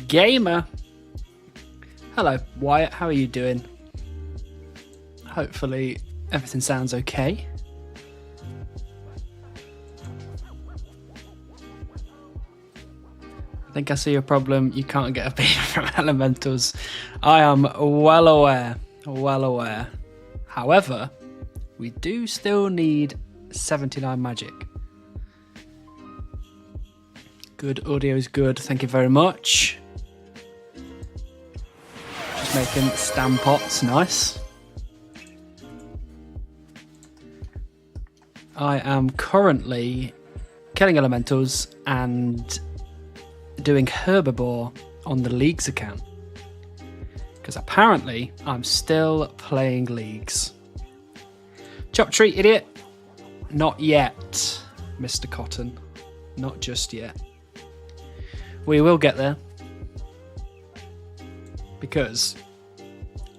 Gamer. Hello, Wyatt. How are you doing? Hopefully everything sounds okay. I think I see a problem. You can't get a beaver from elementals. I am well aware. Well aware. However, we do still need 79 magic. Good, audio is good. Thank you very much. Just making stand pots, nice. I am currently killing elementals and doing herbivore on the leagues account. Because apparently I'm still playing leagues. Chop tree, idiot. Not yet, Mr. Cotton. Not just yet. We will get there. Because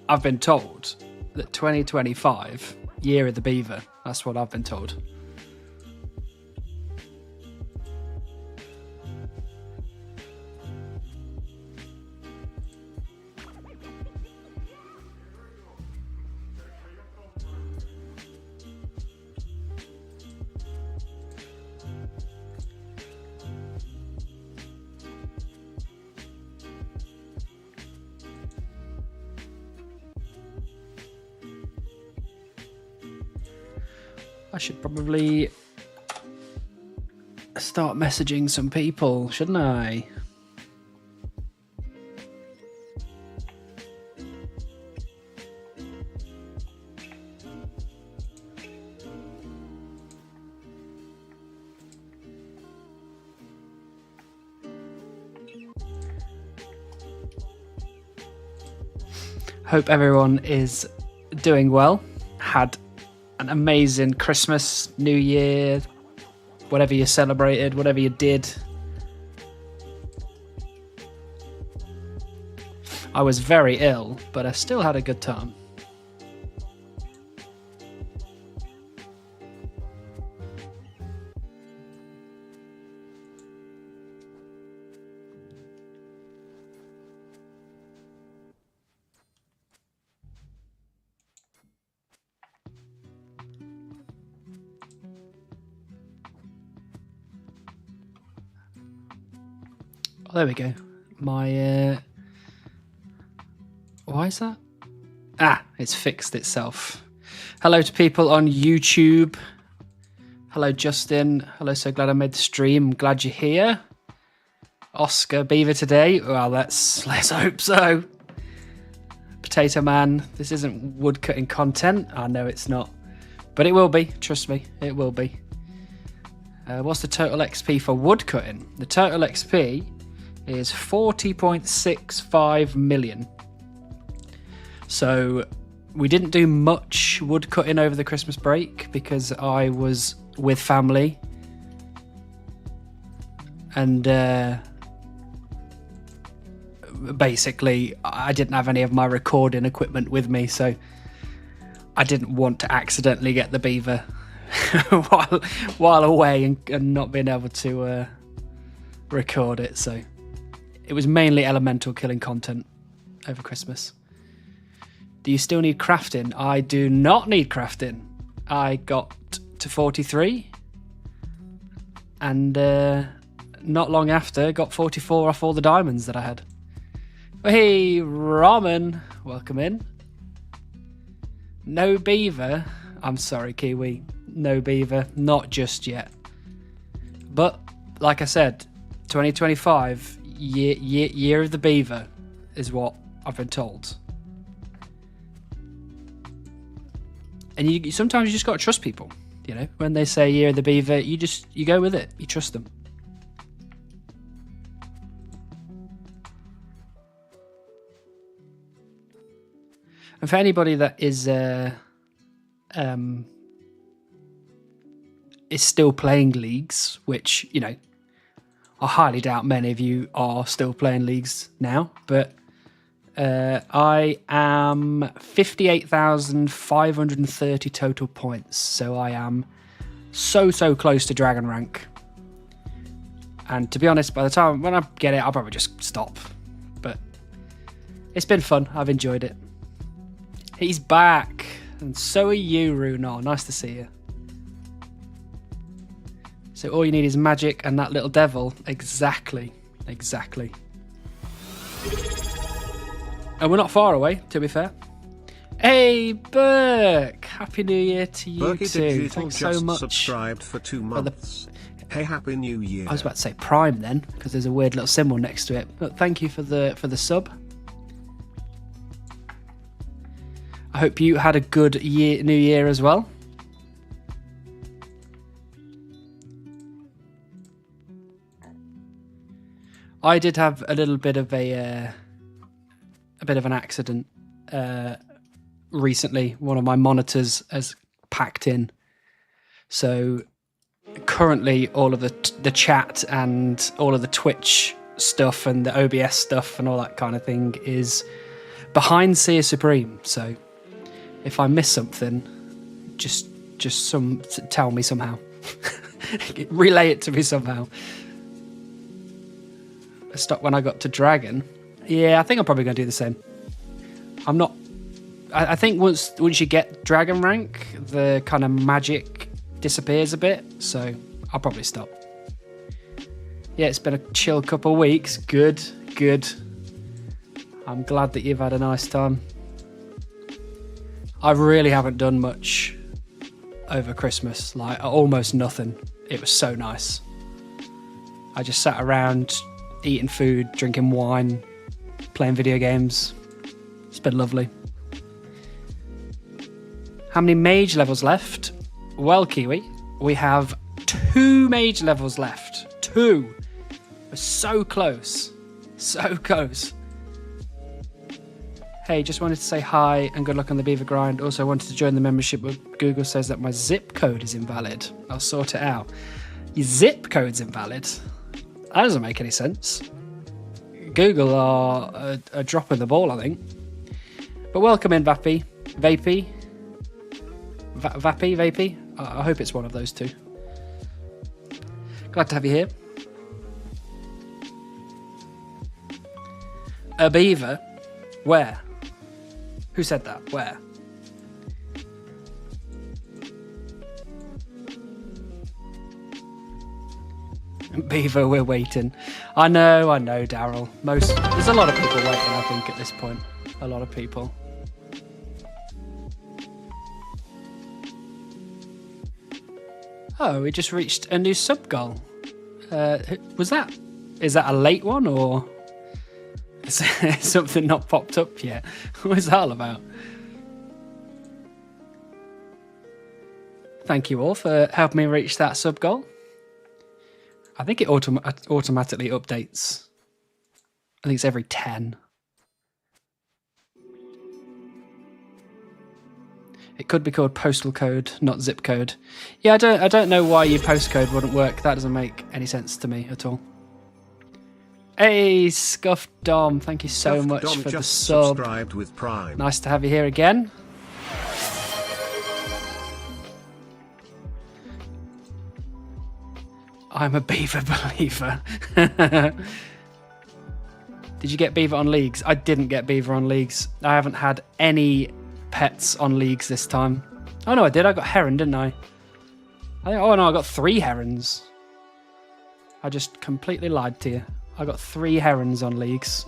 I've been told that 2025, year of the beaver. That's what I've been told. I should probably start messaging some people, shouldn't I? Hope everyone is doing well. Had an amazing Christmas, New Year, whatever you celebrated, whatever you did. I was very ill, but I still had a good time. Oh, there we go. My, why is that? Ah, it's fixed itself. Hello to people on YouTube. Hello, Justin. Hello, so glad I made the stream. I'm glad you're here. Oscar Beaver today. Well, let's hope so. Potato Man. This isn't woodcutting content. I know it's not. But it will be. Trust me, it will be. What's the total XP for woodcutting? The total XP is 40.65 million. So we didn't do much wood cutting over the Christmas break because I was with family and basically I didn't have any of my recording equipment with me, so I didn't want to accidentally get the beaver while away and not being able to record it. So it was mainly elemental killing content over Christmas. Do you still need crafting? I do not need crafting. I got to 43 and not long after got 44 off all the diamonds that I had. Hey, Ramen, welcome in. No beaver. I'm sorry, Kiwi. No beaver, not just yet. But like I said, 2025 year of the beaver is what I've been told. And you sometimes you just got to trust people. You know, when they say year of the beaver, you go with it. You trust them. And for anybody that is still playing leagues, which, you know, I highly doubt many of you are still playing leagues now, but I am 58,530 total points, so I am so close to dragon rank. And to be honest, by the time when I get it, I'll probably just stop. But it's been fun. I've enjoyed it. He's back, and so are you, Runar. Nice to see you. So all you need is magic and that little devil. Exactly. And we're not far away, to be fair. Hey, Burke! Happy New Year to you Berkey too. Digital Thanks just so much. Subscribed for 2 months. Hey, Happy New Year. I was about to say Prime then, because there's a weird little symbol next to it. But thank you for the sub. I hope you had a good New Year as well. I did have a little bit of an accident recently. One of my monitors has packed in, so currently all of the chat and all of the Twitch stuff and the OBS stuff and all that kind of thing is behind Seer Supreme. So if I miss something, just tell me somehow. Relay it to me somehow. I stopped when I got to Dragon. Yeah, I think I'm probably going to do the same. I'm not... I think once you get Dragon rank, the kind of magic disappears a bit, so I'll probably stop. Yeah, it's been a chill couple of weeks. Good. I'm glad that you've had a nice time. I really haven't done much over Christmas, like almost nothing. It was so nice. I just sat around eating food, drinking wine, playing video games. It's been lovely. How many mage levels left? Well, Kiwi, we have 2 mage levels left. 2. We're so close. So close. Hey, just wanted to say hi and good luck on the beaver grind. Also wanted to join the membership, but Google says that my zip code is invalid. I'll sort it out. Your zip code's invalid? That doesn't make any sense. Google are dropping the ball, I think. But welcome in, Vappy. Vapey. Vapey? I hope it's one of those two. Glad to have you here. A beaver? Where? Who said that? Where? Beaver, we're waiting. I know, Daryl. There's a lot of people waiting, I think, at this point. A lot of people. Oh, we just reached a new sub goal. Is that a late one, or is something not popped up yet? What is that all about? Thank you all for helping me reach that sub goal. I think it automatically updates. I think it's every 10. It could be called postal code, not zip code. Yeah, I don't know why your postcode wouldn't work. That doesn't make any sense to me at all. Hey, Scuffed Dom, thank you so much for the sub. Subscribed with Prime. Nice to have you here again. I'm a beaver believer. Did you get beaver on leagues? I didn't get beaver on leagues. I haven't had any pets on leagues this time. Oh no, I did. I got heron, didn't I? Oh no, I got 3 herons. I just completely lied to you. I got 3 herons on leagues.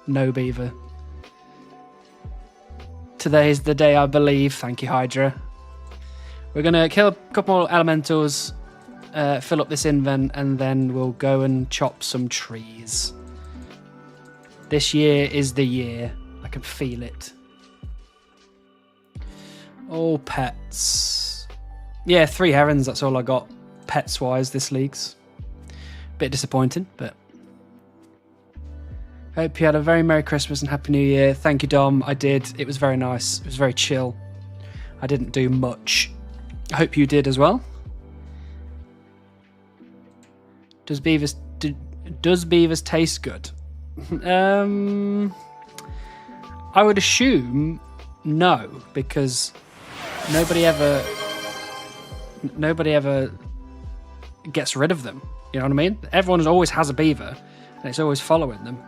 No beaver. Today is the day, I believe. Thank you, Hydra. We're going to kill a couple more elementals fill up this invent, and then we'll go and chop some trees. This year is the year. I can feel it. All pets. Yeah, 3 herons, that's all I got pets-wise this league's. Bit disappointing, but... Hope you had a very Merry Christmas and Happy New Year. Thank you, Dom. I did. It was very nice. It was very chill. I didn't do much. I hope you did as well. Does beavers taste good? I would assume no, because nobody ever gets rid of them. You know what I mean? Everyone always has a beaver, and it's always following them.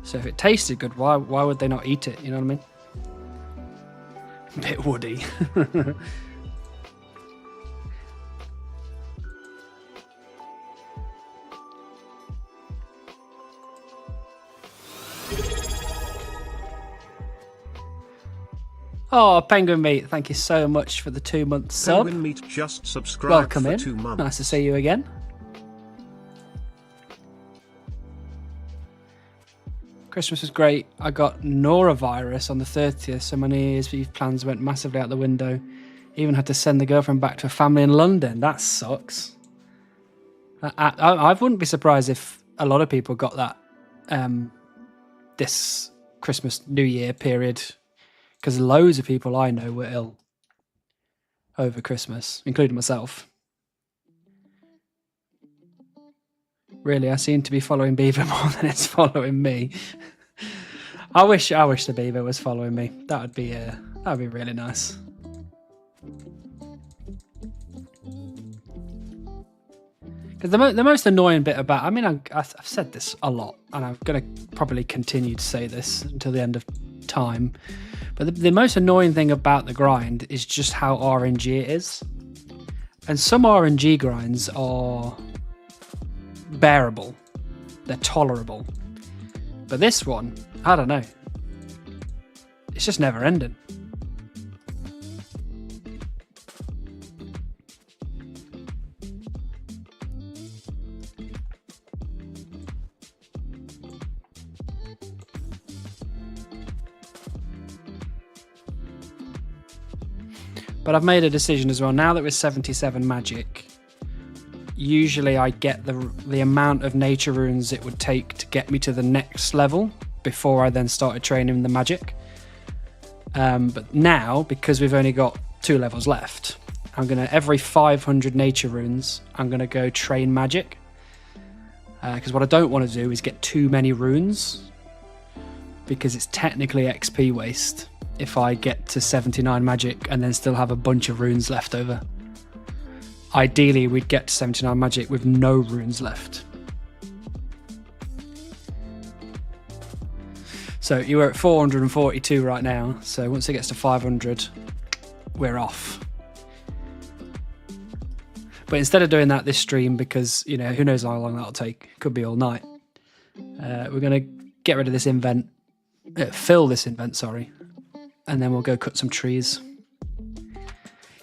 So if it tasted good, why would they not eat it? You know what I mean? A bit woody. Oh, Penguin Meat, thank you so much for the 2-month sub. Penguin Meat just subscribed. Welcome for in. 2 months. Nice to see you again. Christmas was great. I got norovirus on the 30th, so my New Year's Eve plans went massively out the window. Even had to send the girlfriend back to a family in London. That sucks. I wouldn't be surprised if a lot of people got that this Christmas, New Year period, because loads of people I know were ill over Christmas, including myself. Really, I seem to be following Beaver more than it's following me. I wish the Beaver was following me. That would be really nice. Because the most annoying bit about, I mean, I've said this a lot, and I'm going to probably continue to say this until the end of time. But the most annoying thing about the grind is just how RNG it is. And some RNG grinds are bearable. They're tolerable. But this one, I don't know. It's just never ending. But I've made a decision as well. Now that we're 77 magic, usually I get the amount of nature runes it would take to get me to the next level before I then started training the magic. But now, because we've only got 2 levels left, I'm going to, every 500 nature runes, I'm going to go train magic. Because what I don't want to do is get too many runes, because it's technically XP waste if I get to 79 magic and then still have a bunch of runes left over. Ideally, we'd get to 79 magic with no runes left. So you were at 442 right now, so once it gets to 500, we're off. But instead of doing that this stream, because, you know, who knows how long that'll take, could be all night, we're going to get rid of this invent, fill this invent, sorry, and then we'll go cut some trees.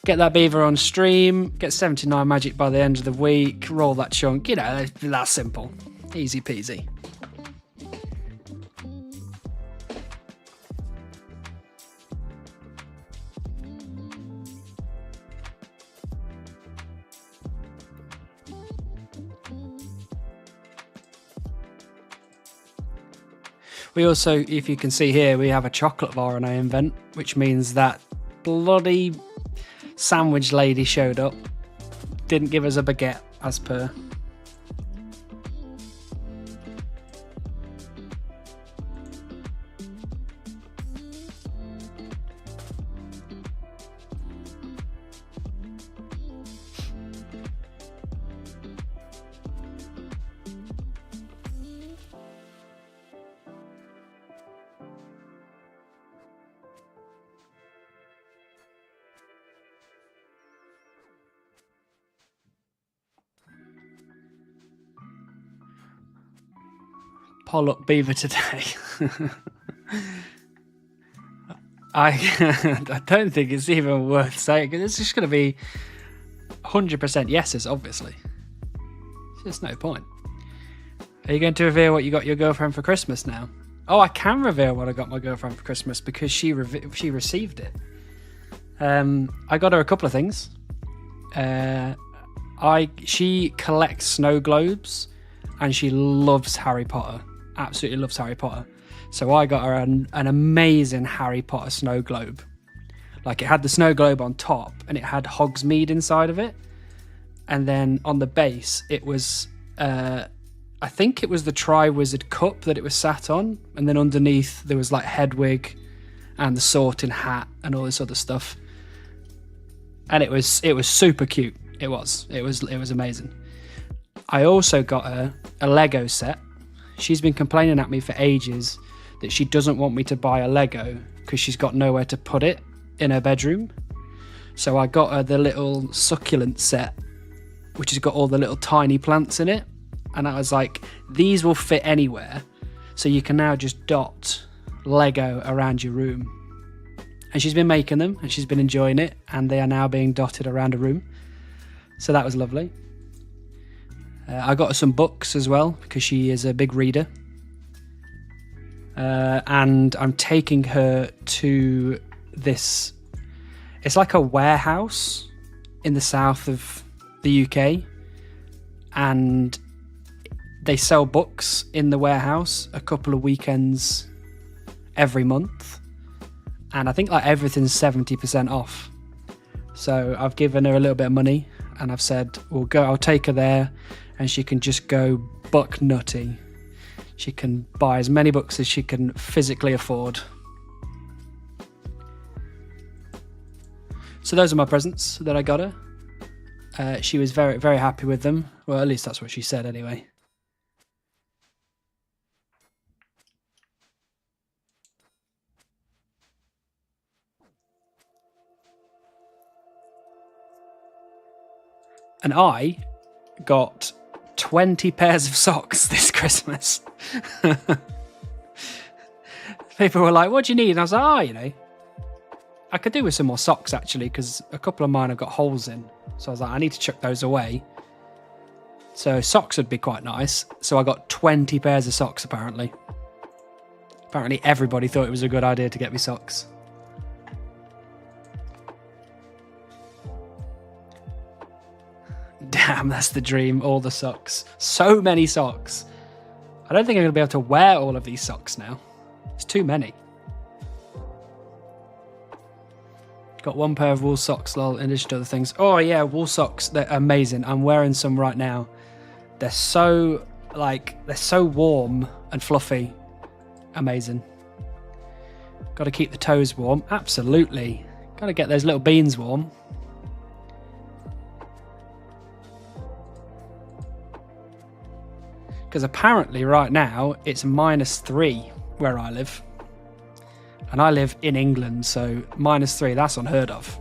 Get that beaver on stream, get 79 magic by the end of the week, roll that chunk, you know, that's simple. Easy peasy. We also, if you can see here, we have a chocolate RNA invent, which means that bloody sandwich lady showed up, didn't give us a baguette as per. Pollock beaver today. I don't think it's even worth saying, because it's just going to be 100% yeses, obviously. There's no point. Are you going to reveal what you got your girlfriend for Christmas now? Oh, I can reveal what I got my girlfriend for Christmas because she received it. I got her a couple of things. She collects snow globes and she loves Harry Potter. Absolutely loves Harry Potter. So I got her an amazing Harry Potter snow globe. Like, it had the snow globe on top and it had Hogsmeade inside of it. And then on the base, it was, I think it was the Triwizard Cup that it was sat on. And then underneath, there was like Hedwig and the Sorting Hat and all this other stuff. And it was super cute. It was amazing. I also got her a Lego set. She's been complaining at me for ages that she doesn't want me to buy a Lego because she's got nowhere to put it in her bedroom. So I got her the little succulent set, which has got all the little tiny plants in it. And I was like, these will fit anywhere. So you can now just dot Lego around your room. And she's been making them and she's been enjoying it. And they are now being dotted around a room. So that was lovely. I got her some books as well because she is a big reader. And I'm taking her to this... It's like a warehouse in the south of the UK. And they sell books in the warehouse a couple of weekends every month. And I think like everything's 70% off. So I've given her a little bit of money and I've said, I'll take her there and she can just go buck nutty. She can buy as many books as she can physically afford. So those are my presents that I got her. She was very, very happy with them. Well, at least that's what she said anyway. And I got 20 pairs of socks this Christmas. People were like, what do you need? And I was like, I could do with some more socks actually, because a couple of mine have got holes in. So I was like, I need to chuck those away. So socks would be quite nice. So I got 20 pairs of socks apparently. Apparently everybody thought it was a good idea to get me socks. Damn, that's the dream. All the socks. So many socks. I don't think I'm going to be able to wear all of these socks now. It's too many. Got one pair of wool socks, lol, in addition to other things. Oh yeah, wool socks. They're amazing. I'm wearing some right now. They're so warm and fluffy. Amazing. Got to keep the toes warm. Absolutely. Got to get those little beans warm. Because apparently right now it's -3 where I live. And I live in England, so -3, that's unheard of.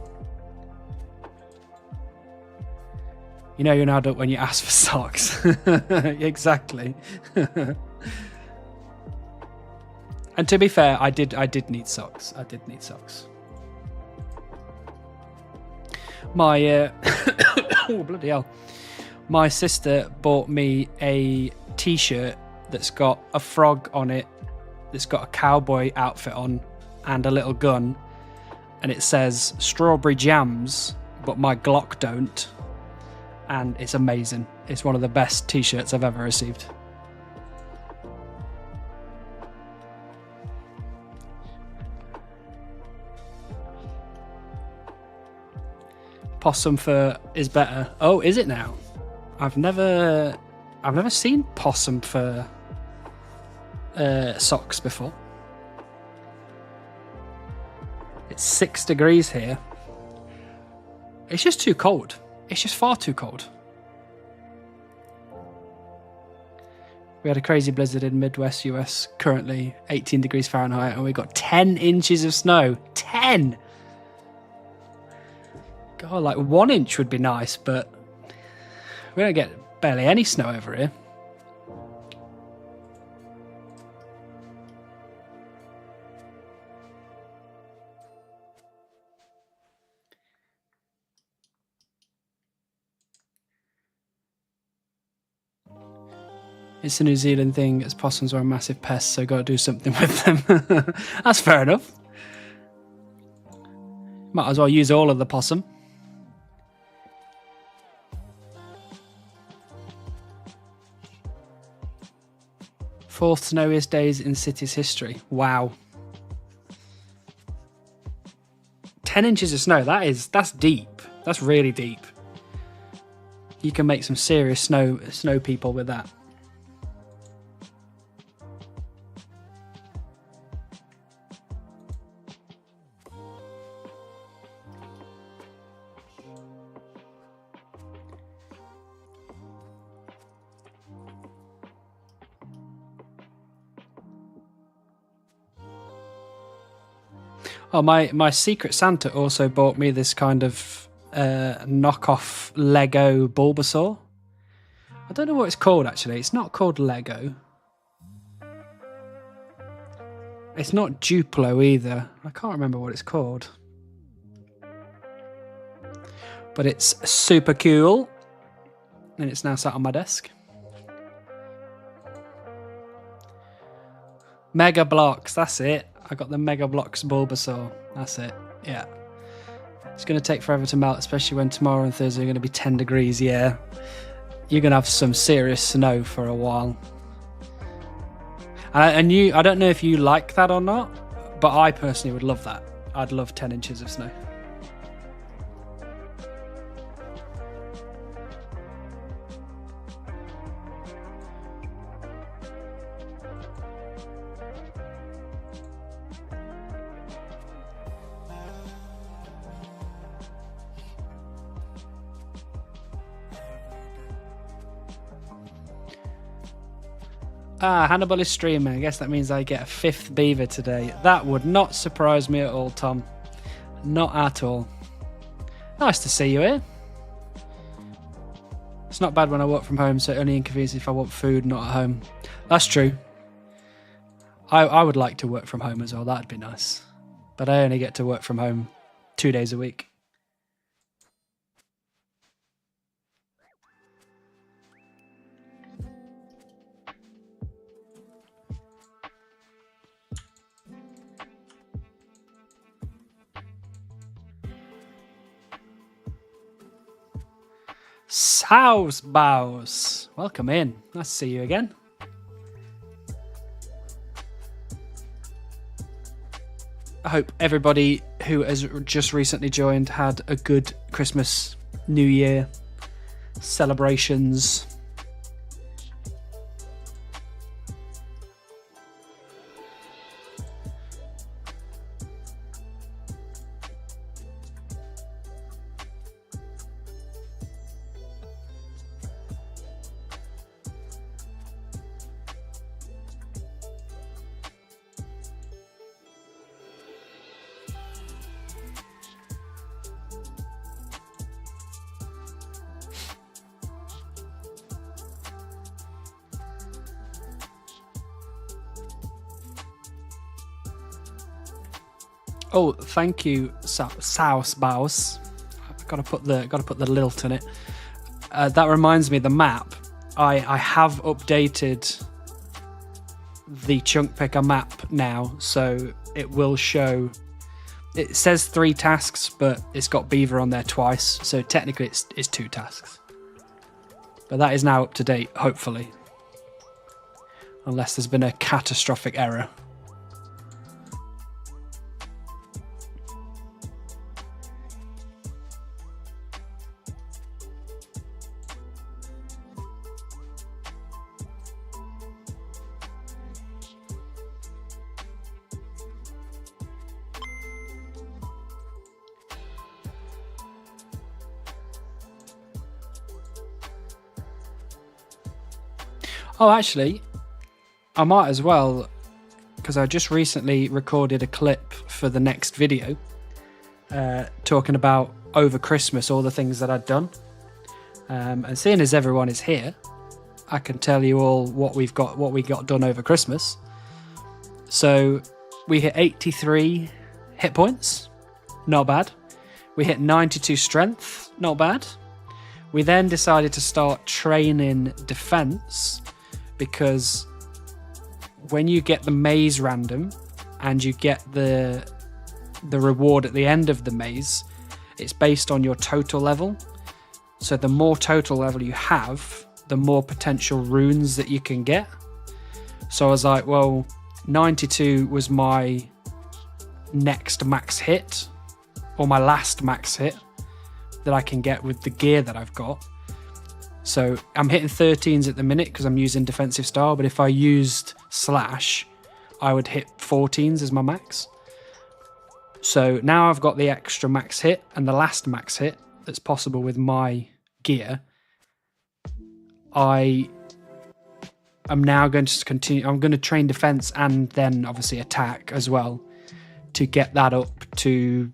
You know you're an adult when you ask for socks. Exactly. And to be fair, I did need socks. I did need socks. My oh bloody hell. My sister bought me a t-shirt that's got a frog on it, that's got a cowboy outfit on and a little gun, and it says strawberry jams, but my Glock don't. And it's amazing. It's one of the best t-shirts I've ever received. Possum fur is better. Oh, is it now? I've never seen possum fur socks before. It's 6 degrees here. It's just too cold. It's just far too cold. We had a crazy blizzard in Midwest US, currently 18 degrees Fahrenheit, and we got 10 inches of snow. 10! God, like 1 inch would be nice, but we don't get barely any snow over here. It's a New Zealand thing, as possums are a massive pest, so got to do something with them. That's fair enough. Might as well use all of the possum. Fourth snowiest days in city's history. Wow. 10 inches of snow, that's deep. That's really deep. You can make some serious snow people with that. Oh, my Secret Santa also bought me this kind of knockoff Lego Bulbasaur. I don't know what it's called, actually. It's not called Lego. It's not Duplo either. I can't remember what it's called. But it's super cool. And it's now sat on my desk. Mega Blocks, that's it. I got the Mega Blocks Bulbasaur. That's it. Yeah. It's going to take forever to melt, especially when tomorrow and Thursday are going to be 10 degrees. Yeah. You're going to have some serious snow for a while. And I don't know if you like that or not, but I personally would love that. I'd love 10 inches of snow. Hannibal is streaming. I guess that means I get a 5th beaver today. That would not surprise me at all, Tom. Not at all. Nice to see you here. It's not bad when I work from home, so it only inconveniences if I want food not at home. That's true. I would like to work from home as well. That'd be nice. But I only get to work from home 2 days a week. House Bows, welcome in. Nice to see you again. I hope everybody who has just recently joined had a good Christmas, New Year celebrations. Oh, thank you, Souse Bows. Got to put the lilt in it. That reminds me, the map. I have updated the chunk picker map now, so it will show. It says 3 tasks, but it's got beaver on there twice, so technically it's 2 tasks. But that is now up to date, hopefully, unless there's been a catastrophic error. Oh, actually, I might as well, because I just recently recorded a clip for the next video talking about over Christmas, all the things that I'd done. And seeing as everyone is here, I can tell you all what we got done over Christmas. So we hit 83 hit points, not bad. We hit 92 strength, not bad. We then decided to start training defense, because when you get the maze random and you get the reward at the end of the maze, it's based on your total level. So the more total level you have, the more potential runes that you can get. So I was like, well, 92 was my next max hit, or my last max hit that I can get with the gear that I've got. So I'm hitting 13s at the minute because I'm using defensive style, but if I used slash, I would hit 14s as my max. So now I've got the extra max hit and the last max hit that's possible with my gear. I am now going to continue. I'm going to train defense and then obviously attack as well to get that up to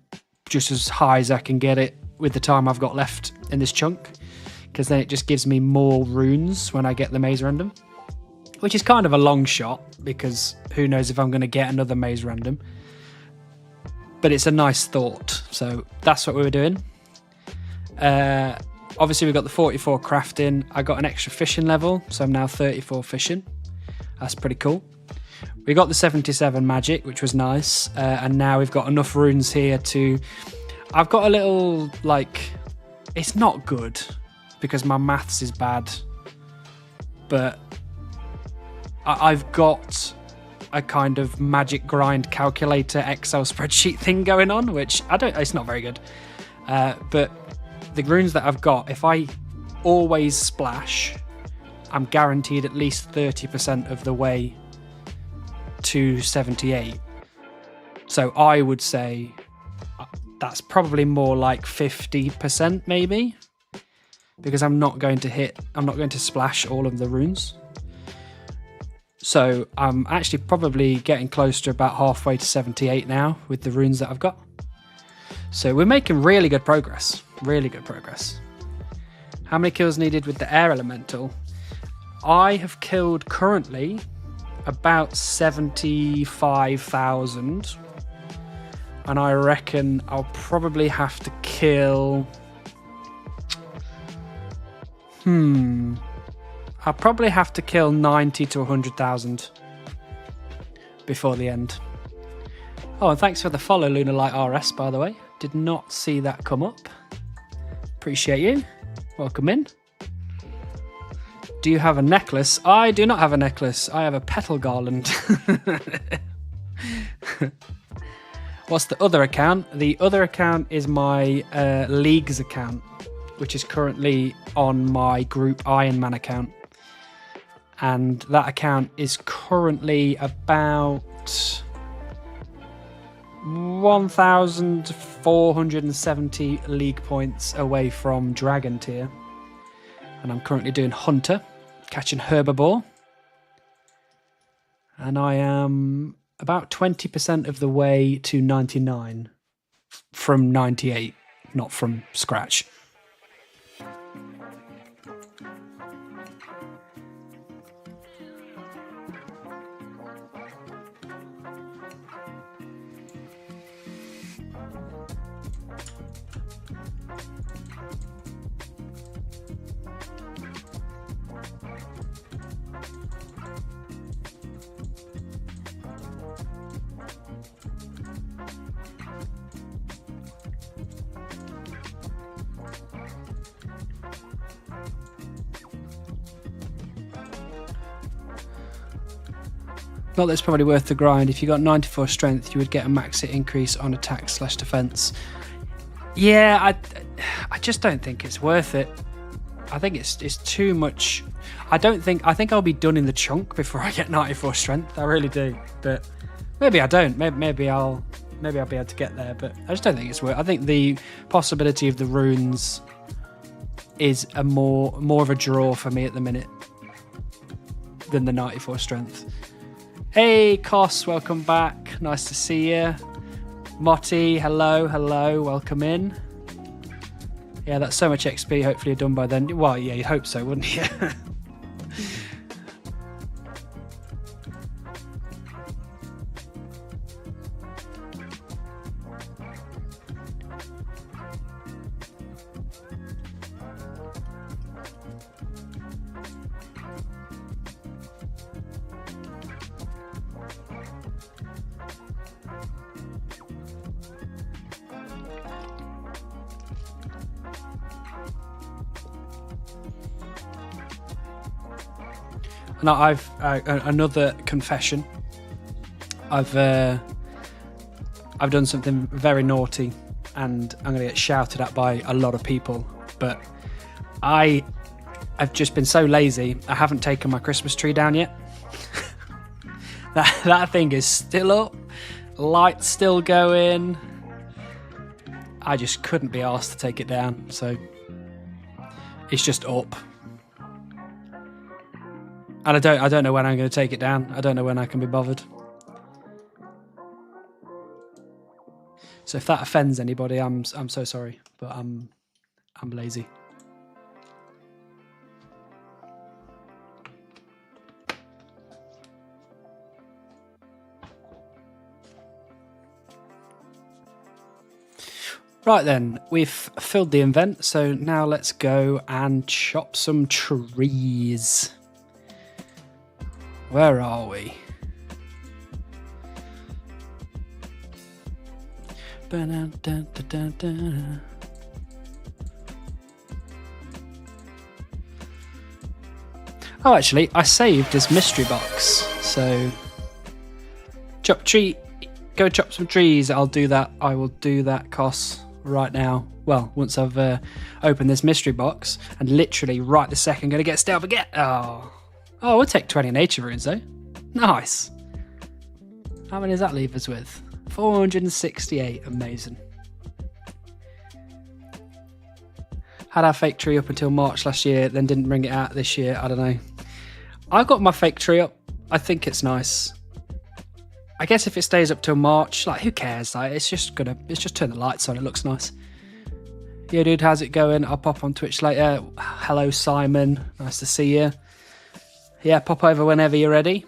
just as high as I can get it with the time I've got left in this chunk, because then it just gives me more runes when I get the maze random, which is kind of a long shot because who knows if I'm going to get another maze random, but it's a nice thought. So that's what we were doing. Obviously we've got the 44 crafting. I got an extra fishing level, so I'm now 34 fishing. That's pretty cool. We got the 77 magic, which was nice, and now we've got enough runes here to... I've got a little, like... It's not good, because my maths is bad, but I've got a kind of magic grind calculator Excel spreadsheet thing going on, which it's not very good. But the runes that I've got, if I always splash, I'm guaranteed at least 30% of the way to 78. So I would say that's probably more like 50% maybe, because I'm not going to splash all of the runes. So I'm actually probably getting close to about halfway to 78 now with the runes that I've got. So we're making really good progress. Really good progress. How many kills needed with the air elemental? I have killed currently about 75,000. And I reckon I'll probably have to kill... I'll probably have to kill 90 to 100,000 before the end. Oh, and thanks for the follow, Lunalight RS, by the way. Did not see that come up. Appreciate you. Welcome in. Do you have a necklace? I do not have a necklace. I have a petal garland. What's the other account? The other account is my Leagues account, which is currently on my group Iron Man account. And that account is currently about 1,470 league points away from Dragon tier. And I'm currently doing Hunter, catching Herbivore. And I am about 20% of the way to 99 from 98, not from scratch. Not that it's probably worth the grind. If you got 94 strength, you would get a max hit increase on attack / defense. Yeah, I just don't think it's worth it. I think it's too much. I think I'll be done in the chunk before I get 94 strength. I really do. But maybe I don't. Maybe I'll be able to get there. But I just don't think it's worth it. I think the possibility of the runes is a more of a draw for me at the minute than the 94 strength. Hey, Kos, welcome back. Nice to see you. Motti, hello, welcome in. Yeah, that's so much XP. Hopefully you're done by then. Well, yeah, you'd hope so, wouldn't you? And I've another confession. I've done something very naughty, and I'm going to get shouted at by a lot of people. But I've just been so lazy. I haven't taken my Christmas tree down yet. that thing is still up, lights still going. I just couldn't be asked to take it down, so it's just up. And I don't know when I'm going to take it down. I don't know when I can be bothered. So if that offends anybody, I'm so sorry, but I'm lazy. Right then, we've filled the invent, so now let's go and chop some trees. Where are we? Oh, actually, I saved this mystery box, so chop tree, go chop some trees. I'll do that. I will do that, Cos, right now. Well, once I've opened this mystery box, and literally right this second, going to get stealth again. Oh, we'll take 20 nature runes though. Nice. How many does that leave us with? 468. Amazing. Had our fake tree up until March last year, then didn't bring it out this year. I don't know. I've got my fake tree up. I think it's nice. I guess if it stays up till March, like, who cares? Like, it's just turn the lights on. It looks nice. Yeah, dude, how's it going? I'll pop on Twitch later. Hello, Simon. Nice to see you. Yeah, pop over whenever you're ready.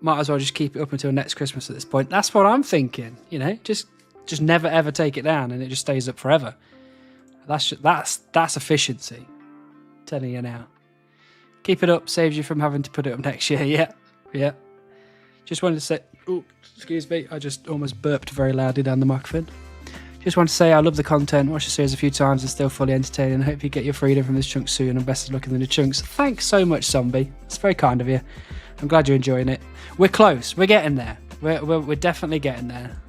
Might as well just keep it up until next Christmas at this point. That's what I'm thinking. You know, just never ever take it down, and it just stays up forever. That's efficiency. I'm telling you now. Keep it up, saves you from having to put it up next year. Yeah. Just wanted to say, oh, excuse me, I just almost burped very loudly down the microphone. Just want to say I love the content, watched the series a few times and still fully entertaining. Hope you get your freedom from this chunk soon, and best of luck in the new chunks. Thanks so much, Zombie. It's very kind of you. I'm glad you're enjoying it. We're close. We're getting there. We're definitely getting there.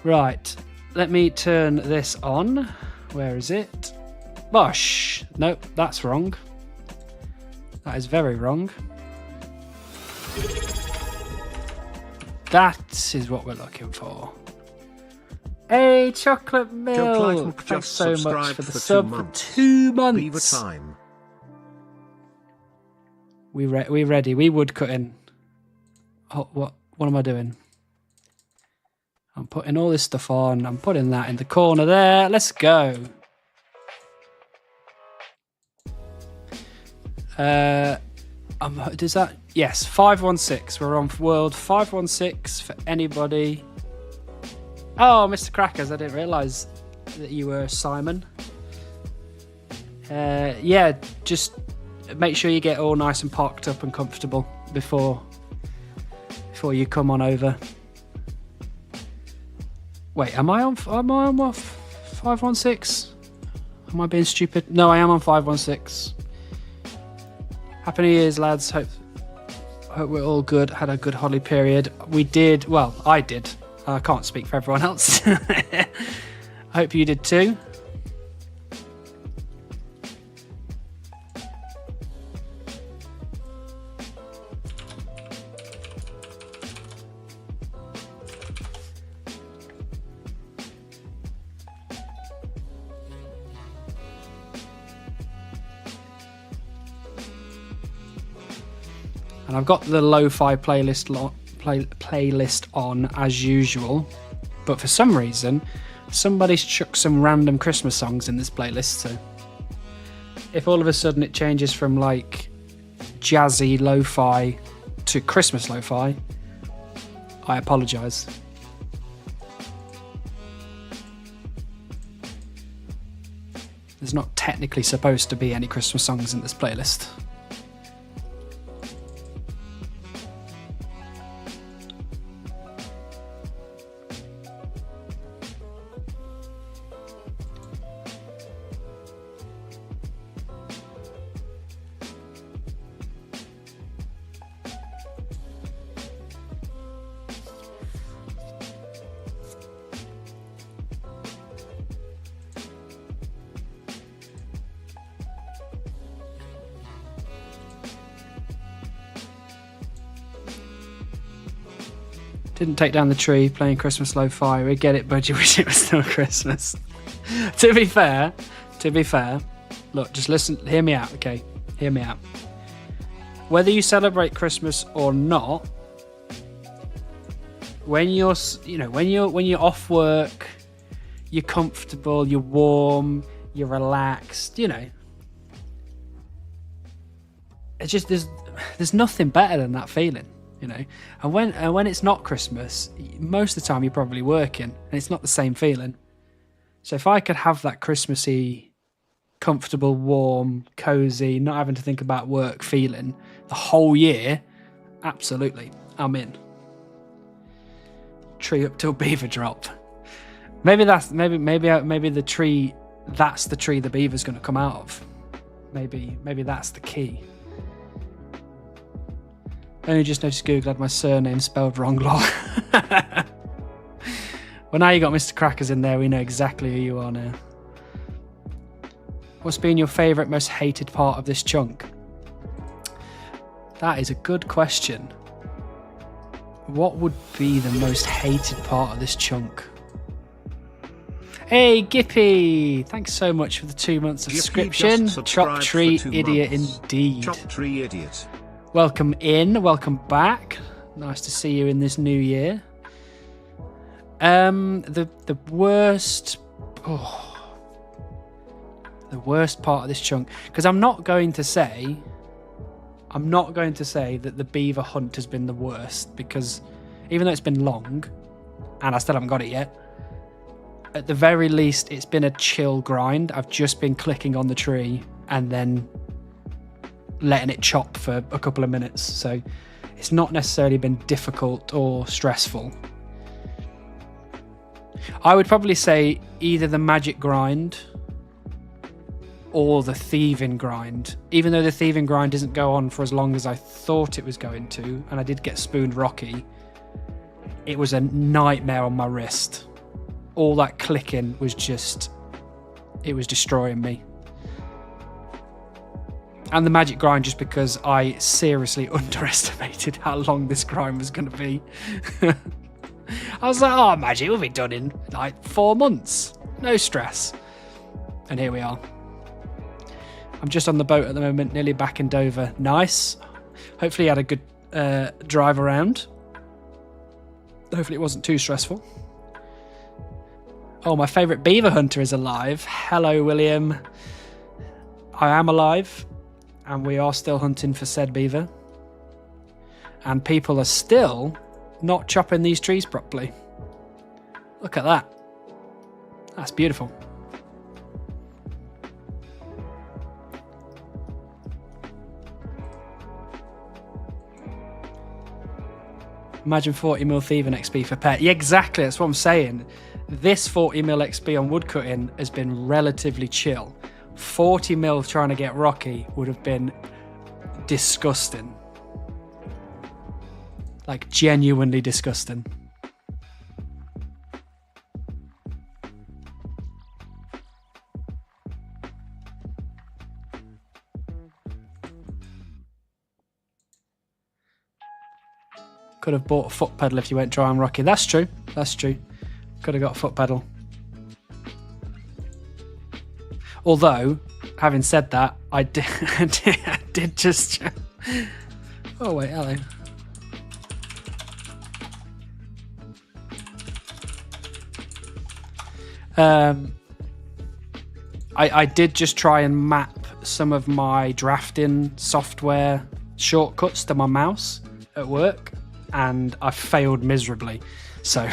Right. Let me turn this on. Where is it? Bosh. Nope, that's wrong. That is very wrong. That is what we're looking for. Hey, Chocolate Milk! Thanks so much for the sub for 2 months. Beaver time. We ready. We woodcutting. Oh, what am I doing? I'm putting all this stuff on. I'm putting that in the corner there. Let's go. Does that? Yes, 516. We're on world 516 for anybody. Oh, Mr. Crackers, I didn't realise that you were Simon. Yeah, just make sure you get all nice and parked up and comfortable before you come on over. Wait, am I on 516? Am I being stupid? No, I am on 516. Happy New Year's, lads. Hope we're all good. Had a good holiday period. We did. Well, I did. I can't speak for everyone else. I hope you did too. And I've got the lo-fi playlist on as usual, but for some reason somebody's chucked some random Christmas songs in this playlist, so if all of a sudden it changes from like jazzy lo-fi to Christmas lo-fi, I apologise. There's not technically supposed to be any Christmas songs in this playlist. Didn't take down the tree, playing Christmas lo-fi. We get it, Budgie. Wish it was still Christmas. To be fair, look, just listen, hear me out, okay? Hear me out. Whether you celebrate Christmas or not, when you're off work, you're comfortable, you're warm, you're relaxed, it's just there's nothing better than that feeling. And when it's not Christmas, most of the time you're probably working, and it's not the same feeling. So if I could have that Christmassy, comfortable, warm, cozy, not having to think about work feeling the whole year, absolutely, I'm in. Tree up till beaver drop. Maybe the tree. That's the tree the beaver's going to come out of. Maybe that's the key. Only just noticed Google had my surname spelled wrong, lol. Well, now you got Mr. Crackers in there, we know exactly who you are now. What's been your favourite, most hated part of this chunk? That is a good question. What would be the most hated part of this chunk? Hey, Gippy! Thanks so much for the 2 months subscription. Chop Tree Idiot indeed. Chop Tree Idiot. Welcome in, welcome back. Nice to see you in this new year. The worst part of this chunk, because I'm not going to say that the beaver hunt has been the worst, because even though it's been long and I still haven't got it yet, at the very least it's been a chill grind. I've just been clicking on the tree and then letting it chop for a couple of minutes, so it's not necessarily been difficult or stressful. I would probably say either the magic grind or the thieving grind, even though the thieving grind doesn't go on for as long as I thought it was going to, and I did get spooned rocky. It was a nightmare on my wrist. All that clicking was it was destroying me. And the magic grind, just because I seriously underestimated how long this grind was going to be. I was like, oh, magic will be done in like 4 months. No stress. And here we are. I'm just on the boat at the moment, nearly back in Dover. Nice. Hopefully you had a good drive around. Hopefully it wasn't too stressful. Oh, my favourite beaver hunter is alive. Hello, William. I am alive, and we are still hunting for said beaver. And people are still not chopping these trees properly. Look at that. That's beautiful. Imagine 40mm thieving XP for pet. Yeah, exactly, that's what I'm saying. This 40mm XP on woodcutting has been relatively chill. 40mm trying to get rocky would have been disgusting. Like, genuinely disgusting. Could have bought a foot pedal if you went dry and rocky. That's true. That's true. Could have got a foot pedal. Although, having said that, I did just... Oh, wait, hello. I did just try and map some of my drafting software shortcuts to my mouse at work, and I failed miserably. So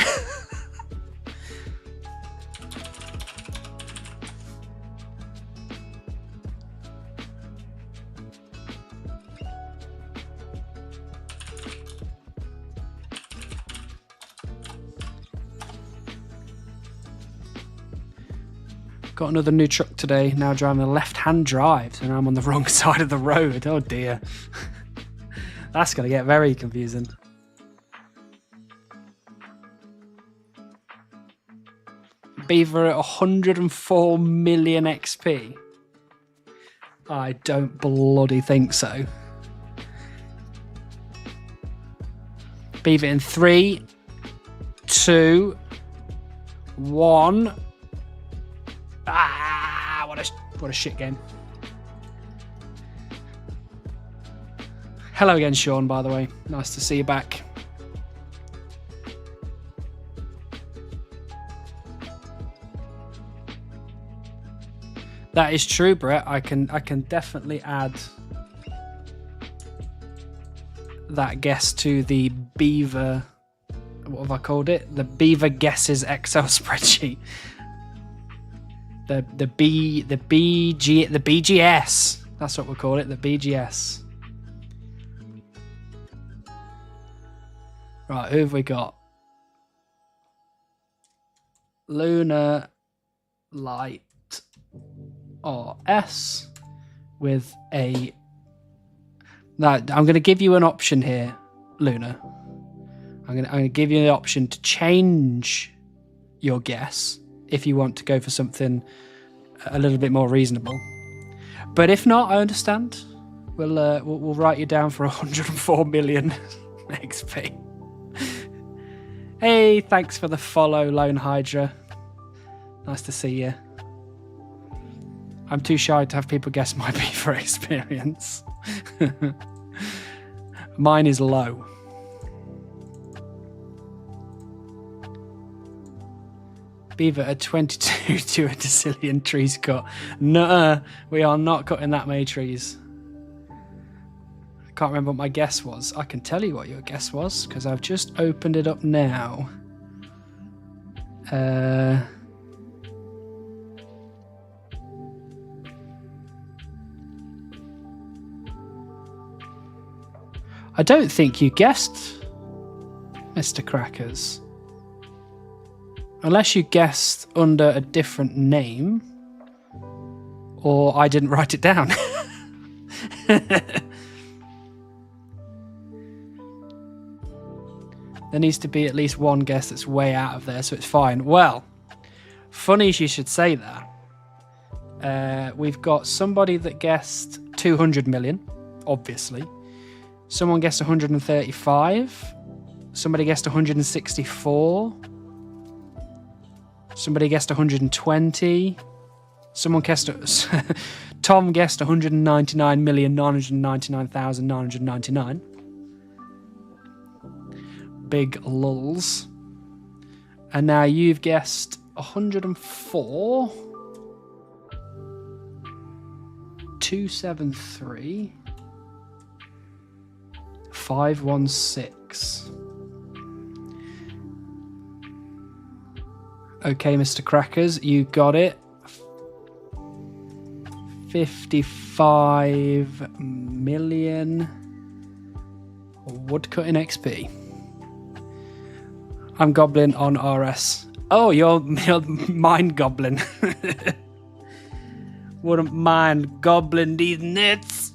got another new truck today, now driving a left-hand drive, so now I'm on the wrong side of the road. Oh dear. That's going to get very confusing. Beaver at 104 million XP? I don't bloody think so. Beaver in 3, 2, 1. Ah, what a shit game. Hello again, Sean, by the way. Nice to see you back. That is true, Brett. I can definitely add that guess to the beaver. What have I called it? The beaver guesses Excel spreadsheet. The BGS. That's what we'll call it. The BGS. Right, who have we got? Lunar Light RS with a. Now, I'm going to give you an option here, Luna. I'm going to give you the option to change your guess if you want to go for something a little bit more reasonable. But if not, I understand. We'll write you down for 104 million XP. Hey, thanks for the follow, Lone Hydra. Nice to see you. I'm too shy to have people guess my beaver experience. Mine is low. Beaver at 22 to a decillion trees cut. Nuh-uh, we are not cutting that many trees. I can't remember what my guess was. I can tell you what your guess was because I've just opened it up now. I don't think you guessed, Mr. Crackers. Unless you guessed under a different name, or I didn't write it down. There needs to be at least one guess that's way out of there, so it's fine. Well, funny you should say that. We've got somebody that guessed 200 million, obviously. Someone guessed 135. Somebody guessed 164. Somebody guessed 120. Someone guessed. Tom guessed 199,999,999. Big lulls. And now you've guessed 104. 273. 516. Okay, Mr. Crackers, you got it. 55 million woodcutting XP. I'm goblin on RS. Oh, you're mind goblin. Wouldn't mind goblin these nits.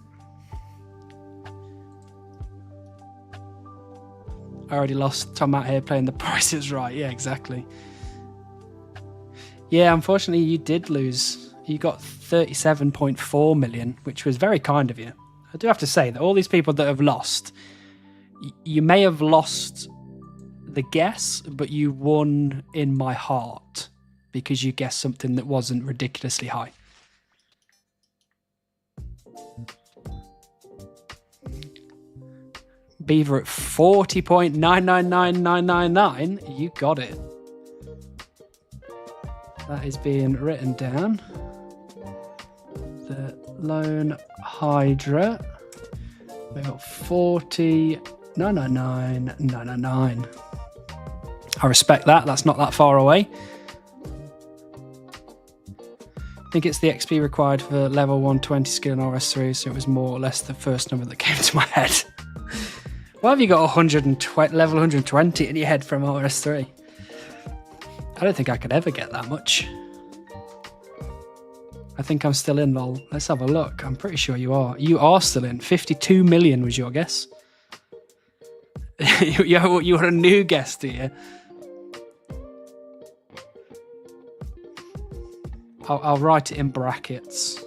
I already lost Tom out here playing The Price is Right. Yeah, exactly. Yeah, unfortunately, you did lose. You got 37.4 million, which was very kind of you. I do have to say that all these people that have lost, you may have lost the guess, but you won in my heart because you guessed something that wasn't ridiculously high. Beaver at 40.999999. You got it. That is being written down. The Lone Hydra. We got 40.999999. I respect that. That's not that far away. I think it's the XP required for level 120 skill in RS3, so it was more or less the first number that came to my head. Why have you got 120, level 120 in your head from RS3? I don't think I could ever get that much. I think I'm still in, lol. Let's have a look. I'm pretty sure you are. You are still in. 52 million was your guess. You were a new guess, do you? I'll write it in brackets.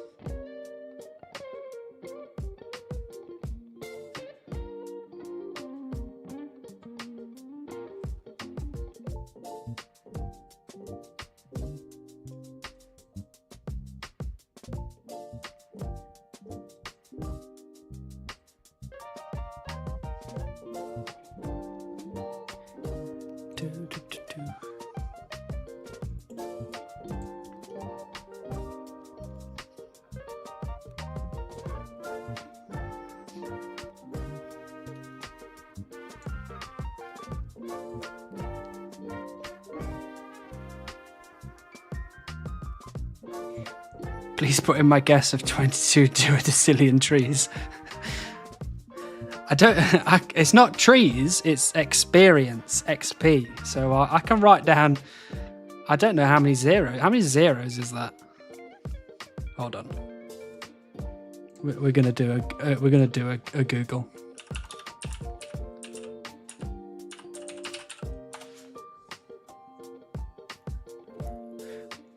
Please put in my guess of 22 duodecillion trees. It's not trees, it's experience, XP. So I can write down, I don't know how many zeros. How many zeros is that? Hold on. We're gonna do a Google.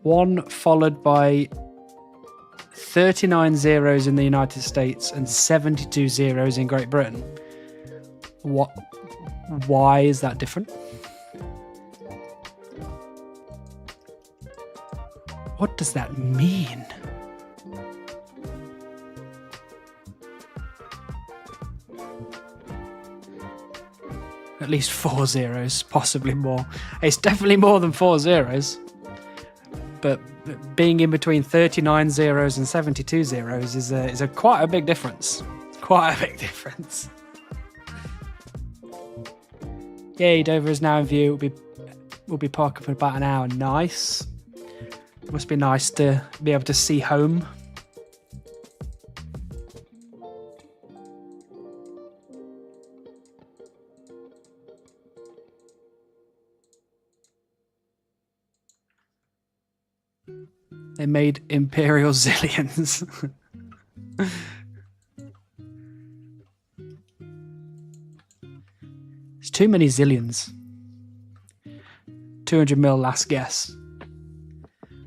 One followed by 39 zeros in the United States and 72 zeros in Great Britain. Why is that different? What does that mean? At least 4 zeros, possibly more. It's definitely more than 4 zeros. But being in between 39 zeros and 72 zeros is a quite a big difference. Quite a big difference. Yay, Dover is now in view. We'll be parking for about an hour. Nice. Must be nice to be able to see home. They made imperial zillions. It's too many zillions. 200 mil last guess.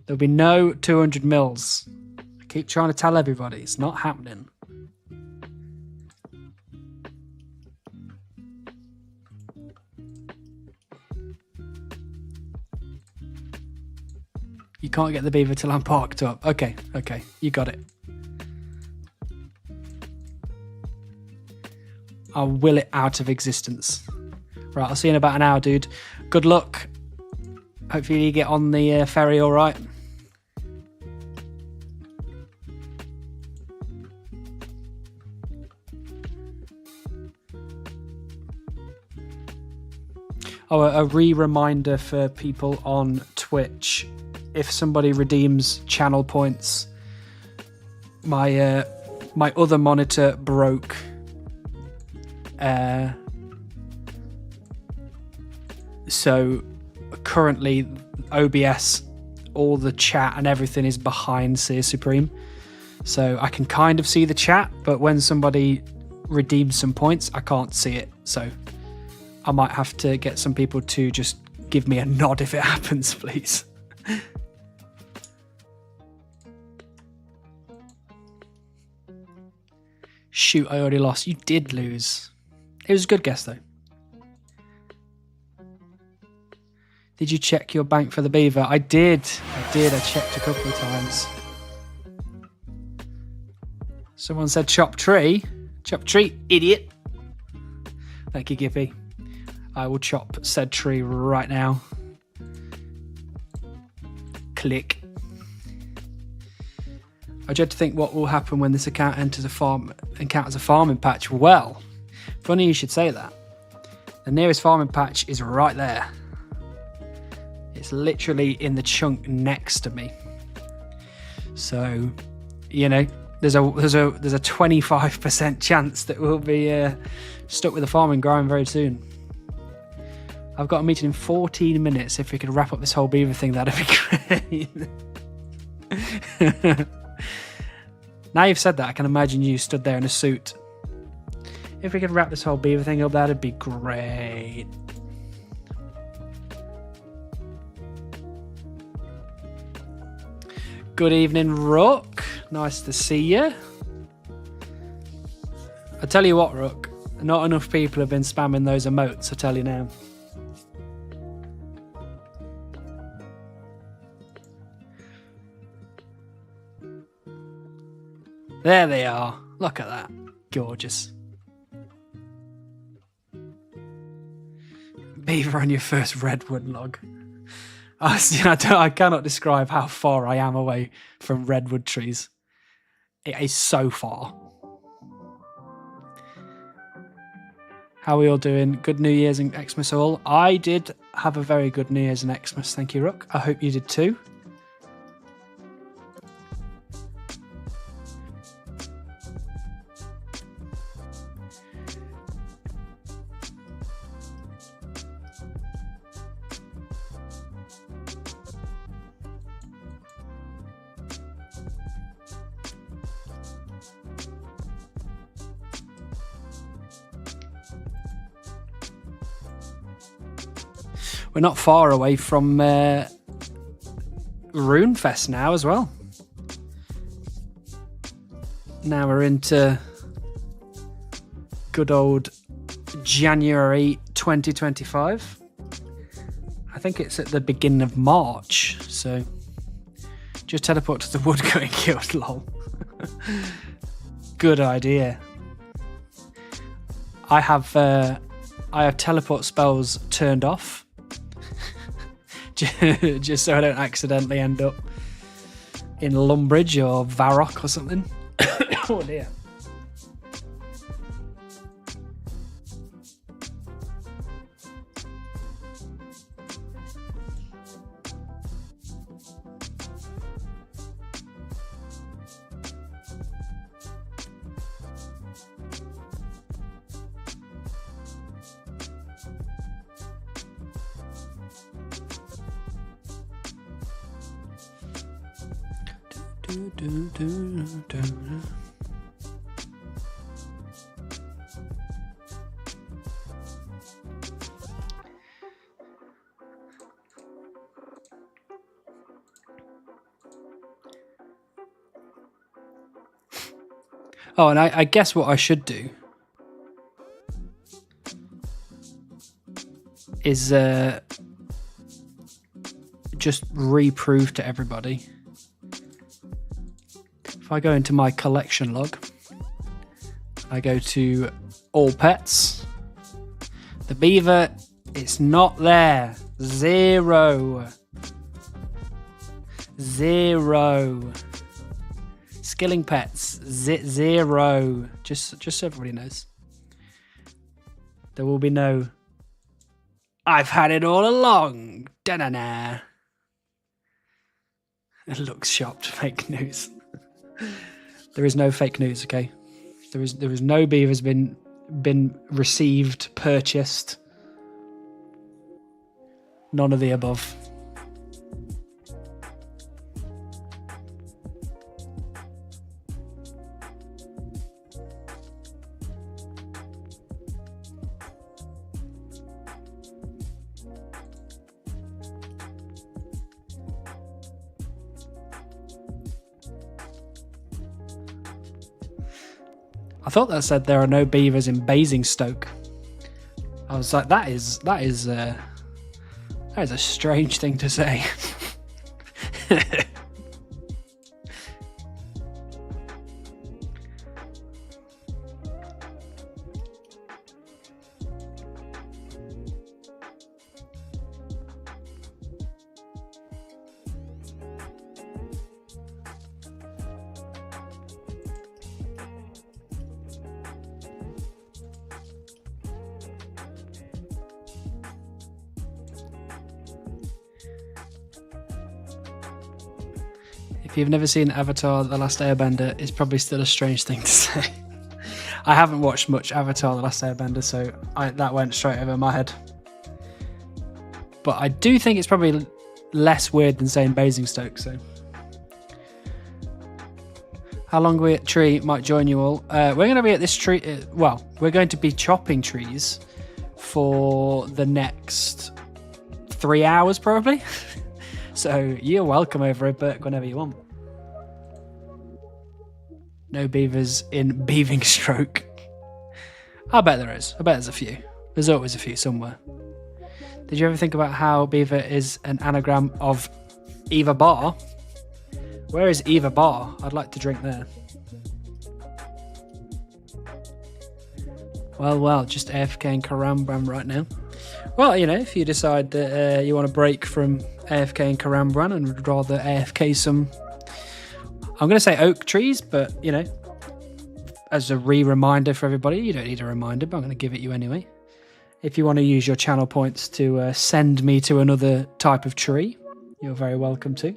There'll be no 200 mils. I keep trying to tell everybody it's not happening. You can't get the beaver till I'm parked up. Okay, you got it. I'll will it out of existence. Right, I'll see you in about an hour, dude. Good luck. Hopefully you get on the ferry all right. Oh, a reminder for people on Twitch. If somebody redeems channel points, my other monitor broke. So currently OBS, all the chat and everything is behind Seer Supreme. So I can kind of see the chat, but when somebody redeems some points, I can't see it. So I might have to get some people to just give me a nod if it happens, please. Shoot, I already lost. You did lose. It was a good guess, though. Did you check your bank for the beaver? I did. I checked a couple of times. Someone said chop tree. Chop tree, idiot. Thank you, Gippy. I will chop said tree right now. Click. I dread to think what will happen when this account encounters a farming patch. Well, funny you should say that. The nearest farming patch is right there. It's literally in the chunk next to me. So, you know, there's a 25% chance that we'll be stuck with the farming grind very soon. I've got a meeting in 14 minutes. If we could wrap up this whole beaver thing, that'd be great. Now you've said that, I can imagine you stood there in a suit. If we could wrap this whole beaver thing up, that'd be great. Good evening, Rook. Nice to see you. I tell you what, Rook, not enough people have been spamming those emotes, I tell you now. There they are. Look at that. Gorgeous. Beaver on your first redwood log. I cannot describe how far I am away from redwood trees. It is so far. How are we all doing? Good New Year's and Xmas all. I did have a very good New Year's and Xmas. Thank you, Rook. I hope you did too. We're not far away from Runefest now as well. Now we're into good old January 2025. I think it's at the beginning of March, so just teleport to the Woodcutting Guild, lol. Good idea. I have teleport spells turned off, just so I don't accidentally end up in Lumbridge or Varrock or something. Oh dear. Oh, and I guess what I should do is just reprove to everybody. If I go into my collection log, I go to all pets, the beaver, it's not there. Zero. Skilling pets, zero. Just so everybody knows. There will be no, I've had it all along. Da-na-na. It looks shocked. Fake news. There is no fake news, okay? There is no beavers been received, purchased. None of the above. I thought that said there are no beavers in Basingstoke. I was like, that is a strange thing to say. If you've never seen Avatar The Last Airbender, it's probably still a strange thing to say. I haven't watched much Avatar The Last Airbender, so that went straight over my head. But I do think it's probably less weird than saying Basingstoke, so. How long we at tree might join you all. We're going to be at this tree, we're going to be chopping trees for the next 3 hours probably. So you're welcome over at Burke whenever you want. No beavers in Beavingstroke. I bet there is. I bet there's a few. There's always a few somewhere. Did you ever think about how beaver is an anagram of Eva Bar? Where is Eva Bar? I'd like to drink there. Well, just AFK and Karambram right now. Well, you know, if you decide that you want to break from AFK and Karambran and would rather AFK some, I'm going to say oak trees, but, you know, as a reminder for everybody, you don't need a reminder, but I'm going to give it you anyway. If you want to use your channel points to send me to another type of tree, you're very welcome to.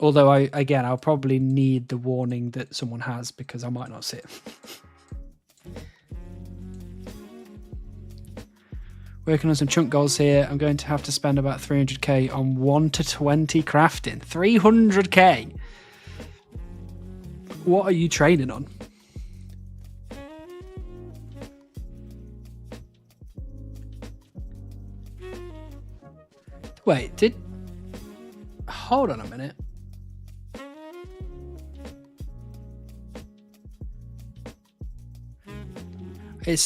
Although, I'll probably need the warning that someone has because I might not see it. Working on some chunk goals here. I'm going to have to spend about 300k on 1 to 20 crafting. 300k! What are you training on? Wait, hold on a minute.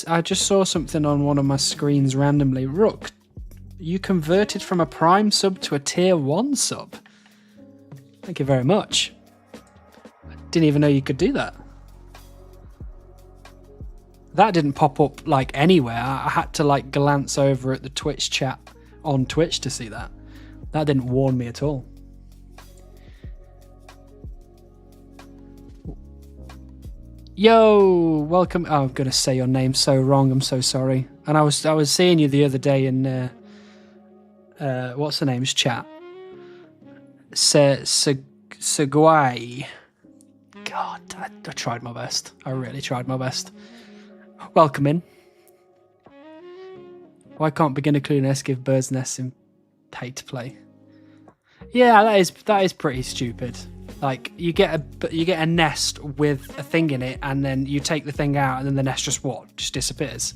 I just saw something on one of my screens randomly. Rook, you converted from a Prime sub to a Tier 1 sub. Thank you very much. I didn't even know you could do that. That didn't pop up like anywhere. I had to like glance over at the Twitch chat on Twitch to see that. That didn't warn me at all. Yo, welcome. Oh, I'm gonna say your name so wrong. I'm so sorry. And I was seeing you the other day in what's the name's chat? Seguai. God, I tried my best. I really tried my best. Welcome in. Why can't beginner clueless give birds nests in pay to play? Yeah, that is pretty stupid. Like you get a nest with a thing in it, and then you take the thing out, and then the nest just disappears.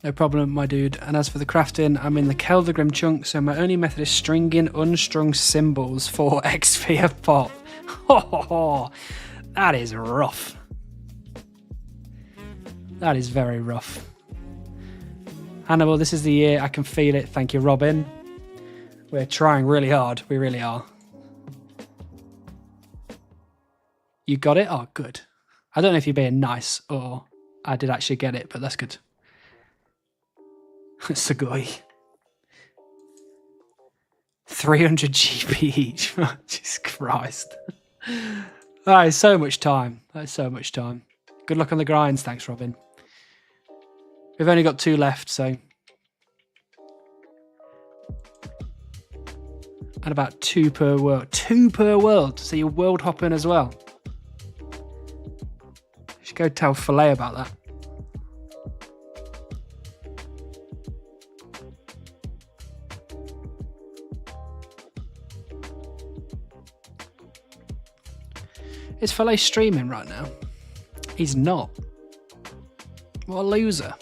No problem, my dude. And as for the crafting, I'm in the Keldagrim chunk, so my only method is stringing unstrung symbols for XP a pop. Oh, that is rough. That is very rough. Hannibal, this is the year. I can feel it. Thank you, Robin. We're trying really hard. We really are. You got it? Oh, good. I don't know if you're being nice or I did actually get it, but that's good. Sugoi. 300 GP each. Jesus Christ. That is so much time. That is so much time. Good luck on the grinds. Thanks, Robin. We've only got 2 left, so. And about 2 per world. 2 per world. So you're world hopping as well. You should go tell Filet about that. Is Filet streaming right now? He's not. What a loser.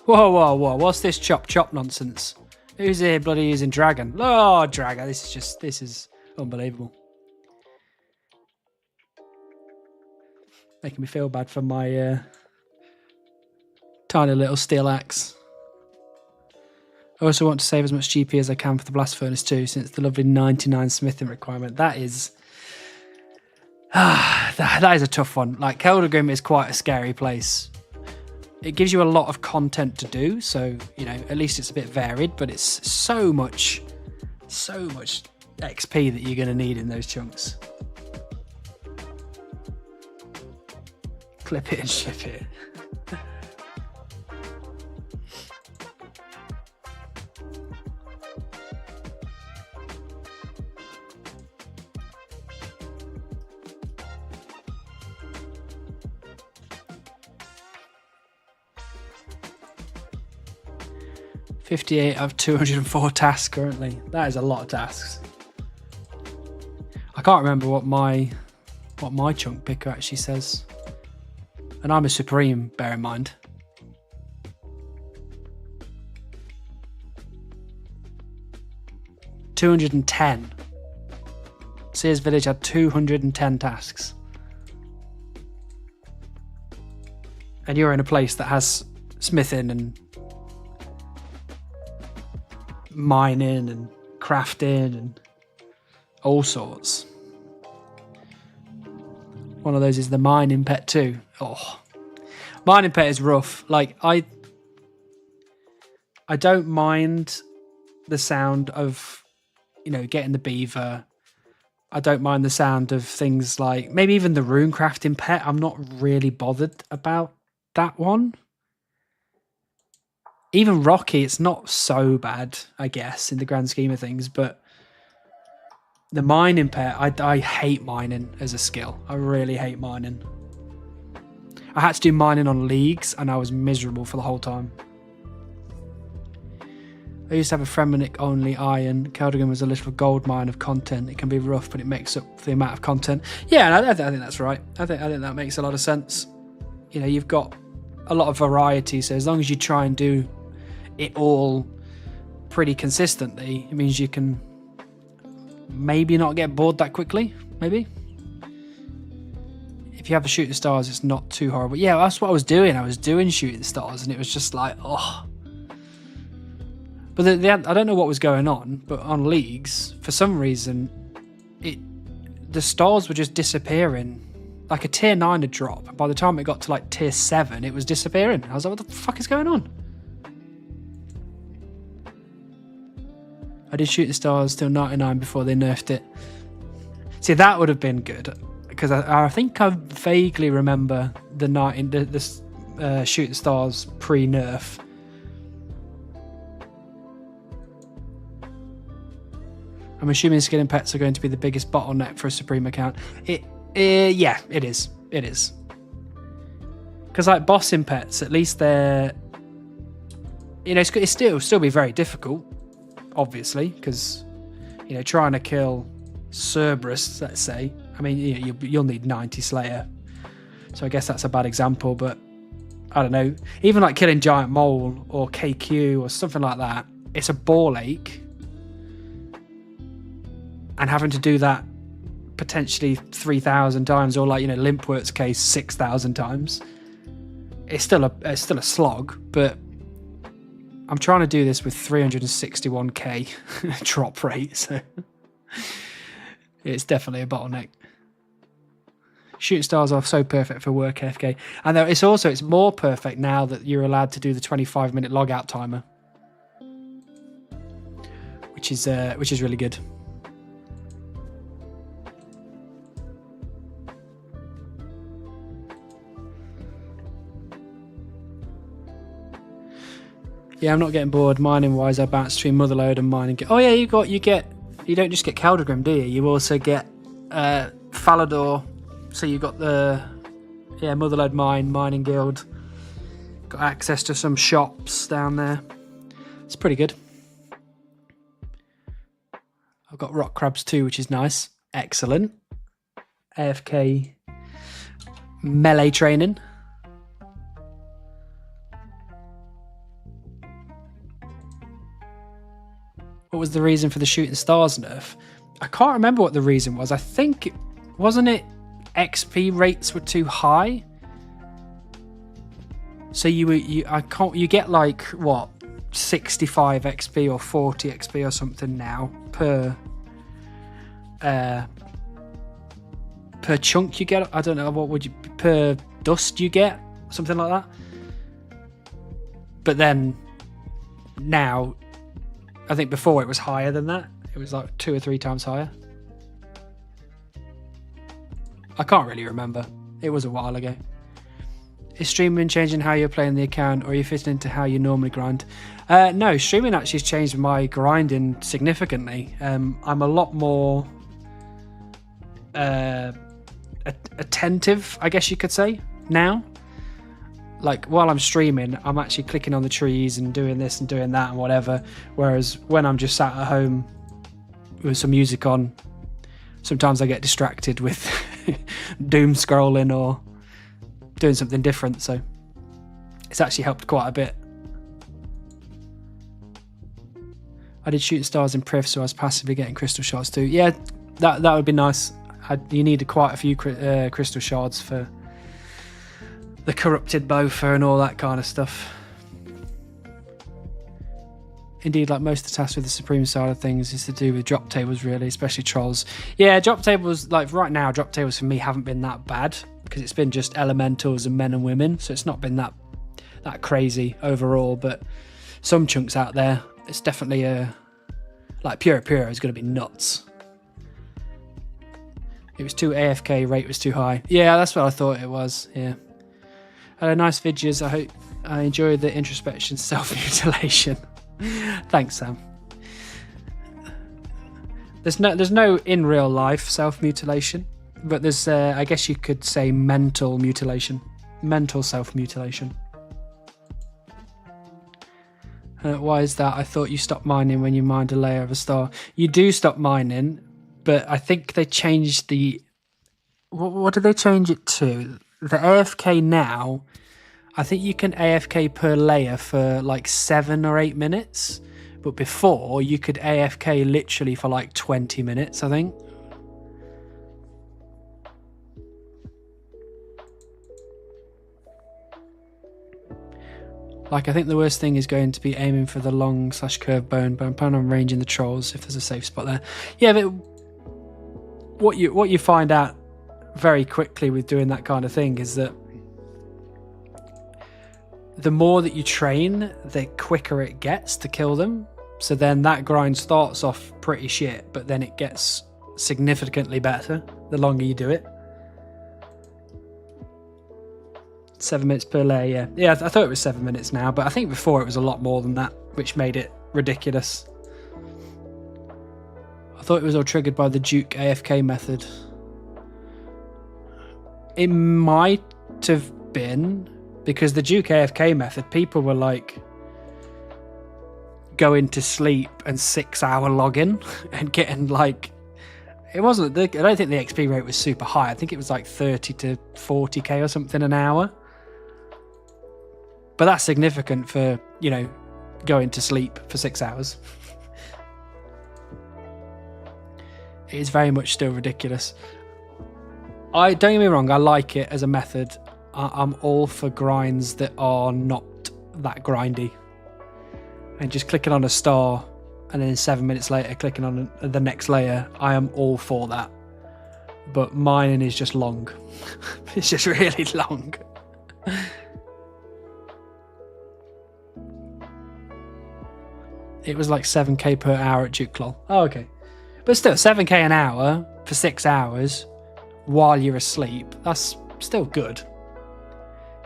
Whoa, whoa, whoa. What's this chop nonsense? Who's here bloody using Dragon? Oh, Dragon. This is unbelievable. Making me feel bad for my tiny little steel axe. I also want to save as much GP as I can for the blast furnace too, since the lovely 99 smithing requirement. That is that is a tough one. Like Keldagrim is quite a scary place. It gives you a lot of content to do, so you know at least it's a bit varied. But it's so much XP that you're going to need in those chunks. Clip it and ship it. $58 of 204 tasks currently. That is a lot of tasks. I can't remember what my chunk picker actually says. And I'm a supreme, bear in mind. $210. Sears Village had 210 tasks. And you're in a place that has smithing and mining and crafting and all sorts. One of those is the mining pet too. Oh, mining pet is rough. Like I don't mind the sound of, you know, getting the beaver. I don't mind the sound of things like maybe even the rune crafting pet. I'm not really bothered about that one. Even Rocky, it's not so bad, I guess, in the grand scheme of things. But the mining pet, I hate mining as a skill. I really hate mining. I had to do mining on leagues, and I was miserable for the whole time. I used to have a Fremenic only iron. Keldrigan was a little gold mine of content. It can be rough, but it makes up for the amount of content. Yeah, and I think that's right. I think that makes a lot of sense. You know, you've got a lot of variety, so as long as you try and do it all pretty consistently, it means you can maybe not get bored that quickly. Maybe. If you have a shooting stars, it's not too horrible. Yeah, that's what I was doing. I was doing shooting stars, and it was just like, oh. But I don't know what was going on, but on leagues, for some reason, the stars were just disappearing. Like a tier 9 would drop. By the time it got to like tier 7, it was disappearing. I was like, what the fuck is going on? I did shooting stars till 99 before they nerfed it. See, that would have been good. Because I think I vaguely remember the shooting stars pre-nerf. I'm assuming skinning pets are going to be the biggest bottleneck for a Supreme account. Yeah, it is. It is. Because like bossing pets, at least they're, you know, it's still be very difficult, obviously, because, you know, trying to kill Cerberus, let's say, I mean, you'll need 90 Slayer, so I guess that's a bad example, but I don't know. Even like killing Giant Mole or KQ or something like that, it's a ball ache. And having to do that potentially 3,000 times, or like, you know, Limpwort's case 6,000 times, it's still a slog. But I'm trying to do this with 361k drop rate, so it's definitely a bottleneck. Shooting stars are so perfect for work AFK, and it's more perfect now that you're allowed to do the 25-minute logout timer, which is really good. Yeah, I'm not getting bored. Mining wise, I bounce between Motherlode and mining. Oh yeah, you don't just get Keldrigrim, do you? You also get Falador. So you got the Motherlode mining guild. Got access to some shops down there. It's pretty good. I've got rock crabs too, which is nice. Excellent. AFK melee training. What was the reason for the shooting stars nerf? I can't remember what the reason was. I think wasn't it XP rates were too high? So you get like what, 65 XP or 40 XP or something now per chunk you get. I don't know, what would you, per dust you get, something like that. But then now, I think before it was higher than that. It was like 2 or 3 times higher. I can't really remember. It was a while ago. Is streaming changing how you're playing the account, or are you fitting into how you normally grind? No, streaming actually has changed my grinding significantly. I'm a lot more attentive, I guess you could say, now. Like, while I'm streaming, I'm actually clicking on the trees and doing this and doing that and whatever. Whereas when I'm just sat at home with some music on, sometimes I get distracted with doom scrolling or doing something different. So it's actually helped quite a bit. I did shooting stars in Priv, so I was passively getting crystal shards too. Yeah, that would be nice. You need quite a few crystal shards for the corrupted Bofa and all that kind of stuff. Indeed, like most of the tasks with the Supreme side of things is to do with drop tables, really, especially trolls. Yeah, drop tables, like right now, drop tables for me haven't been that bad because it's been just elementals and men and women, so it's not been that crazy overall. But some chunks out there, it's definitely like Pura is going to be nuts. It was too AFK, rate was too high. Yeah, that's what I thought it was. Yeah. Nice videos. I hope I enjoyed the introspection self-mutilation. Thanks, Sam. There's no in real life self-mutilation, but there's I guess you could say mental mutilation. mental self-mutilation. Why is that? I thought you stopped mining when you mined a layer of a star. You do stop mining, but I think they changed the... What did they change it to? The AFK now, I think you can AFK per layer for like 7 or 8 minutes. But before, you could AFK literally for like 20 minutes, I think. Like, I think the worst thing is going to be aiming for the long / curved bone, but I'm planning on ranging the trolls if there's a safe spot there. Yeah, but what you find out very quickly with doing that kind of thing is that the more that you train, the quicker it gets to kill them. So then that grind starts off pretty shit, but then it gets significantly better the longer you do it. 7 minutes per layer, yeah. I thought it was 7 minutes now, but I think before it was a lot more than that, which made it ridiculous. I thought it was all triggered by the Duke AFK method. It might have been, because the Duke AFK method, people were like going to sleep and 6-hour login and getting like, it wasn't, I don't think the XP rate was super high. I think it was like 30 to 40k or something an hour. But that's significant for, you know, going to sleep for 6 hours. It is very much still ridiculous. Don't get me wrong, I like it as a method. I'm all for grinds that are not that grindy. And just clicking on a star and then 7 minutes later clicking on the next layer, I am all for that. But mining is just long. It's just really long. It was like 7k per hour at Duke Lol. Oh, okay. But still, 7k an hour for 6 hours while you're asleep, that's still good.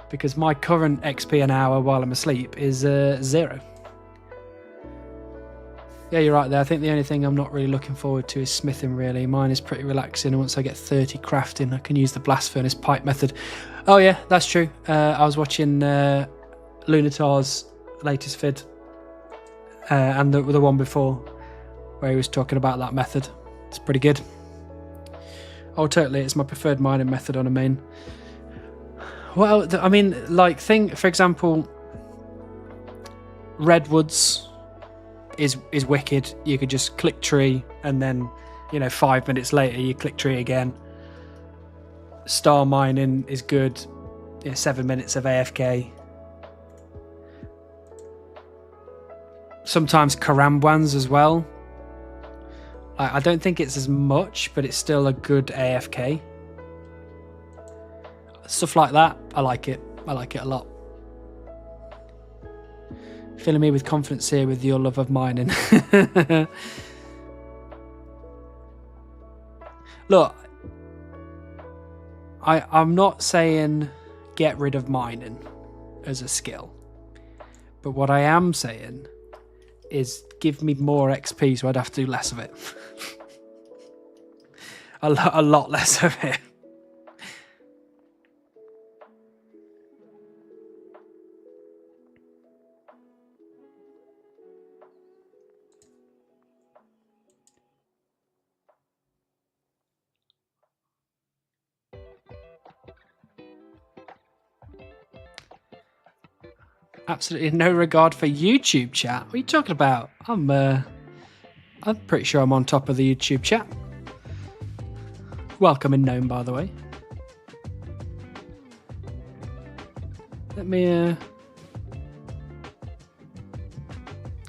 Because my current XP an hour while I'm asleep is 0. Yeah, you're right there. I think the only thing I'm not really looking forward to is smithing, really. Mine is pretty relaxing, and once I get 30 crafting, I can use the blast furnace pipe method. Oh yeah, that's true. I was watching Lunatar's latest vid, and the one before, where he was talking about that method. It's pretty good. Oh, totally. It's my preferred mining method on a main. Well, I mean, like, for example, redwoods is wicked. You could just click tree, and then, you know, 5 minutes later you click tree again. Star mining is good. 7 minutes of AFK. Sometimes karambwans as well. I don't think it's as much, but it's still a good AFK. Stuff like that, I like it. I like it a lot. Filling me with confidence here with your love of mining. Look, I'm not saying get rid of mining as a skill. But what I am saying is give me more XP so I'd have to do less of it. a lot less of it. Absolutely no regard for YouTube chat. What are you talking about? I'm pretty sure I'm on top of the YouTube chat. Welcome in Gnome, by the way. Let me...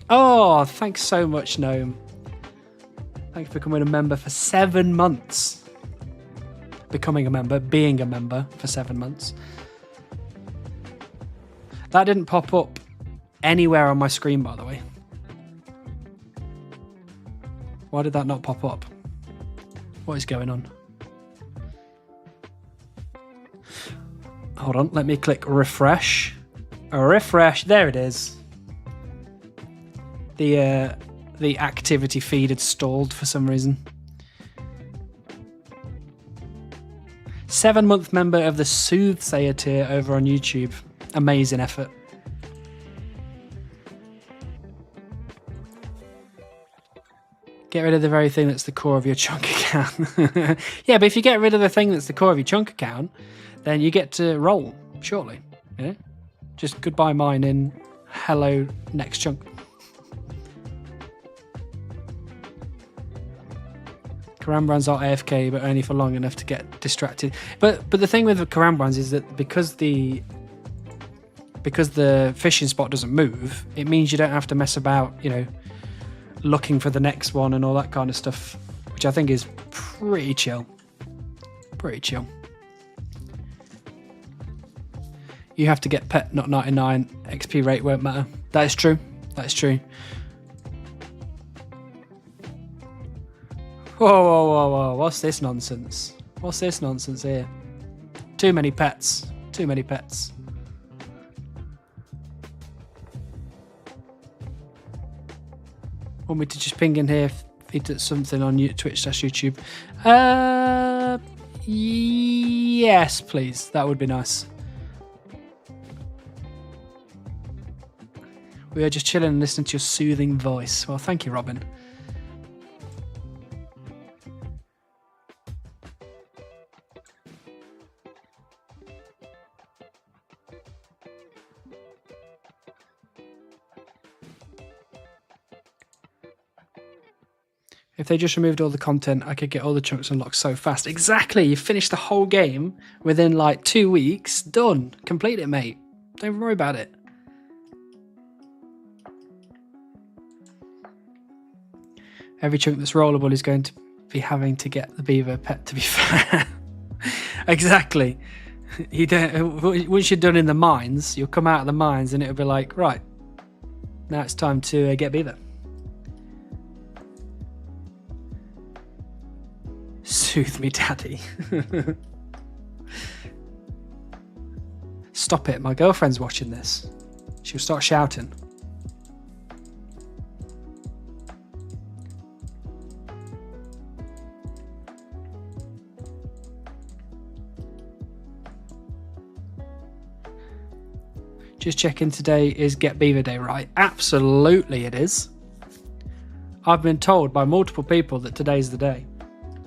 Oh, thanks so much, Gnome. Thanks for becoming a member for 7 months. Becoming a member, being a member for 7 months. That didn't pop up anywhere on my screen, by the way. Why did that not pop up? What is going on? Hold on, let me click refresh. Refresh, there it is. The activity feed had stalled for some reason. 7-month member of the Soothsayer tier over on YouTube. Amazing effort. Get rid of the very thing that's the core of your chunk account. Yeah, but if you get rid of the thing that's the core of your chunk account, then you get to roll, surely. Yeah? Just goodbye mining, hello next chunk. Karambans are AFK, but only for long enough to get distracted. But the thing with the Karambans is that because the fishing spot doesn't move, it means you don't have to mess about, you know, looking for the next one and all that kind of stuff, which I think is pretty chill. Pretty chill. You have to get pet, not 99. XP rate won't matter. That is true. That is true. Whoa, whoa, whoa, whoa. What's this nonsense? What's this nonsense here? Too many pets. Too many pets. Want me to just ping in here if he did something on Twitch/YouTube? Yes, please. That would be nice. We are just chilling and listening to your soothing voice. Well, thank you, Robin. If they just removed all the content, I could get all the chunks unlocked so fast. Exactly. You finished the whole game within like 2 weeks. Done. Complete it, mate. Don't worry about it. Every chunk that's rollable is going to be having to get the beaver pet, to be fair. Exactly. You don't, once you're done in the mines, you'll come out of the mines and it'll be like, right, now it's time to get beaver. Soothe me, daddy. Stop it. My girlfriend's watching this. She'll start shouting. Just checking, today is Get Beaver Day, right? Absolutely it is. I've been told by multiple people that today's the day.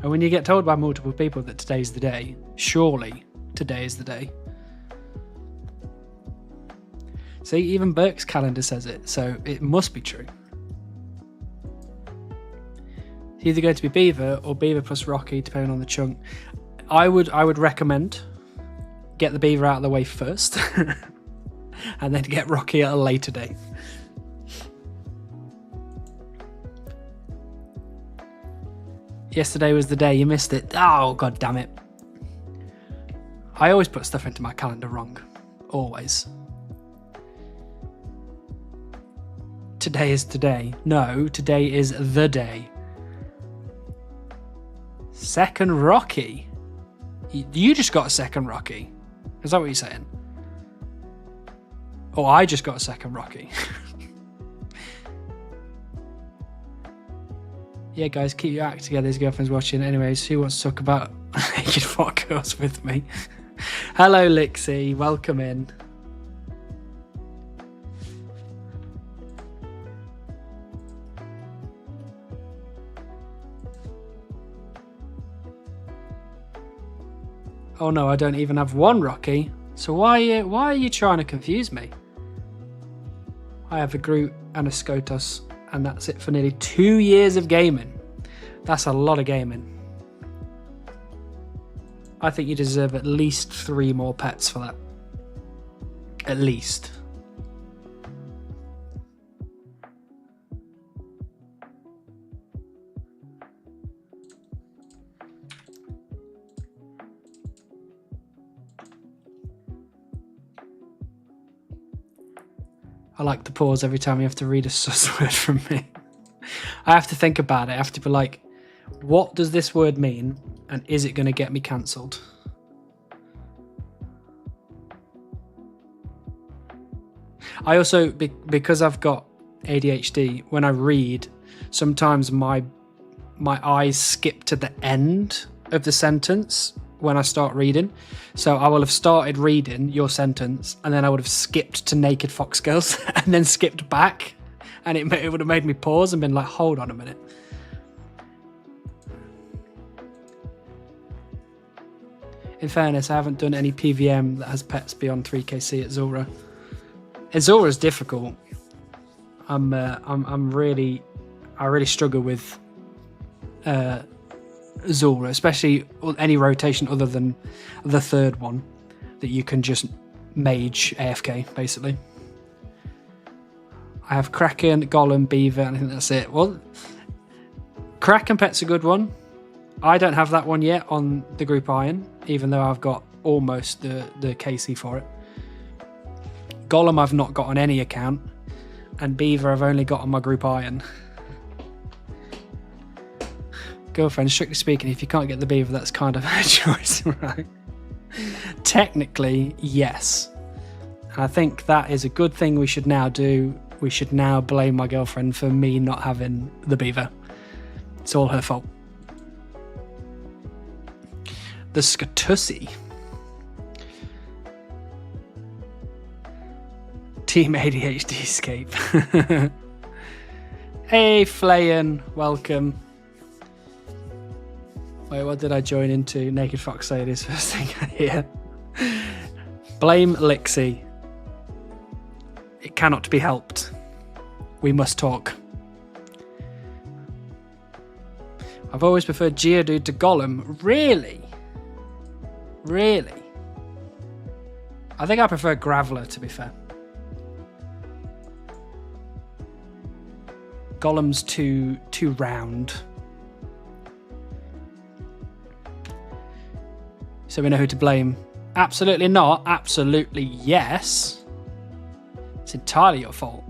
And when you get told by multiple people that today's the day, surely today is the day. See, even Burke's calendar says it, so it must be true. It's either going to be Beaver or Beaver plus Rocky, depending on the chunk. I would recommend get the Beaver out of the way first, and then get Rocky at a later date. Yesterday was the day, you missed it. Oh, god damn it. I always put stuff into my calendar wrong. Always. Today is today. No, today is the day. Second Rocky? You just got a second Rocky. Is that what you're saying? Oh, I just got a second Rocky. Yeah, guys, keep your act together. His girlfriend's watching. Anyways, who wants to talk about naked fart girls with me? Hello, Lixie. Welcome in. Oh no, I don't even have one Rocky. So why are you trying to confuse me? I have a Groot and a Skotos, and that's it for nearly 2 years of gaming. That's a lot of gaming. I think you deserve at least 3 more pets for that. At least. I like the pause every time you have to read a sus word from me. I have to think about it. I have to be like, what does this word mean? And is it going to get me cancelled? I also, because I've got ADHD, when I read, sometimes my eyes skip to the end of the sentence when I start reading. So I will have started reading your sentence, and then I would have skipped to naked fox girls, and then skipped back, and it would have made me pause and been like, hold on a minute. In fairness, I haven't done any PVM that has pets beyond 3kc at Zora. And Zora's difficult. I really struggle with Zora, especially any rotation other than the third one that you can just mage AFK, basically. I have Kraken, Golem, Beaver, and I think that's it. Well, Kraken pet's a good one. I don't have that one yet on the group Iron, even though I've got almost the KC for it. Golem I've not got on any account, and Beaver I've only got on my group Iron. Girlfriend, strictly speaking, if you can't get the Beaver, that's kind of a choice, right? Technically, yes. And I think that is a good thing we should now do. We should now blame my girlfriend for me not having the Beaver. It's all her fault. The Scatussi. Team ADHD escape. Hey, Flayan, welcome. Wait, what did I join into? Naked Fox say it is first thing I hear. Blame Lixie. It cannot be helped. We must talk. I've always preferred Geodude to Golem. Really? Really? I think I prefer Graveler, to be fair. Golem's too round. So we know who to blame. Absolutely not. Absolutely yes. It's entirely your fault.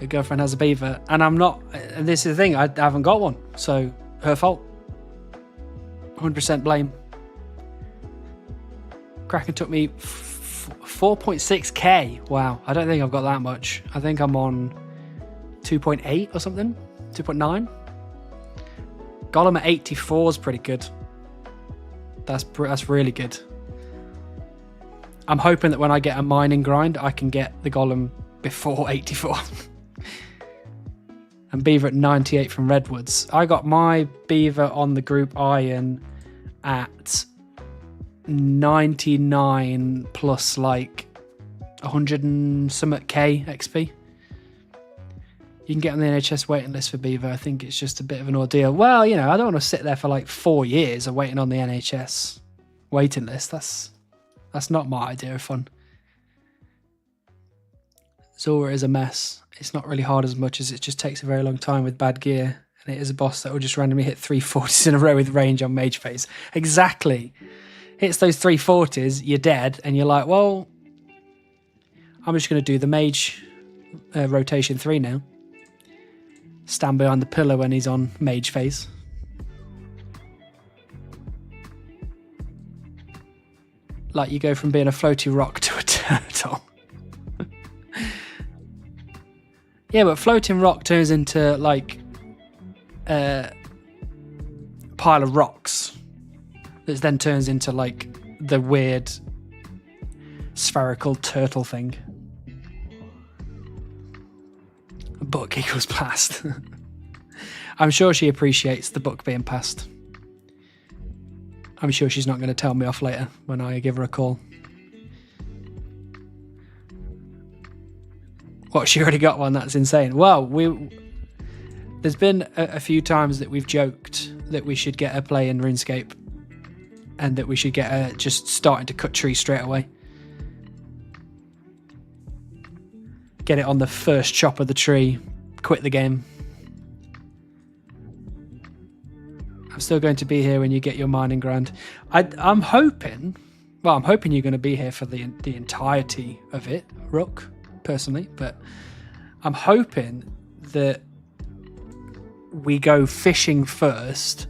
Your girlfriend has a Beaver, and I'm not. And this is the thing, I haven't got one, so her fault. 100% blame. Kraken took me 4.6k. Wow, I don't think I've got that much. I think I'm on 2.8 or something, 2.9. Golem at 84 is pretty good. That's really good. I'm hoping that when I get a mining grind, I can get the Golem before 84. And Beaver at 98 from Redwoods. I got my Beaver on the group Iron at 99 plus like 100 and something K XP. You can get on the NHS waiting list for Beaver. I think it's just a bit of an ordeal. Well, you know, I don't want to sit there for like 4 years of waiting on the NHS waiting list. That's not my idea of fun. Zora is a mess. It's not really hard as much as it just takes a very long time with bad gear. And it is a boss that will just randomly hit 340s in a row with range on mage phase. Exactly. Hits those 340s, you're dead, and you're like, well, I'm just going to do the mage rotation 3 now. Stand behind the pillar when he's on mage phase. Like you go from being a floaty rock to a turtle. Yeah, but floating rock turns into like a pile of rocks that then turns into like the weird spherical turtle thing. A book equals past. I'm sure she appreciates the book being passed. I'm sure she's not going to tell me off later when I give her a call. What, she already got one? That's insane. Well, there's been a few times that we've joked that we should get her playing RuneScape and that we should get her just starting to cut trees straight away. Get it on the first chop of the tree, quit the game. I'm still going to be here when you get your mining grind. I'm hoping you're going to be here for the entirety of it, Rook, personally, but I'm hoping that we go fishing first,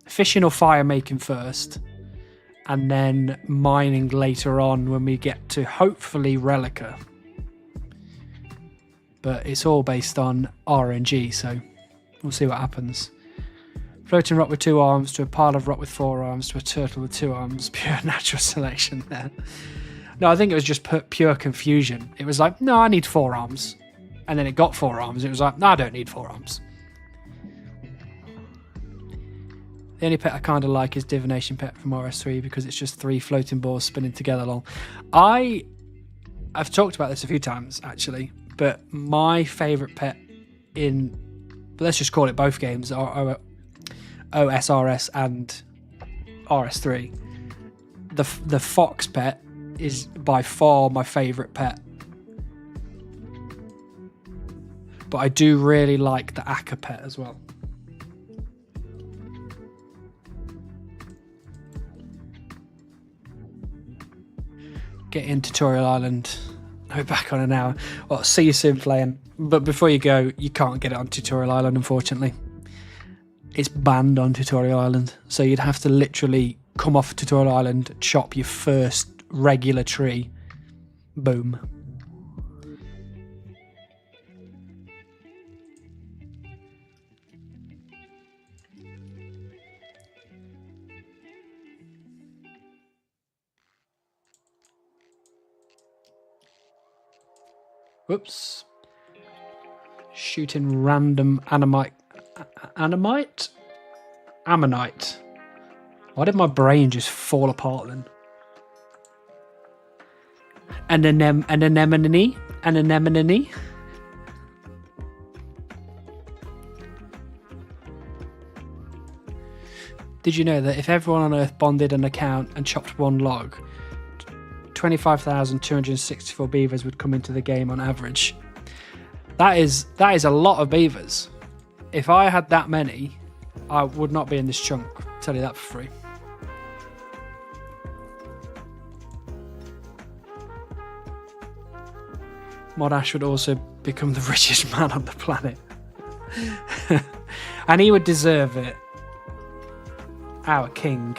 fishing or fire making first, and then mining later on when we get to hopefully Relica. but it's all based on RNG, so we'll see what happens. Floating rock with 2 arms to a pile of rock with 4 arms to a turtle with 2 arms. Pure natural selection there. No, I think it was just pure confusion. It was like, no, I need 4 arms. And then it got 4 arms. It was like, no, I don't need 4 arms. The only pet I kind of like is Divination Pet from RS3 because it's just 3 floating balls spinning together along. I've talked about this a few times, actually, but my favourite pet but let's just call it both games, are OSRS and RS3. The fox pet is by far my favourite pet. But I do really like the Akka pet as well. Get in Tutorial Island. I'll be back on an hour. Well, see you soon playing. But before you go, you can't get it on Tutorial Island, unfortunately. It's banned on Tutorial Island. So you'd have to literally come off Tutorial Island, chop your first regular tree. Boom. Whoops. Shooting random Ammonite? Why did my brain just fall apart then? An anemone? Did you know that if everyone on Earth bonded an account and chopped 1 log, 25,264 beavers would come into the game on average? That is a lot of beavers. If I had that many, I would not be in this chunk. I'll tell you that for free. Modash would also become the richest man on the planet. And he would deserve it. Our king.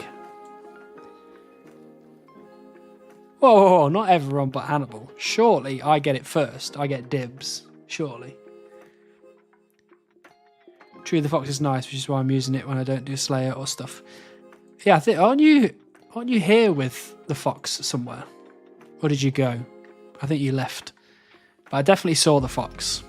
Whoa, not everyone but Hannibal. Surely I get it first. I get dibs. Surely. True, the fox is nice, which is why I'm using it when I don't do Slayer or stuff. Yeah, I think aren't you here with the fox somewhere? Or did you go? I think you left. But I definitely saw the fox.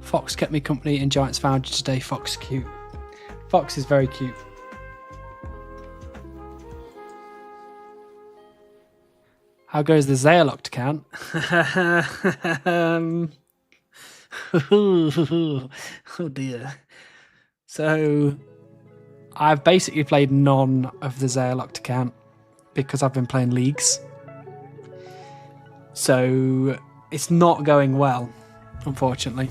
Fox kept me company in Giant's Foundry today. Fox cute. Fox is very cute. How goes the Zayaloct count? Oh dear. So I've basically played none of the Zayaloct account because I've been playing leagues. So it's not going well, unfortunately.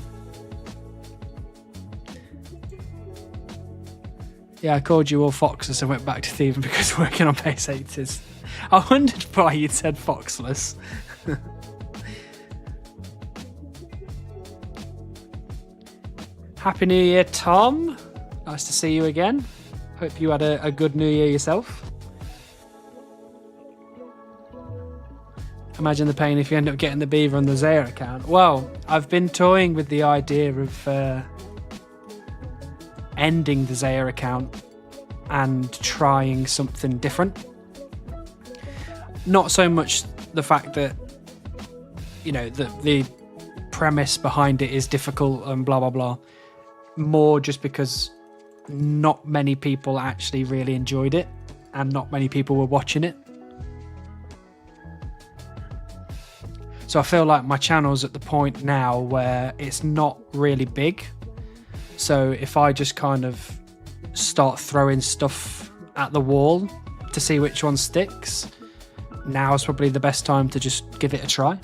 Yeah, I called you all foxes and went back to thieving because working on base 80s. I wondered why you'd said foxless. Happy New Year, Tom. Nice to see you again. Hope you had a good New Year yourself. Imagine the pain if you end up getting the beaver on the Zaya account. Well, I've been toying with the idea of ending the Zaya account and trying something different. Not so much the fact that, you know, the premise behind it is difficult and blah blah blah. More just because not many people actually really enjoyed it and not many people were watching it. So I feel like my channel's at the point now where it's not really big. So if I just kind of start throwing stuff at the wall to see which one sticks, now is probably the best time to just give it a try.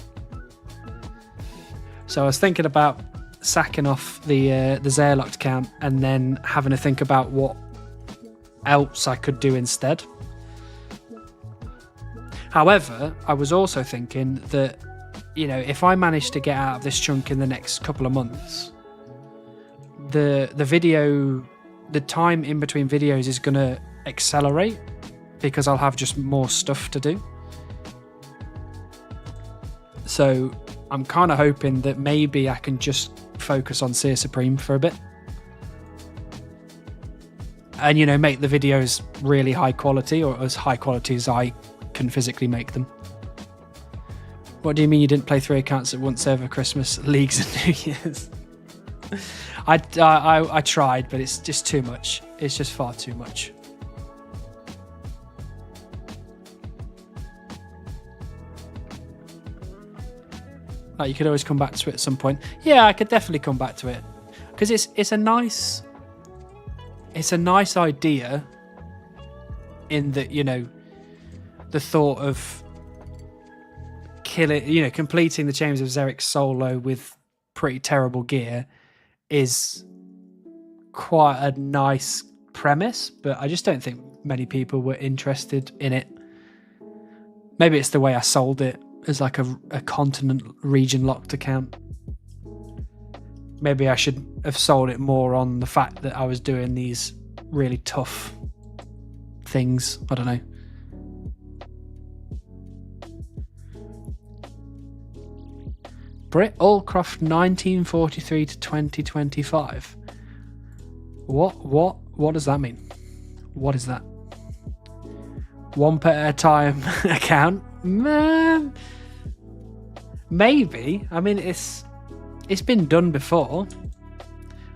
So I was thinking about sacking off the Zerlocht account and then having to think about what else I could do instead. However, I was also thinking that, you know, if I manage to get out of this chunk in the next couple of months, the time in between videos is going to accelerate because I'll have just more stuff to do. So I'm kind of hoping that maybe I can just focus on Seer Supreme for a bit. And, you know, make the videos really high quality, or as high quality as I can physically make them. What do you mean you didn't play 3 accounts at once over Christmas, Leagues and New Year's? I tried, but it's just too much. It's just far too much. Like, you could always come back to it at some point. Yeah, I could definitely come back to it because it's a nice idea. In that, you know, the thought of completing the Chambers of Xeric solo with pretty terrible gear is quite a nice premise, but I just don't think many people were interested in it. Maybe it's the way I sold it as like a continent region locked account. Maybe I should have sold it more on the fact that I was doing these really tough things. I don't know. Brit Allcroft 1943 to 2025. What does that mean? What is that? One pet at a time account? Man, maybe. I mean, it's been done before.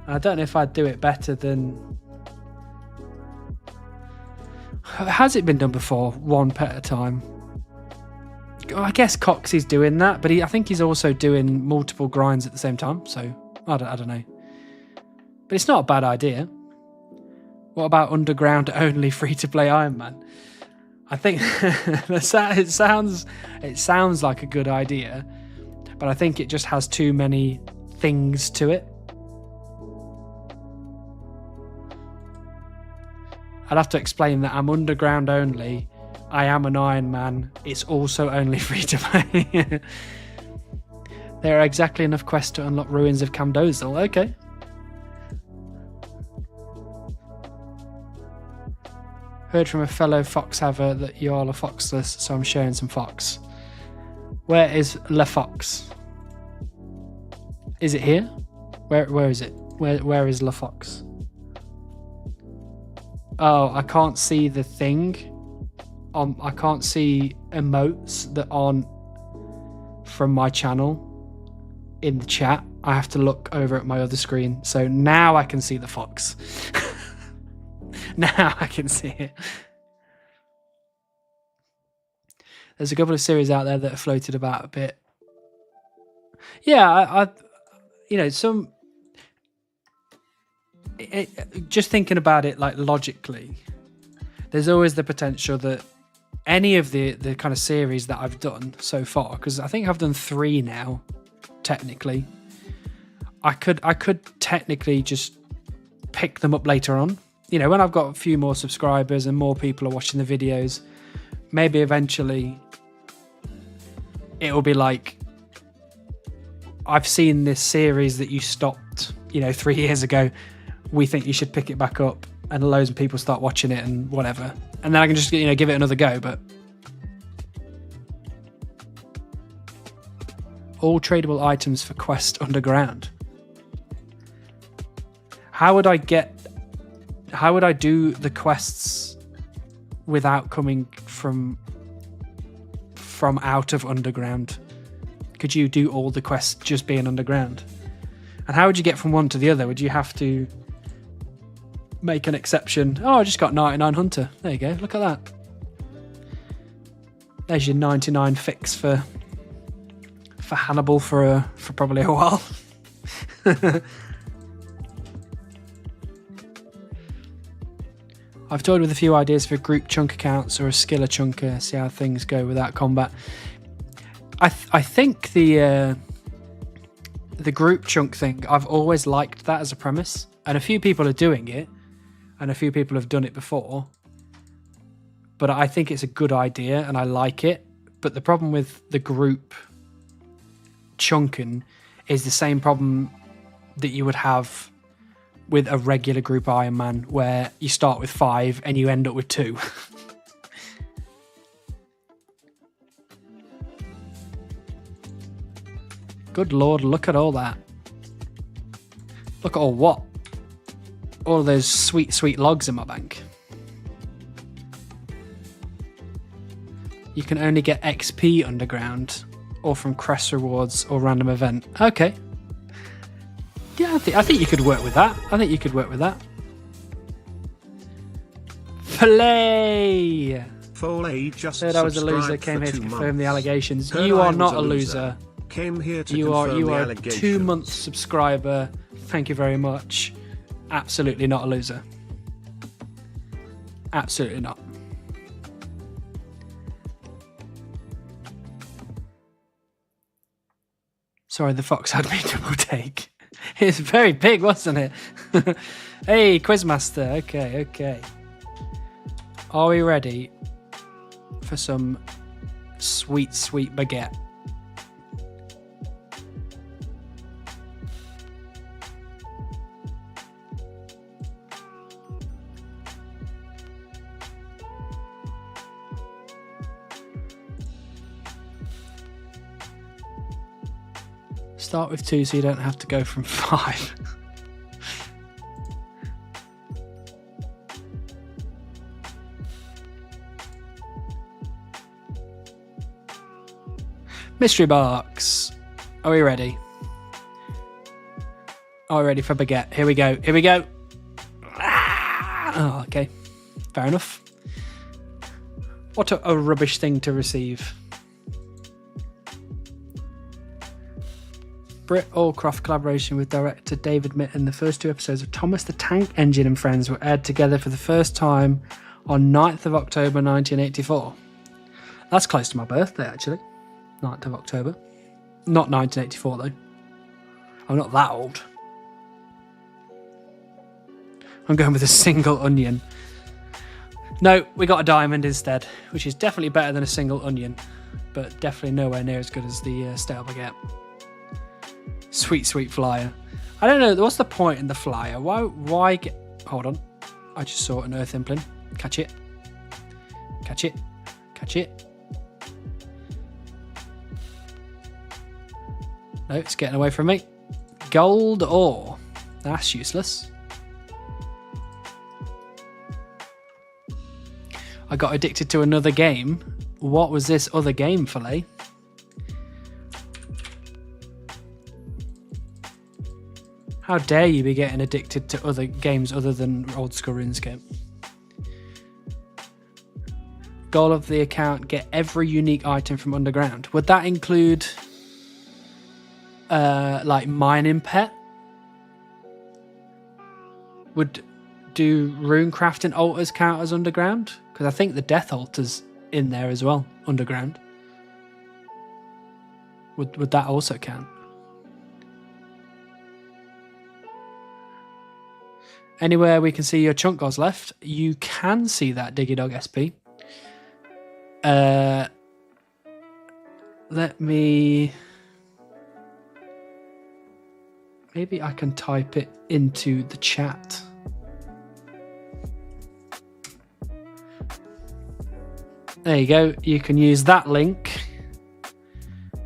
I don't know if I'd do it better than. Has it been done before? One pet at a time. I guess Coxie's doing that, but I think he's also doing multiple grinds at the same time. So I don't know. But it's not a bad idea. What about underground only free to play Iron Man? I think it sounds like a good idea, but I think it just has too many things to it. I'd have to explain that I'm underground only. I am an Iron Man. It's also only free to play. There are exactly enough quests to unlock ruins of Camdozel. Okay. Heard from a fellow Foxhaver that you all are foxless, so I'm sharing some fox. Where is Le Fox? Is it here? Where is it? Where is Le Fox? Oh, I can't see the thing. I can't see emotes that aren't from my channel in the chat. I have to look over at my other screen. So now I can see the fox. Now I can see it. There's a couple of series out there that are floated about a bit. Yeah, I you know, just thinking about it like logically, there's always the potential that any of the kind of series that I've done so far, because I think I've done 3 now, technically. I could technically just pick them up later on. You know, when I've got a few more subscribers and more people are watching the videos, maybe eventually it will be like, I've seen this series that you stopped, you know, 3 years ago. We think you should pick it back up, and loads of people start watching it and whatever. And then I can just, you know, give it another go. But all tradable items for Quest Underground. How would I do the quests without coming from out of Underground? Could you do all the quests just being Underground? And how would you get from one to the other? Would you have to make an exception? Oh, I just got 99 Hunter. There you go. Look at that. There's your 99 fix for Hannibal for probably a while. I've toyed with a few ideas for group chunk accounts or a skiller chunker, see how things go without combat. I think the the group chunk thing, I've always liked that as a premise. And a few people are doing it, and a few people have done it before. But I think it's a good idea, and I like it. But the problem with the group chunking is the same problem that you would have with a regular group Iron Man, where you start with 5 and you end up with 2. Good Lord, look at all that. Look at all of those sweet, sweet logs in my bank. You can only get XP underground or from crest rewards or random event. Okay. Yeah, I think you could work with that. Filet! Foley just Said I was a loser, came here to confirm the allegations. You are not a loser. Came here to You confirm the are a allegations. 2-month subscriber. Thank you very much. Absolutely not a loser. Absolutely not. Sorry, the fox had me double take. It's very big, wasn't it? Hey, Quizmaster. Okay. Are we ready for some sweet, sweet baguette? Start with 2 so you don't have to go from 5. Mystery box. Are we ready? Are we ready for baguette? Here we go. Oh, okay. Fair enough. What a rubbish thing to receive. Britt Allcroft collaboration with director David Mitten. The first 2 episodes of Thomas the Tank Engine and Friends were aired together for the first time on 9th of October 1984. That's close to my birthday, actually. 9th of October. Not 1984, though. I'm not that old. I'm going with a single onion. No, we got a diamond instead, which is definitely better than a single onion, but definitely nowhere near as good as the stale baguette. Sweet, sweet flyer. I don't know, what's the point in the flyer? Why get... Hold on. I just saw an earth implant. Catch it. No, it's getting away from me. Gold ore. That's useless. I got addicted to another game. What was this other game, Filet? How dare you be getting addicted to other games other than old school RuneScape? Goal of the account, get every unique item from underground. Would that include like mining pet? Would do rune crafting altars count as underground? Because I think the death altar's in there as well, underground. Would that also count? Anywhere we can see your chunk goals left, you can see that Diggy Dog SP. Let me... Maybe I can type it into the chat. There you go. You can use that link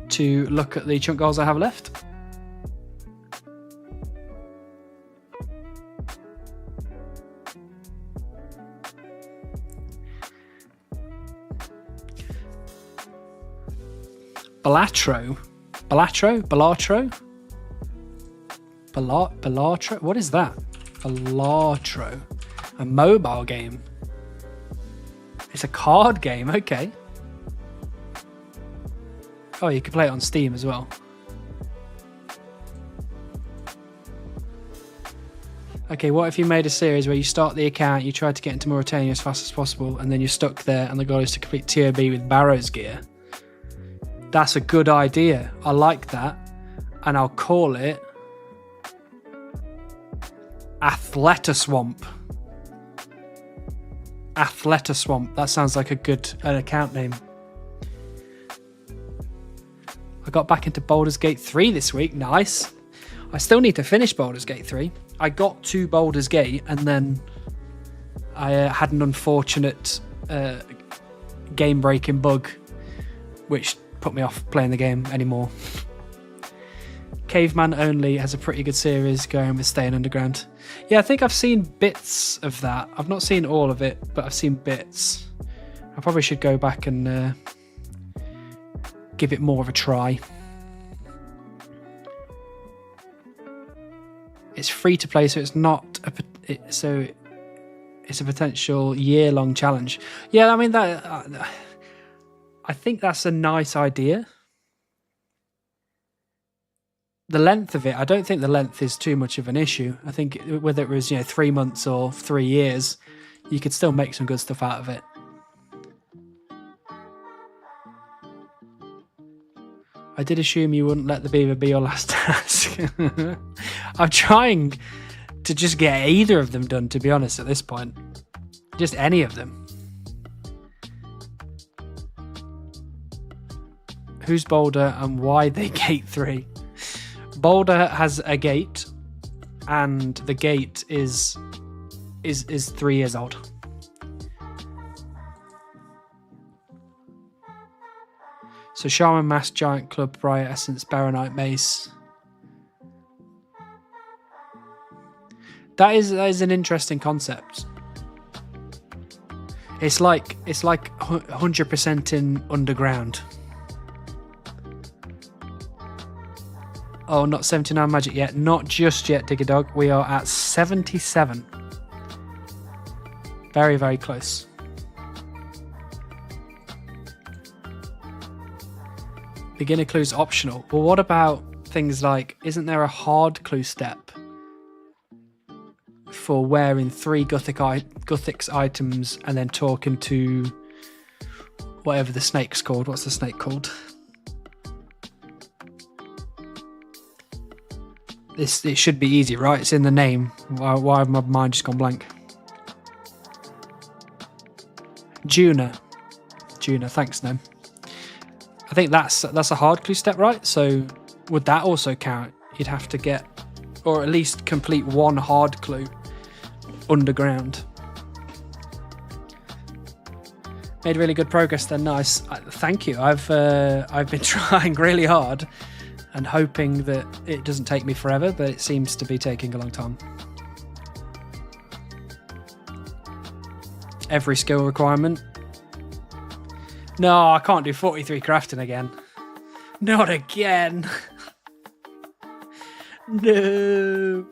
to look at the chunk goals I have left. Balatro? What is that? Balatro. A mobile game. It's a card game, okay. Oh, you can play it on Steam as well. Okay, what if you made a series where you start the account, you try to get into Mauritania as fast as possible, and then you're stuck there, and the goal is to complete TOB with Barrow's gear? That's a good idea. I like that. and I'll call it Athleta Swamp. Athleta Swamp. That sounds like an account name. I got back into Baldur's Gate 3 this week. Nice. I still need to finish Baldur's Gate 3. I got to Baldur's Gate and then I had an unfortunate game-breaking bug which put me off playing the game anymore. Caveman Only has a pretty good series going with Staying Underground. Yeah, I think I've seen bits of that. I've not seen all of it, but I've seen bits. I probably should go back and give it more of a try. It's free to play, so it's not it's a potential year-long challenge. Yeah, I mean that. I think that's a nice idea. The length of it, I don't think the length is too much of an issue. I think whether it was 3 months or 3 years, you could still make some good stuff out of it. I did assume you wouldn't let the beaver be your last task. I'm trying to just get either of them done, to be honest, at this point. Just any of them. Who's Boulder and why they gate 3? Boulder has a gate, and the gate is 3 years old. So Shaman Mask, Giant Club, Briar Essence, Baronite Mace. That is an interesting concept. It's like 100% in underground. Oh, not 79 magic yet. Not just yet, Digger Dog. We are at 77. Very, very close. Beginner clues optional. Well, what about things like, isn't there a hard clue step for wearing 3 Guthix items and then talking to whatever the snake's called? What's the snake called? It should be easy, right? It's in the name. Why have my mind just gone blank? Juna, thanks, Nim. I think that's a hard clue step, right? So would that also count? You'd have to get, or at least complete 1 hard clue underground. Made really good progress then. Nice. Thank you. I've been trying really hard and hoping that it doesn't take me forever, but it seems to be taking a long time. Every skill requirement. No, I can't do 43 crafting again. Not again. No.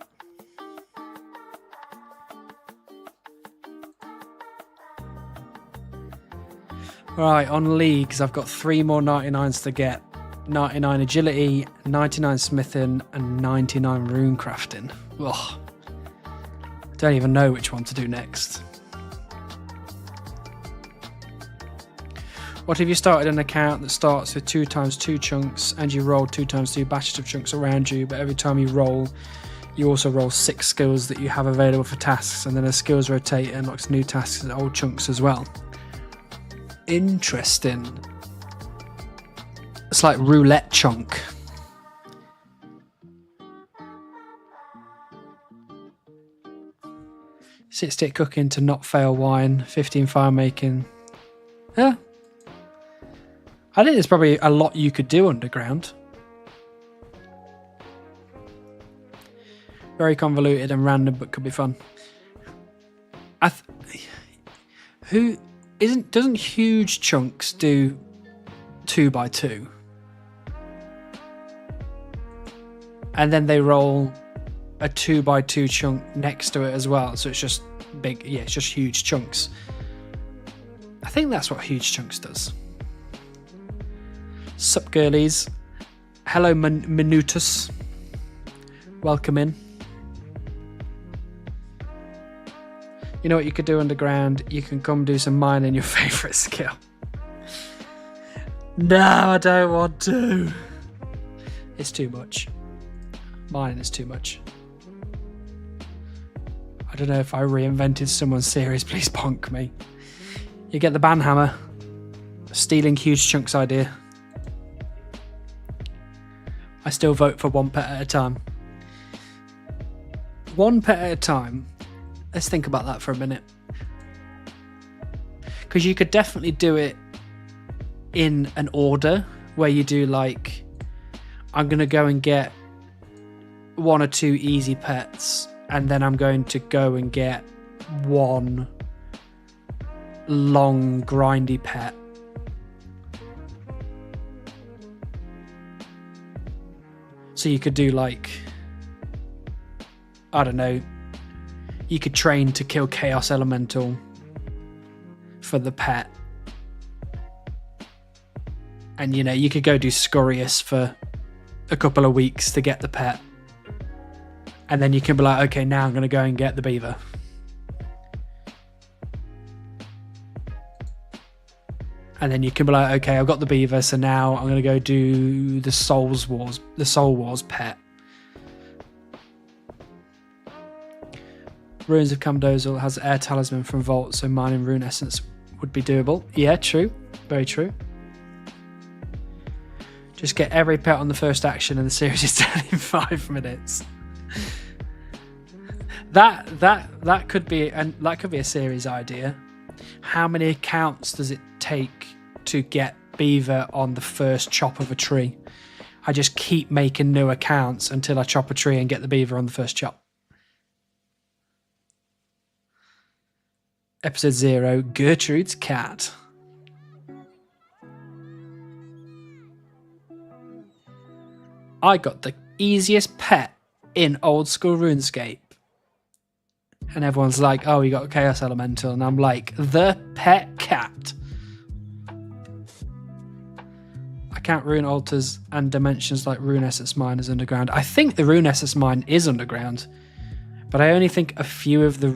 Right, on leagues, I've got 3 more 99s to get. 99 agility, 99 smithing, and 99 rune crafting. Ugh. I don't even know which one to do next. What if you started an account that starts with 2 times 2 chunks and you roll 2 times 2 batches of chunks around you, but every time you roll, you also roll 6 skills that you have available for tasks, and then as skills rotate, it unlocks new tasks and old chunks as well. Interesting. It's like roulette chunk. Sit stick cooking to not fail wine. 15 fire making. Yeah. I think there's probably a lot you could do underground. Very convoluted and random, but could be fun. Doesn't huge chunks do 2x2? And then they roll a 2x2 chunk next to it as well, so it's just big. Yeah, it's just huge chunks. I think that's what huge chunks does. Sup girlies. Hello Minutus. Welcome in. You know what you could do underground? You can come do some mining, your favourite skill. No, I don't want to. It's too much. Mine is too much. I don't know if I reinvented someone's series. Please bonk me. You get the banhammer. Stealing huge chunks idea. I still vote for one pet at a time. One pet at a time. Let's think about that for a minute. Because you could definitely do it in an order where you do like, I'm going to go and get 1 or 2 easy pets, and then I'm going to go and get 1 long grindy pet. So you could do like, I don't know, you could train to kill Chaos Elemental for the pet. And you know, you could go do Scorious for a couple of weeks to get the pet. And then you can be like, okay, now I'm going to go and get the beaver. And then you can be like, okay, I've got the beaver, so now I'm going to go do the Soul Wars pet. Ruins of Camdozel has Air Talisman from Vault, so mining Rune Essence would be doable. Yeah, true. Very true. Just get every pet on the first action and the series is done in 5 minutes. That could be a series idea. How many accounts does it take to get beaver on the first chop of a tree? I just keep making new accounts until I chop a tree and get the beaver on the first chop. Episode 0, Gertrude's cat. I got the easiest pet in old school RuneScape. And everyone's like, oh, you got a Chaos Elemental. And I'm like, the pet cat. I can't rune altars and dimensions like Rune Essence Mine is underground. I think the Rune Essence Mine is underground. But I only think a few of the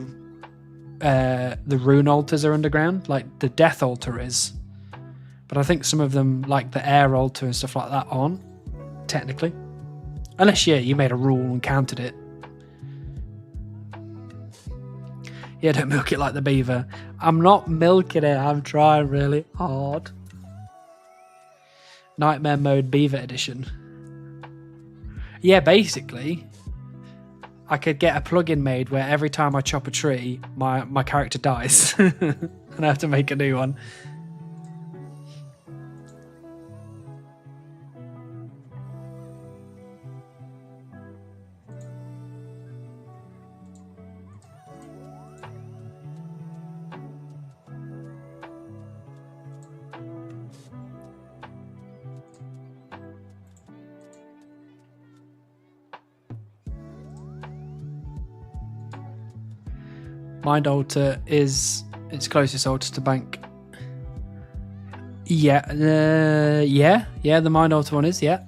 rune altars are underground. Like the Death Altar is. But I think some of them, like the Air Altar and stuff like that, aren't. Technically. Unless, yeah, you made a rule and counted it. Yeah, don't milk it like the beaver. I'm not milking it. I'm trying really hard. Nightmare Mode Beaver Edition. Yeah, basically, I could get a plugin made where every time I chop a tree, my character dies. And I have to make a new one. Mind Altar is its closest altar to bank. Yeah, the Mind Altar one is, yeah.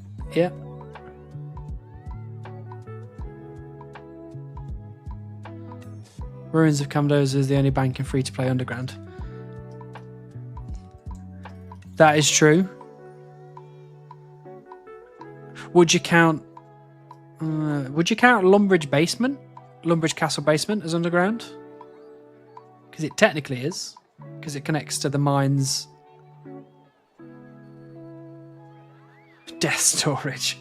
Ruins of Camdoza is the only bank in free-to-play underground. That is true. Would you count Lumbridge Castle Basement as underground? Because it technically is, because it connects to the mines. Death storage.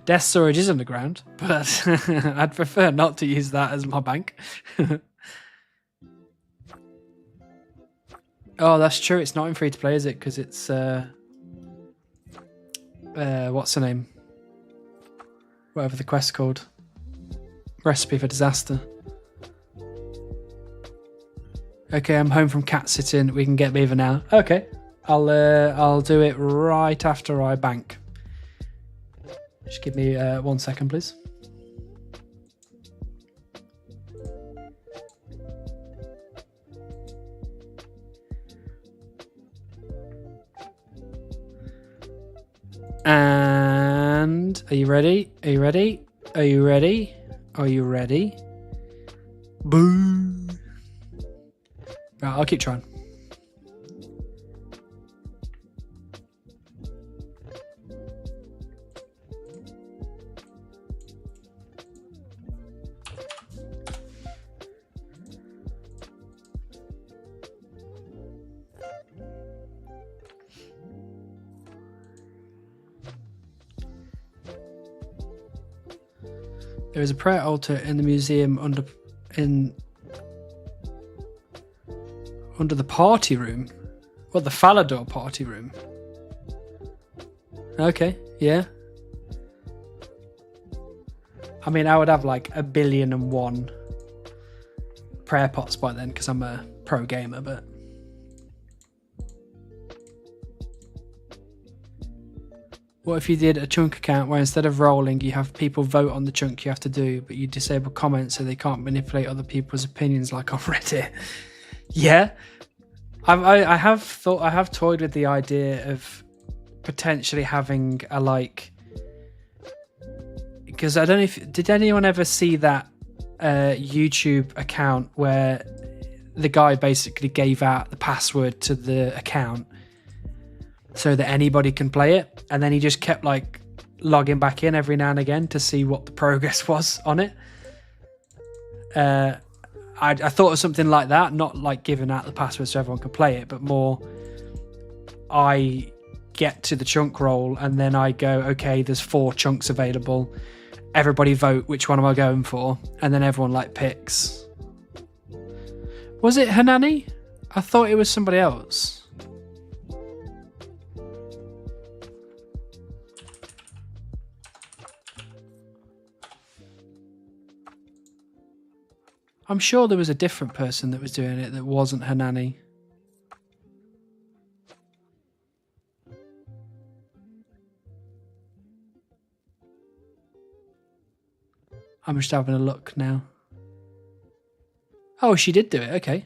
Death storage is underground, but I'd prefer not to use that as my bank. Oh, that's true. It's not in free to play, is it? Because it's what's the name? Whatever the quest's called. Recipe for Disaster. Okay, I'm home from cat sitting. We can get beaver now. Okay, I'll do it right after I bank. Just give me 1 second, please. And are you ready? Are you ready? Are you ready? Are you ready? Boo! Right, I'll keep trying. There is a prayer altar in the museum under the party room. What, the Falador party room? Okay, yeah. I mean, I would have like 1,000,000,001 prayer pots by then because I'm a pro gamer, but... What if you did a chunk account where instead of rolling, you have people vote on the chunk you have to do, but you disable comments so they can't manipulate other people's opinions like on Reddit? Yeah. I have toyed with the idea of potentially having a because I don't know if did anyone ever see that YouTube account where the guy basically gave out the password to the account so that anybody can play it, and then he just kept like logging back in every now and again to see what the progress was on it. I thought of something like that, not like giving out the password so everyone could play it, but more I get to the chunk roll and then I go, okay, there's 4 chunks available. Everybody vote, which one am I going for? And then everyone like picks. Was it Hanani? I thought it was somebody else. I'm sure there was a different person that was doing it that wasn't Hanani. I'm just having a look now. Oh, she did do it. Okay.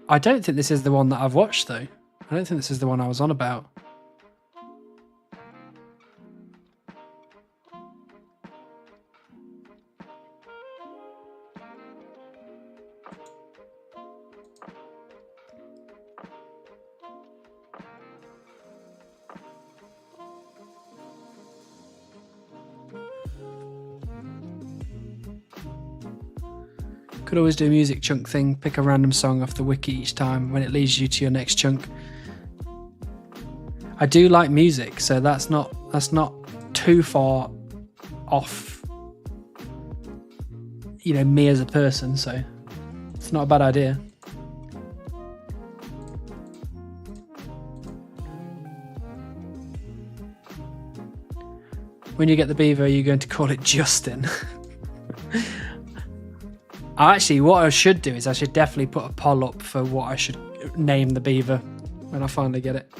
I don't think this is the one that I've watched, though. I don't think this is the one I was on about. Could always do a music chunk thing, pick a random song off the wiki each time when it leads you to your next chunk. I do like music, so that's not too far off, you know, me as a person, so it's not a bad idea. When you get the beaver, are you going to call it Justin? Actually, what I should do is I should definitely put a poll up for what I should name the beaver when I finally get it.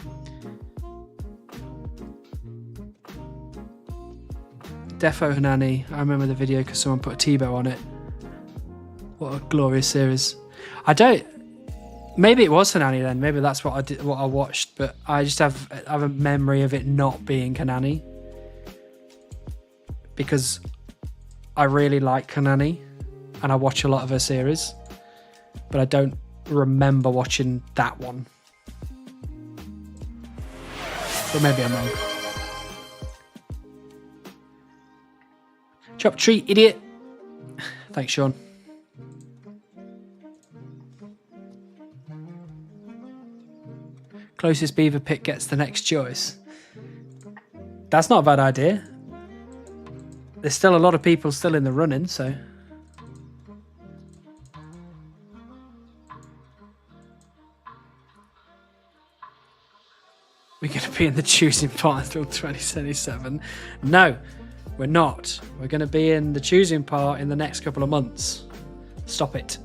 Defo Hanani. I remember the video because someone put a Tebow on it. What a glorious series. I don't... Maybe it was Hanani then. Maybe that's what I did, what I watched. But I just have a memory of it not being Hanani. Because I really like Hanani. And I watch a lot of her series, but I don't remember watching that one. But maybe I'm wrong. Chop tree, idiot. Thanks, Sean. Closest beaver pick gets the next choice. That's not a bad idea. There's still a lot of people still in the running, so... We're going to be in the choosing part until 2077. No, we're not. We're going to be in the choosing part in the next couple of months. Stop it.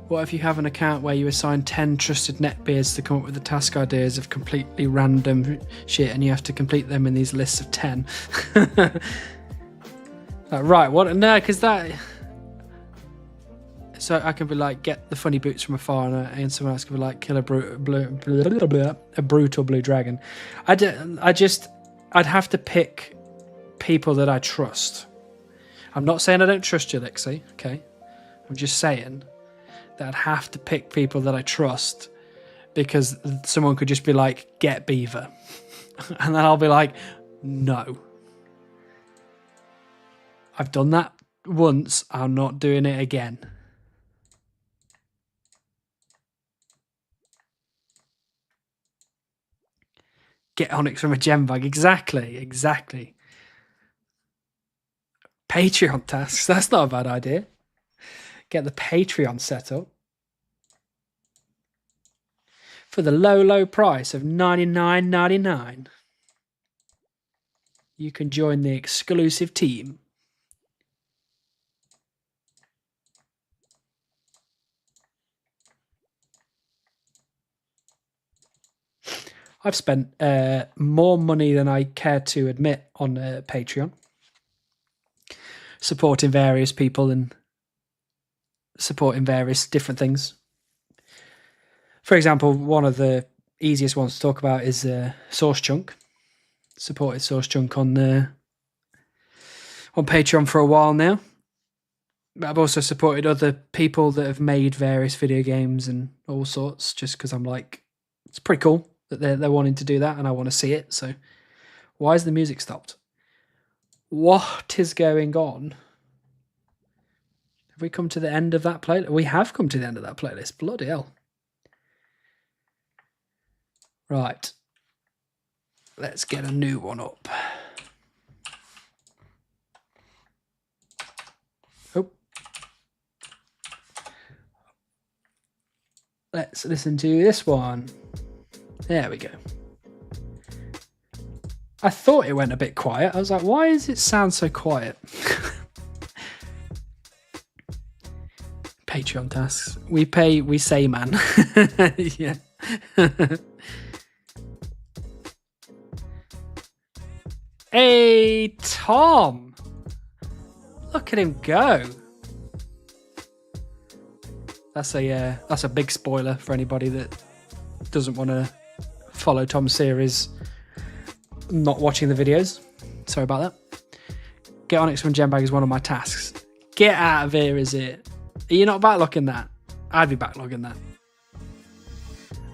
What if you have an account where you assign 10 trusted neckbeards to come up with the task ideas of completely random shit and you have to complete them in these lists of 10? Right, what? No, because that... So I can be like, get the funny boots from afar, and someone else can be like, kill a brutal blue dragon. I'd have to pick people that I trust. I'm not saying I don't trust you, Lexi, okay? I'm just saying that I'd have to pick people that I trust, because someone could just be like, get beaver. And then I'll be like, no. I've done that once, I'm not doing it again. Get Onyx from a gem bag. Exactly. Patreon tasks. That's not a bad idea. Get the Patreon set up. For the low price of $99.99, you can join the exclusive team. I've spent more money than I care to admit on Patreon, supporting various people and supporting various different things. For example, one of the easiest ones to talk about is Source Chunk. Supported Source Chunk on Patreon for a while now. But I've also supported other people that have made various video games and all sorts, just because I'm like, it's pretty cool that they're wanting to do that, and I want to see it. So, why is the music stopped? What is going on? Have we come to the end of that playlist? We have come to the end of that playlist. Bloody hell. Right. Let's get a new one up. Oh. Let's listen to this one. There we go. I thought it went a bit quiet. I was like, why does it sound so quiet? Patreon tasks. We say, man. Yeah. Hey, Tom. Look at him go. That's a big spoiler for anybody that doesn't want to follow Tom's series, not watching the videos. Sorry about that. Get Onyx from Gembag is one of my tasks. Get out of here, is it? Are you not backlogging that? I'd be backlogging that.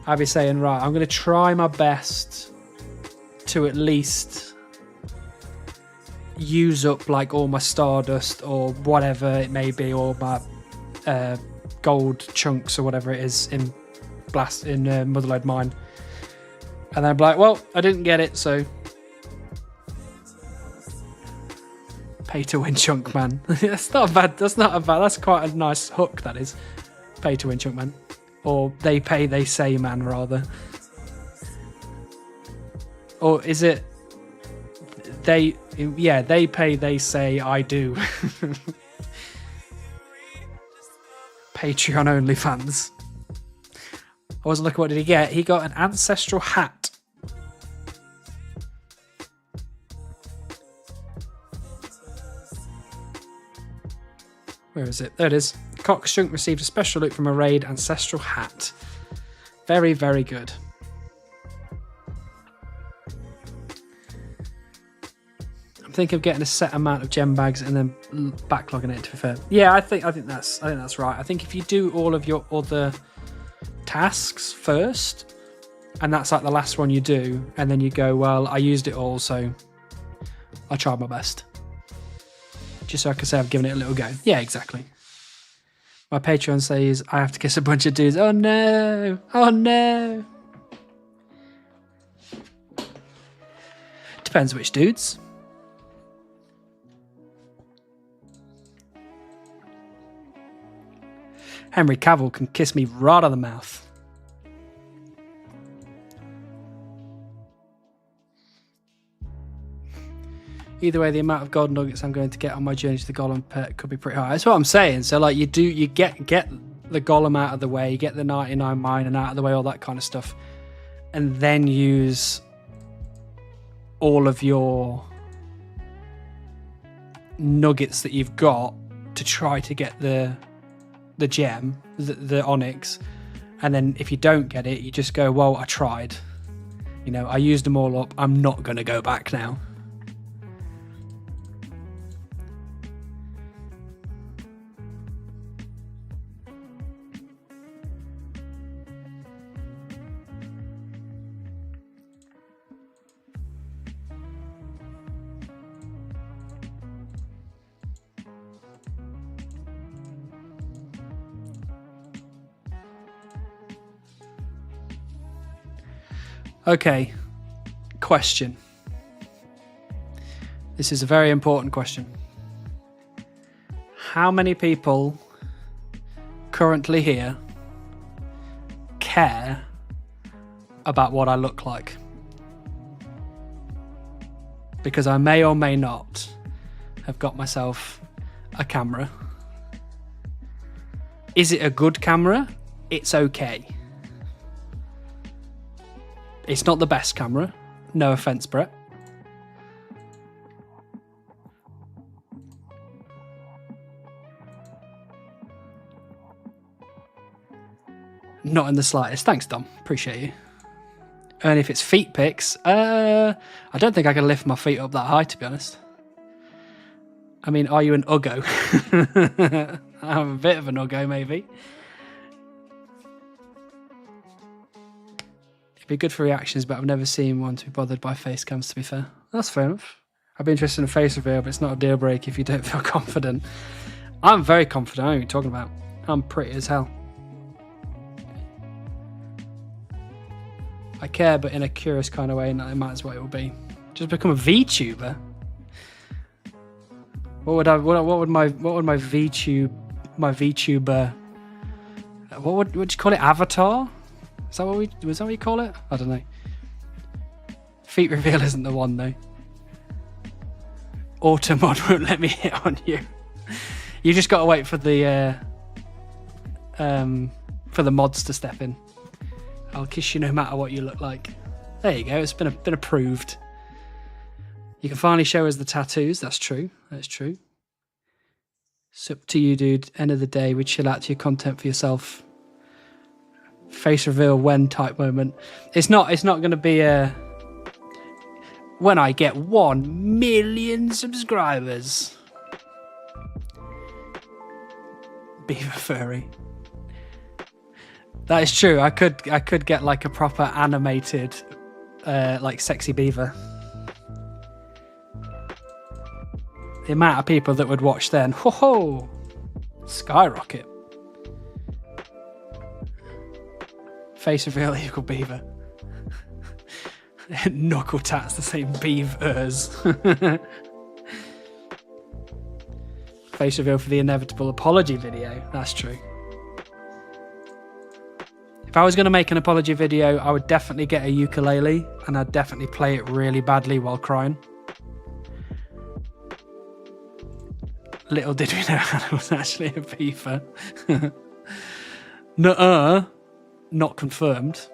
I'd be saying, right, I'm going to try my best to at least use up like all my Stardust or whatever it may be, or my gold chunks or whatever it is in Motherlode Mine. And then I'm like, well, I didn't get it, so pay to win chunk man. That's not bad. That's quite a nice hook, that is. Pay to win chunk man. Or they pay, they say man, rather. Or is it they pay, they say I do. Patreon only fans. I wasn't looking, what did he get? He got an ancestral hat. Where is it? There it is. Cockshunk received a special loot from a raid, ancestral hat. Very, very good. I'm thinking of getting a set amount of gem bags and then backlogging it, to be fair. Yeah, I think that's right. I think if you do all of your other tasks first, and that's like the last one you do, and then you go, well, I used it all, so I tried my best. Just so I can say I've given it a little go. Yeah, exactly. My Patreon says I have to kiss a bunch of dudes. Oh no! Oh no! Depends which dudes. Henry Cavill can kiss me right on the mouth. Either way, the amount of gold nuggets I'm going to get on my journey to the golem pet could be pretty high. That's what I'm saying. So like you get the golem out of the way, you get the 99 mine and out of the way, all that kind of stuff, and then use all of your nuggets that you've got to try to get the gem, the onyx, and then if you don't get it, you just go, well, I tried. You know, I used them all up. I'm not going to go back now. Okay, question. This is a very important question. How many people currently here care about what I look like? Because I may or may not have got myself a camera. Is it a good camera? It's okay. It's not the best camera. No offense, Brett. Not in the slightest. Thanks, Dom. Appreciate you. And if it's feet pics, I don't think I can lift my feet up that high, to be honest. I mean, are you an uggo? I'm a bit of an uggo, maybe. It'd be good for reactions, but I've never seen one to be bothered by face cams, to be fair. That's fair enough. I'd be interested in a face reveal, but it's not a deal break if you don't feel confident. I'm very confident. I know what you're talking about. I'm pretty as hell. I care, but in a curious kind of way, and that might as well it will be. Just become a VTuber. What would my VTuber what would you call it? Avatar? Was that what you call it? I don't know. Feet reveal isn't the one though. Automod won't let me hit on you. You just got to wait for the mods to step in. I'll kiss you no matter what you look like. There you go. It's been approved. You can finally show us the tattoos. That's true. That's true. It's up to you, dude. End of the day, we chill out to your content for yourself. Face reveal when type moment. It's not going to be a when I get 1 million subscribers. Beaver furry. That is true. I could get like a proper animated, like sexy beaver. The amount of people that would watch then, ho, skyrocket. Face reveal equal beaver. Knuckle tats the same beavers. Face reveal for the inevitable apology video. That's true. If I was going to make an apology video, I would definitely get a ukulele and I'd definitely play it really badly while crying. Little did we know Hannah was actually a beaver. Nuh-uh. Not confirmed.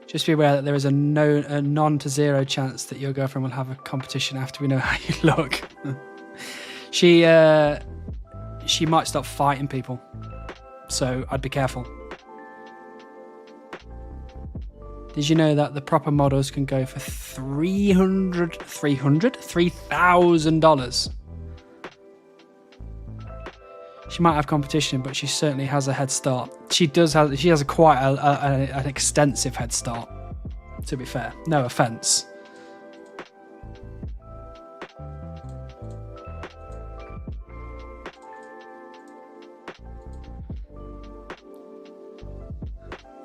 Just be aware that there is a none to zero chance that your girlfriend will have a competition after we know how you look. She might start fighting people. So I'd be careful. Did you know that the proper models can go for $3,000? She might have competition, but she certainly has a head start. She has quite an extensive head start, to be fair. No offense.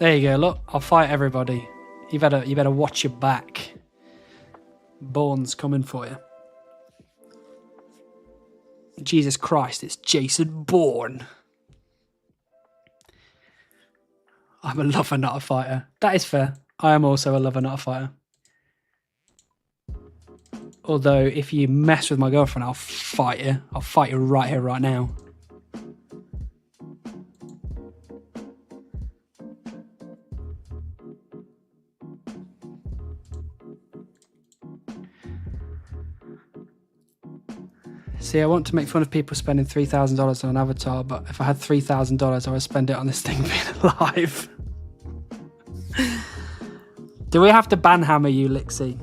There you go, look, I'll fight everybody. You better watch your back. Bourne's coming for you. Jesus Christ, it's Jason Bourne. I'm a lover, not a fighter. That is fair. I am also a lover, not a fighter. Although, if you mess with my girlfriend, I'll fight you. I'll fight you right here, right now. See, I want to make fun of people spending $3,000 on an avatar, but if I had $3,000, I would spend it on this thing being alive. Do we have to banhammer you, Lixie?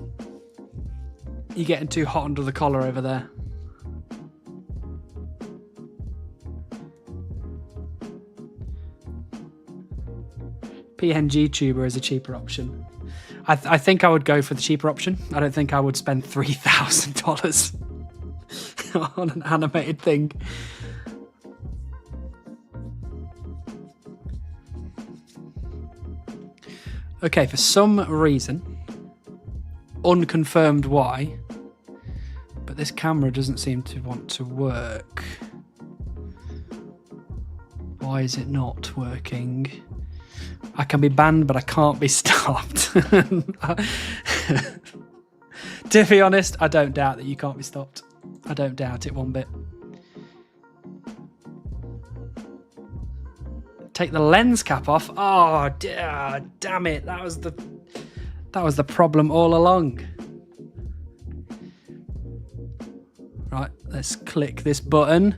You're getting too hot under the collar over there. PNG tuber is a cheaper option. I think I would go for the cheaper option. I don't think I would spend $3,000 on an animated thing. Okay, for some reason, unconfirmed why. But this camera doesn't seem to want to work. Why is it not working? I can be banned, but I can't be stopped. To be honest, I don't doubt that you can't be stopped. I don't doubt it one bit. Take the lens cap off. Oh, damn it. That was the problem all along. Right, let's click this button.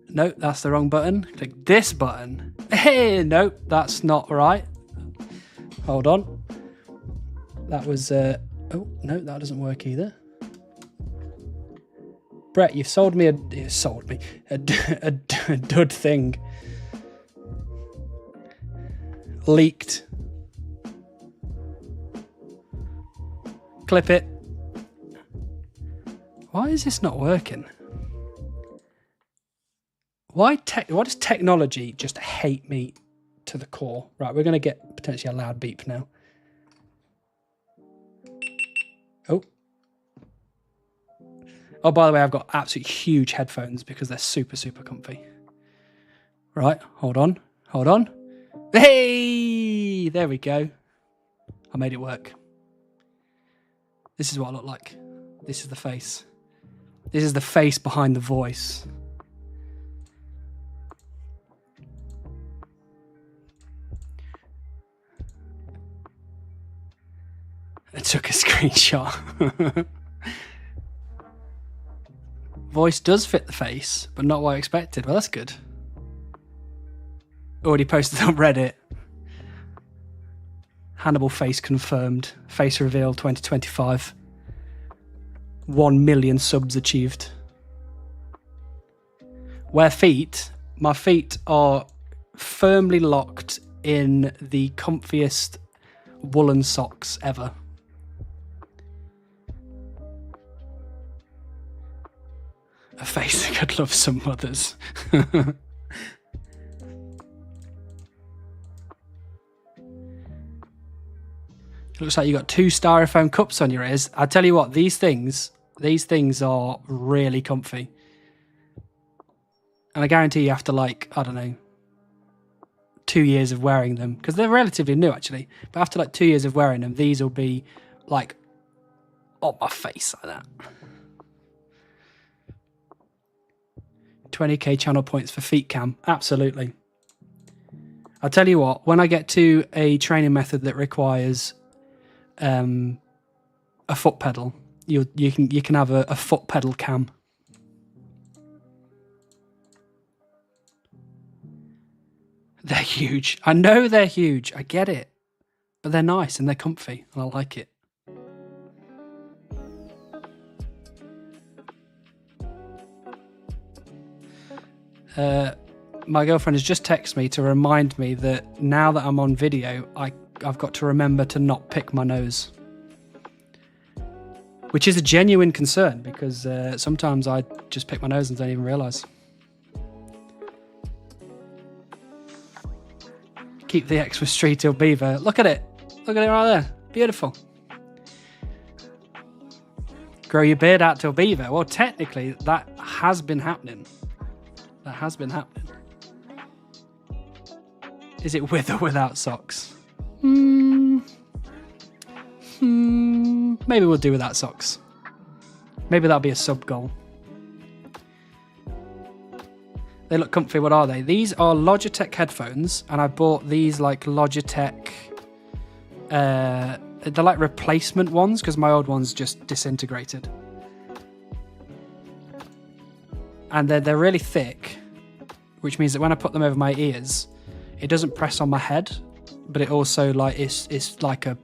Nope, that's the wrong button. Click this button. Hey, nope, that's not right. Hold on. That was... oh, no, that doesn't work either. Brett, you've sold me a dud thing. Leaked. Clip it. Why is this not working? Why does technology just hate me to the core? Right, we're going to get potentially a loud beep now. Oh. Oh, by the way, I've got absolutely huge headphones because they're super, super comfy. Right, hold on. Hold on. Hey! There we go. I made it work. This is what I look like. This is the face. This is the face behind the voice. I took a screenshot. Voice does fit the face, but not what I expected. Well, that's good. Already posted on Reddit. Hannibal face confirmed. Face reveal 2025. 1 million subs achieved. Where feet? My feet are firmly locked in the comfiest woolen socks ever. A face that could love some mothers. Looks like you got 2 styrofoam cups on your ears. I tell you what, these things are really comfy. And I guarantee you after like, I don't know, 2 years of wearing them, because they're relatively new actually, but after like 2 years of wearing them, these will be like on my face like that. 20k channel points for feet cam. Absolutely. I'll tell you what, when I get to a training method that requires a foot pedal, you can have a foot pedal cam. They're huge. I know they're huge. I get it. But they're nice and they're comfy and I like it. My girlfriend has just texted me to remind me that now that I'm on video, I've got to remember to not pick my nose. Which is a genuine concern because sometimes I just pick my nose and don't even realise. Keep the X with Street Hill Beaver. Look at it. Look at it right there. Beautiful. Grow your beard out till beaver. Well, technically, that has been happening. That has been happening. Is it with or without socks? Maybe we'll do without socks. Maybe that'll be a sub goal. They look comfy. What are they? These are Logitech headphones, and I bought these like Logitech. They're like replacement ones because my old ones just disintegrated. And they're really thick, which means that when I put them over my ears, it doesn't press on my head, but it also like it's like a,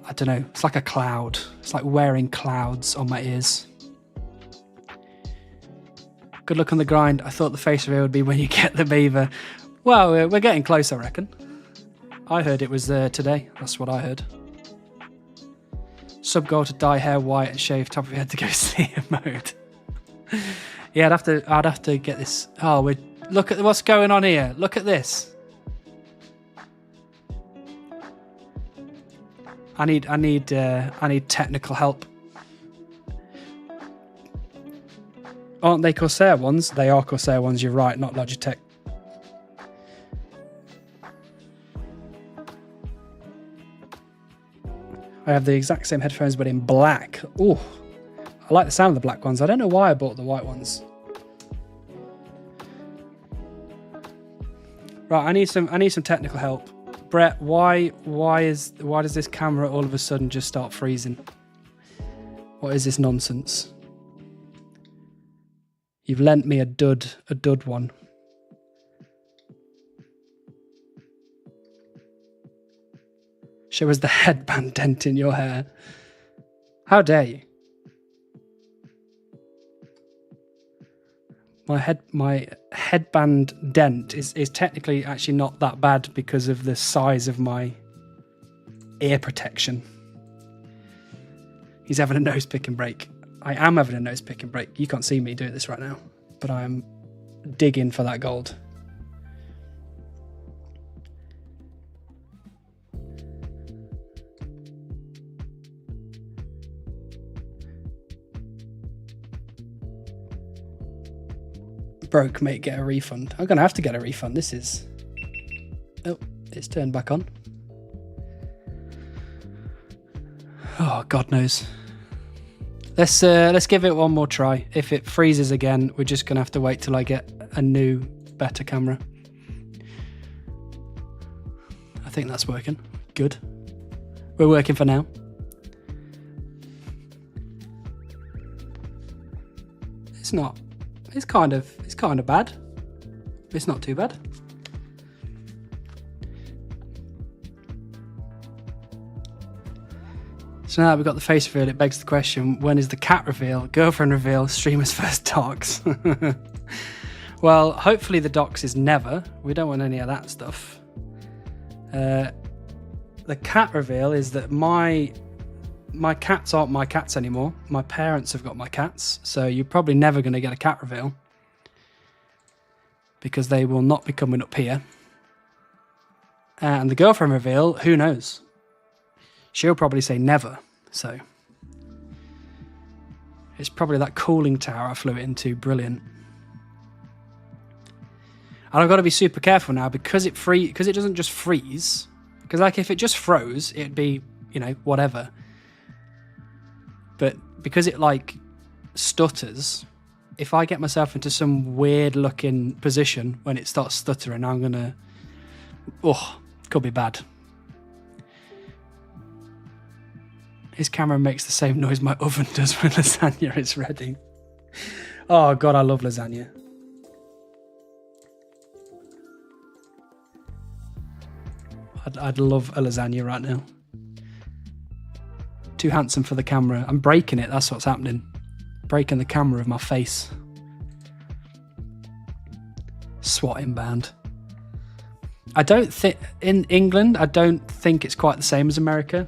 I don't know, it's like a cloud. It's like wearing clouds on my ears. Good luck on the grind. I thought the face reveal would be when you get the beaver. Well, we're getting close, I reckon. I heard it was there today. That's what I heard. Sub goal to dye hair white and shave top of your head to go seer mode. Yeah, I'd have to get this. Oh, look at what's going on here. Look at this. I need technical help. Aren't they Corsair ones? They are Corsair ones, you're right, not Logitech. I have the exact same headphones, but in black. Oh, I like the sound of the black ones. I don't know why I bought the white ones. Right, I need some technical help. Brett, why does this camera all of a sudden just start freezing? What is this nonsense? You've lent me a dud one. Show us the headband dent in your hair. How dare you? My headband dent is technically actually not that bad because of the size of my ear protection. He's having a nose pick and break. I am having a nose pick and break. You can't see me doing this right now, but I am digging for that gold. Broke, mate, get a refund. I'm gonna have to get a refund. This is... Oh, it's turned back on. Oh, God knows. Let's give it one more try. If it freezes again, we're just gonna have to wait till I get a new, better camera. I think that's working. Good. We're working for now. It's not. It's kind of bad. It's not too bad. So now that we've got the face reveal, it begs the question, when is the cat reveal, girlfriend reveal, streamer's first docs? Well, hopefully the docs is never. We don't want any of that stuff. The cat reveal is that my cats aren't my cats anymore. My parents have got my cats, so you're probably never going to get a cat reveal because they will not be coming up here. And the girlfriend reveal, who knows? She'll probably say never, so it's probably that cooling tower I flew it into. Brilliant. And I've got to be super careful now because it doesn't just freeze. Because like if it just froze, it'd be, you know, whatever. But because it like stutters, if I get myself into some weird looking position when it starts stuttering, I'm gonna, could be bad. His camera makes the same noise my oven does when lasagna is ready. Oh God, I love lasagna. I'd love a lasagna right now. Too handsome for the camera. I'm breaking it, that's what's happening. Breaking the camera of my face. Swatting band. I don't think, in England, I don't think it's quite the same as America.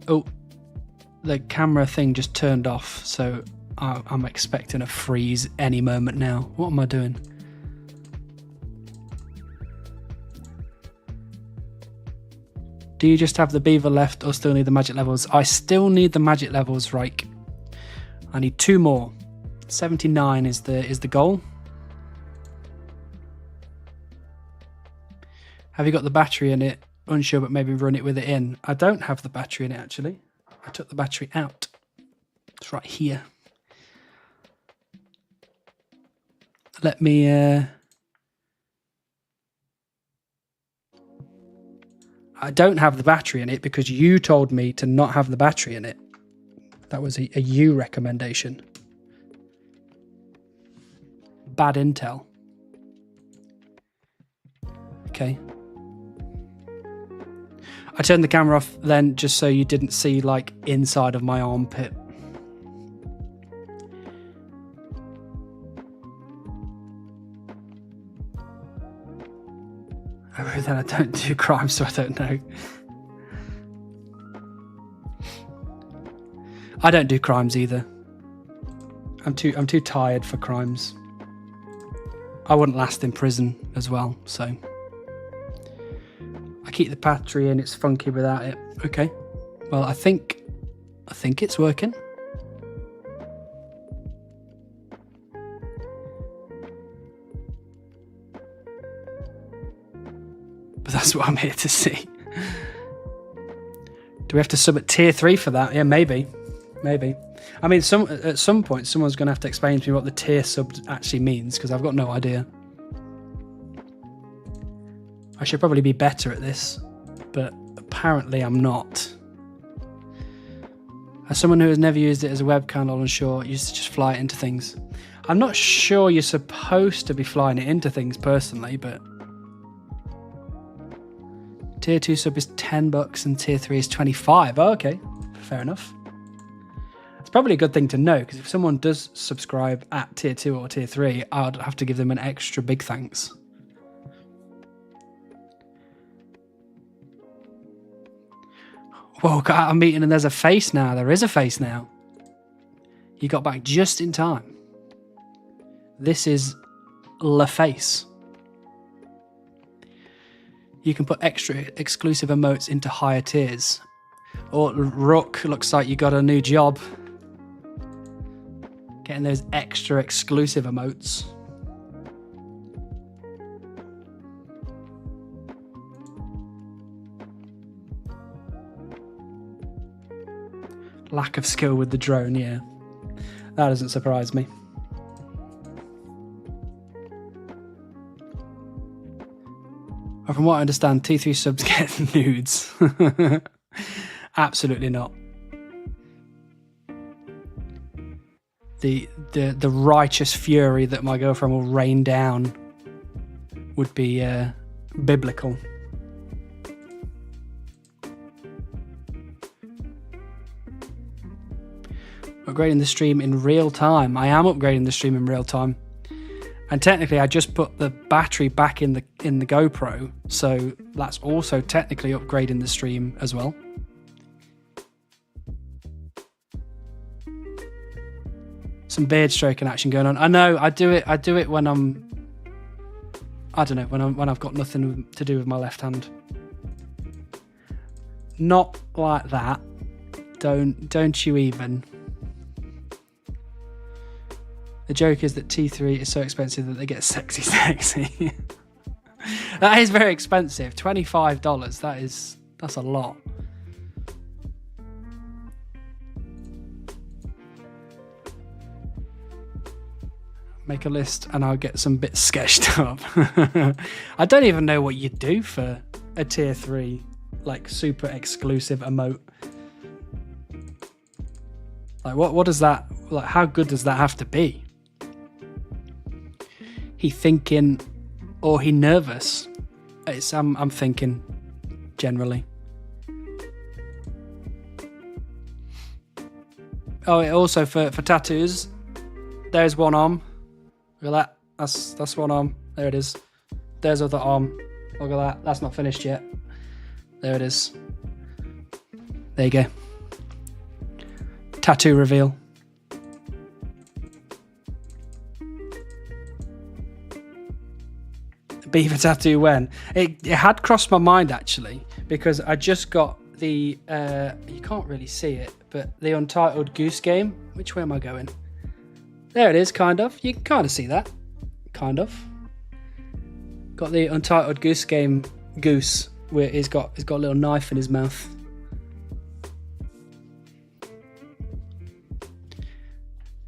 Oh, the camera thing just turned off, so I'm expecting a freeze any moment now. What am I doing? Do you just have the beaver left or still need the magic levels? I still need the magic levels, right? I need 2 more. 79 is the goal. Have you got the battery in it? Unsure, but maybe run it with it in. I don't have the battery in it, actually. I took the battery out. It's right here. Let me... I don't have the battery in it because you told me to not have the battery in it. That was a you recommendation. Bad intel. Okay. I turned the camera off then just so you didn't see like inside of my armpit. Then I don't do crime, so I don't know. I don't do crimes either. I'm too tired for crimes. I wouldn't last in prison as well, so I keep the battery in. It's funky without it. Okay, well, I think it's working. But that's what I'm here to see. Do we have to sub at tier 3 for that? Yeah, maybe. I mean, at some point, someone's going to have to explain to me what the tier sub actually means, because I've got no idea. I should probably be better at this, but apparently I'm not. As someone who has never used it as a webcam, I'm unsure, you used to just fly it into things. I'm not sure you're supposed to be flying it into things personally, but tier 2 sub is $10 and tier 3 is 25. Oh, okay, fair enough. It's probably a good thing to know, because if someone does subscribe at tier 2 or tier 3, I'd have to give them an extra big thanks. Whoa, got out of a meeting and there's a face now. There is a face now. You got back just in time. This is La Face. You can put extra exclusive emotes into higher tiers. Oh, Rook, looks like you got a new job. Getting those extra exclusive emotes. Lack of skill with the drone, yeah. That doesn't surprise me. From what I understand, T3 subs get nudes. Absolutely not. The righteous fury that my girlfriend will rain down would be biblical. Upgrading the stream in real time. I am upgrading the stream in real time. And technically I just put the battery back in the GoPro, so that's also technically upgrading the stream as well. Some beard stroking action going on. I know, I do it when I don't know, when I've got nothing to do with my left hand. Not like that. Don't you even. The joke is that T3 is so expensive that they get sexy. That is very expensive. $25. That's a lot. Make a list and I'll get some bits sketched up. I don't even know what you do for a tier 3 like super exclusive emote. Like what does that, like how good does that have to be? He thinking or he nervous? I'm thinking generally. Oh, also for tattoos, there's one arm. Look at that. That's one arm. There it is. There's other arm. Look at that. That's not finished yet. There it is. There you go. Tattoo reveal. Beaver tattoo when? It had crossed my mind actually, because I just got the you can't really see it, but the Untitled Goose Game. Which way am I going? There it is, kind of. You can kind of see that. Kind of. Got the Untitled Goose Game goose where he's got a little knife in his mouth.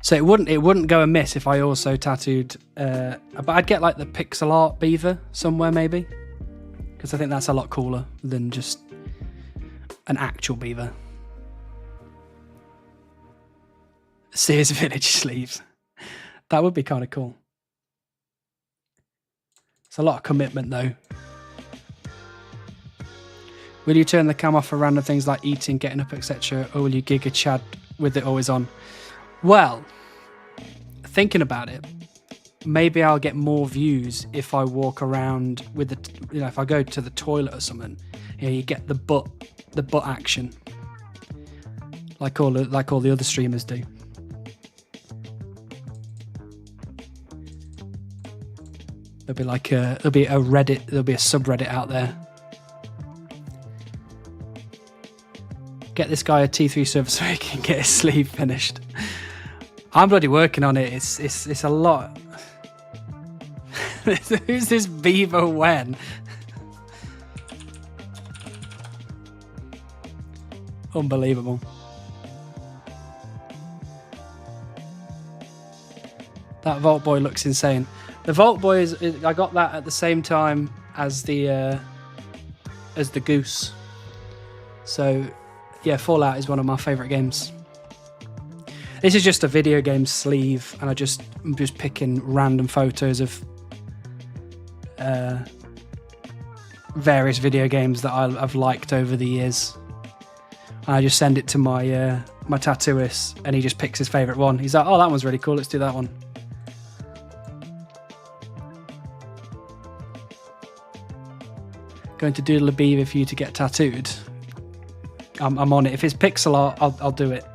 So it wouldn't go amiss if I also tattooed but I'd get like the pixel art beaver somewhere maybe, because I think that's a lot cooler than just an actual beaver. Sears Village sleeves. That would be kind of cool. It's a lot of commitment though. Will you turn the cam off for random things like eating, getting up, etc., or will you gig a Chad with it always on? Well, thinking about it, maybe I'll get more views if I walk around with the, if I go to the toilet or something. You get the butt action, like all the other streamers do. There'll be like there'll be a Reddit, there'll be a subreddit out there. Get this guy a T3 server so he can get his sleeve finished. I'm bloody working on it. It's a lot. Who's this beaver when? Unbelievable. That Vault Boy looks insane. The Vault Boy is I got that at the same time as the Goose. So yeah, Fallout is one of my favourite games. This is just a video game sleeve, and I'm just picking random photos of various video games that I've liked over the years. And I just send it to my my tattooist, and he just picks his favourite one. He's like, "Oh, that one's really cool. Let's do that one." Going to doodle a beaver for you to get tattooed. I'm on it. If it's pixel art, I'll do it.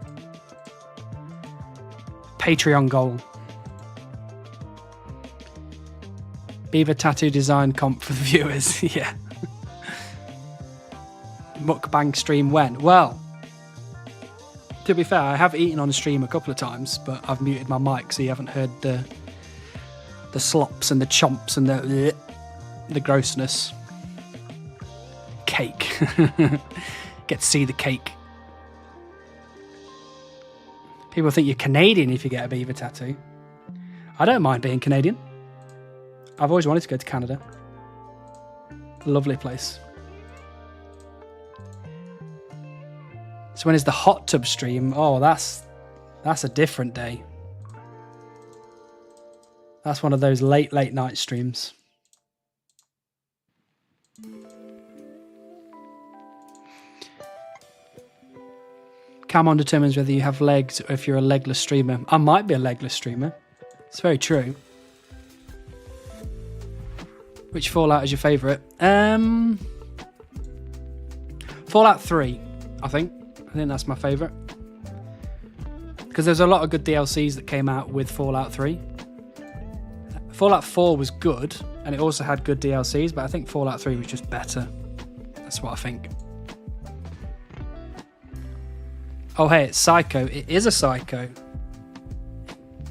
Patreon goal. Beaver tattoo design comp for the viewers. Yeah. Mukbang stream when? Well, to be fair, I have eaten on stream a couple of times, but I've muted my mic, so you haven't heard the slops and the chomps and the grossness. Cake. Get to see the cake. People think you're Canadian if you get a beaver tattoo. I don't mind being Canadian. I've always wanted to go to Canada. Lovely place. So when is the hot tub stream? Oh, that's a different day. That's one of those late night streams. Camon determines whether you have legs or if you're a legless streamer. I might be a legless streamer. It's very true. Which Fallout is your favourite? Fallout 3, I think. I think that's my favourite. Because there's a lot of good DLCs that came out with Fallout 3. Fallout 4 was good, and it also had good DLCs, but I think Fallout 3 was just better. That's what I think. Oh, hey, it's Psycho. It is a Psycho.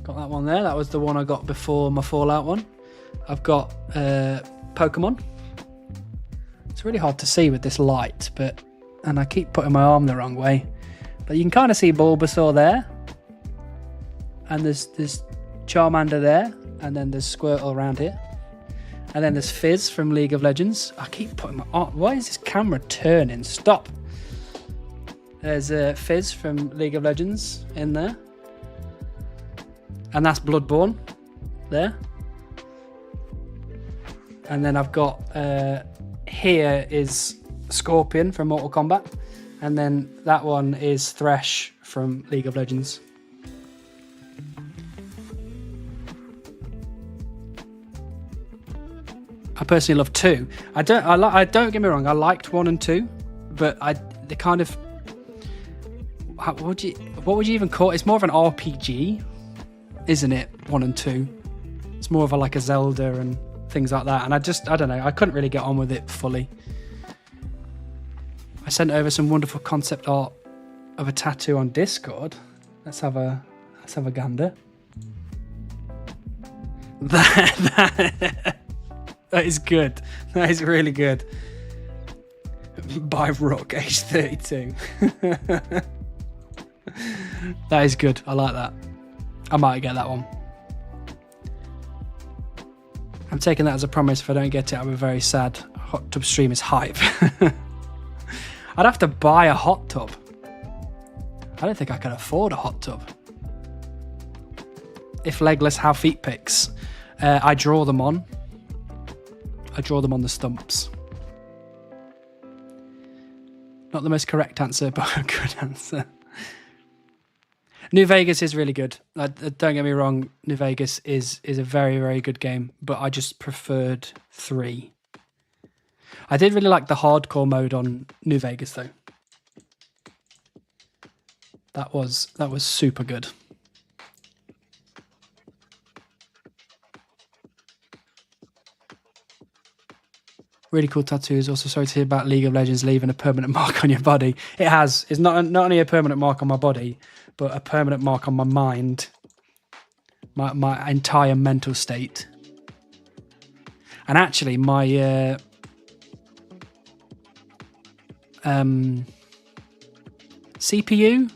Got that one there. That was the one I got before my Fallout one. I've got Pokemon. It's really hard to see with this light, and I keep putting my arm the wrong way. But you can kind of see Bulbasaur there. And there's Charmander there. And then there's Squirtle around here. And then there's Fizz from League of Legends. I keep putting my arm... Why is this camera turning? Stop. There's Fizz from League of Legends in there. And that's Bloodborne there. And then I've got... here is Scorpion from Mortal Kombat. And then that one is Thresh from League of Legends. I personally love 2. I don't get me wrong, I liked 1 and 2, but they kind of... What would you even call it? It's more of an RPG, isn't it? 1 and 2. It's more of like a Zelda and things like that. And I don't know. I couldn't really get on with it fully. I sent over some wonderful concept art of a tattoo on Discord. Let's have a gander. That is good. That is really good. By Rook, age 32. That is good. I like that. I might get that one. I'm taking that as a promise. If I don't get it, I'll be very sad. Hot tub stream is hype. I'd have to buy a hot tub. I don't think I can afford a hot tub. If legless, how feet pics? I draw them on. I draw them on the stumps. Not the most correct answer, but a good answer. New Vegas is really good. Don't get me wrong, New Vegas is a very, very good game, but I just preferred 3. I did really like the hardcore mode on New Vegas, though. That was super good. Really cool tattoos. Also, sorry to hear about League of Legends leaving a permanent mark on your body. It has. It's not only a permanent mark on my body, but a permanent mark on my mind. My entire mental state. And actually, my CPU,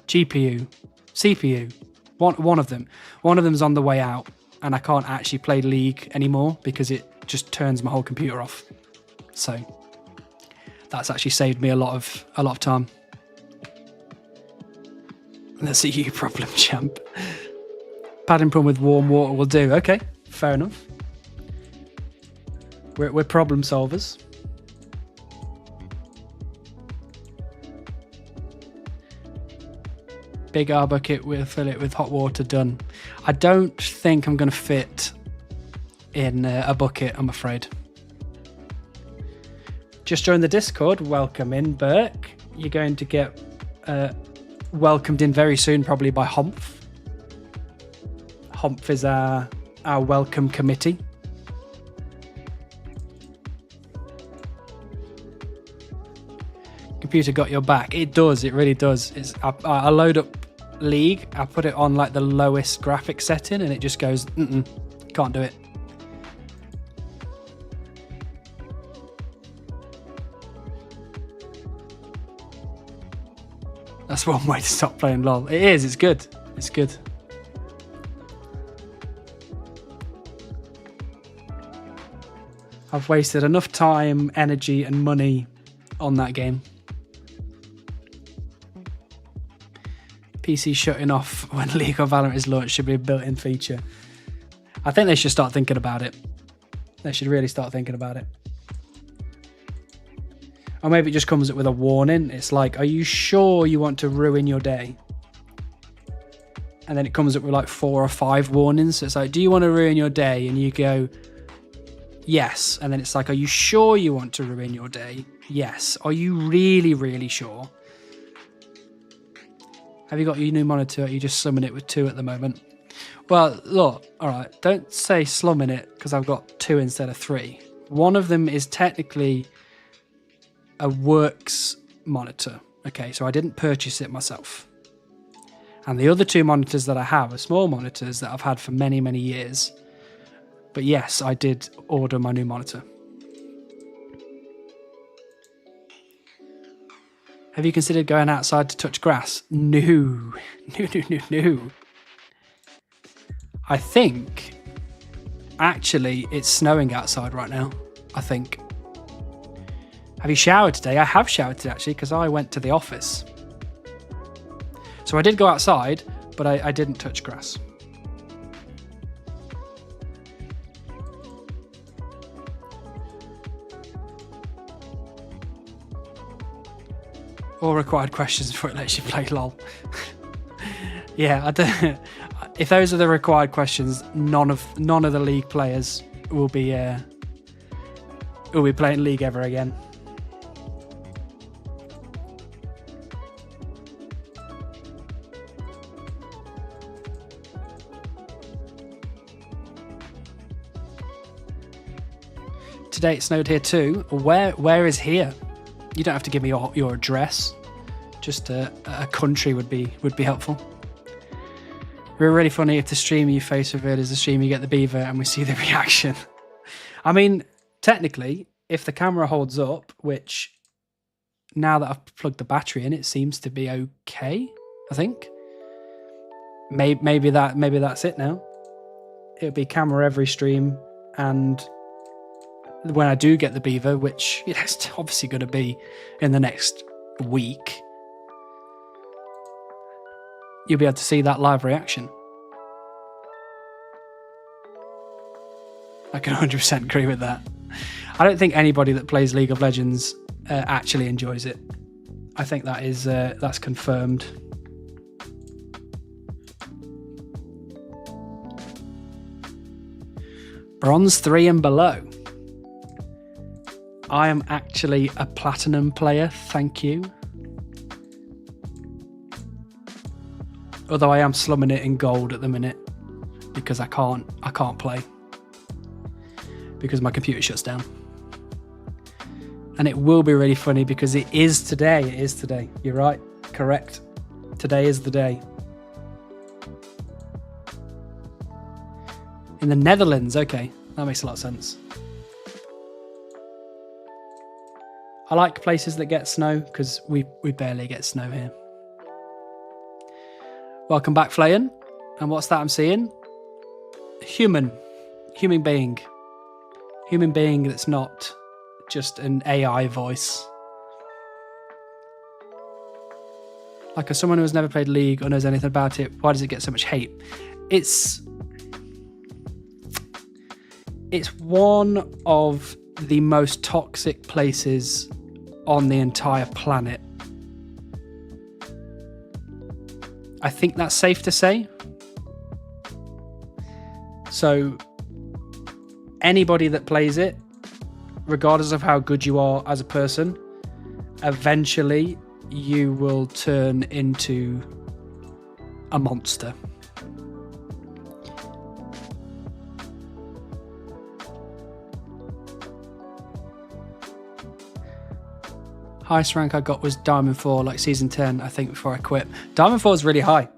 GPU, CPU, one of them. One of them's on the way out, and I can't actually play League anymore because it just turns my whole computer off. So that's actually saved me a lot of time. That's a you problem, champ. Padding pump with warm water will do. Okay, fair enough. We're problem solvers. Big R bucket, we'll fill it with hot water, done. I don't think I'm going to fit in a bucket, I'm afraid. Just join the Discord. Welcome in, Burke. You're going to get welcomed in very soon, probably by Humph. Humph is our welcome committee. Computer got your back. It does. It really does. I load up League. I put it on like the lowest graphic setting, and it just goes, can't do it. That's one way to stop playing LOL. It is. It's good. It's good. I've wasted enough time, energy, and money on that game. PC shutting off when League of Valorant is launched should be a built-in feature. I think they should start thinking about it. They should really start thinking about it. Or maybe it just comes up with a warning. It's like, are you sure you want to ruin your day? And then it comes up with like 4 or 5 warnings. So it's like, do you want to ruin your day? And you go, yes. And then it's like, are you sure you want to ruin your day? Yes. Are you really, really sure? Have you got your new monitor? Or are you just slumming it with 2 at the moment? Well, look, all right, don't say slumming it because I've got 2 instead of 3. One of them is technically a works monitor. Okay, so I didn't purchase it myself. And the other 2 monitors that I have are small monitors that I've had for many, many years. But yes, I did order my new monitor. Have you considered going outside to touch grass? No. No. I think, actually, it's snowing outside right now, I think. Have you showered today? I have showered today, actually, because I went to the office. So I did go outside, but I didn't touch grass. All required questions before it lets you play LOL. Yeah, I don't. If those are the required questions, none of the League players will be playing League ever again. Today it snowed here too. Where is here? You don't have to give me your address. Just a country would be helpful. We're really funny if the stream you face revealed is the stream you get the beaver and we see the reaction. I mean, technically, if the camera holds up, which now that I've plugged the battery in, it seems to be okay, I think. Maybe that's it now. It'll be camera every stream, and when I do get the beaver, which it's obviously going to be in the next week, you'll be able to see that live reaction. I can 100% agree with that. I don't think anybody that plays League of Legends actually enjoys it. I think that is that's confirmed. Bronze 3 and below. I am actually a platinum player, thank you. Although I am slumming it in gold at the minute because I can't play because my computer shuts down. And it will be really funny because it is today. It is today. You're right. Correct. Today is the day. In the Netherlands. Okay. That makes a lot of sense. I like places that get snow because we barely get snow here. Welcome back, Flayan. And what's that I'm seeing? Human being. Human being that's not just an AI voice. Like, as someone who has never played League or knows anything about it, why does it get so much hate? It's one of the most toxic places on the entire planet. I think that's safe to say. So anybody that plays it, regardless of how good you are as a person, eventually you will turn into a monster. Highest rank I got was Diamond 4, like Season 10, I think, before I quit. Diamond 4 is really high.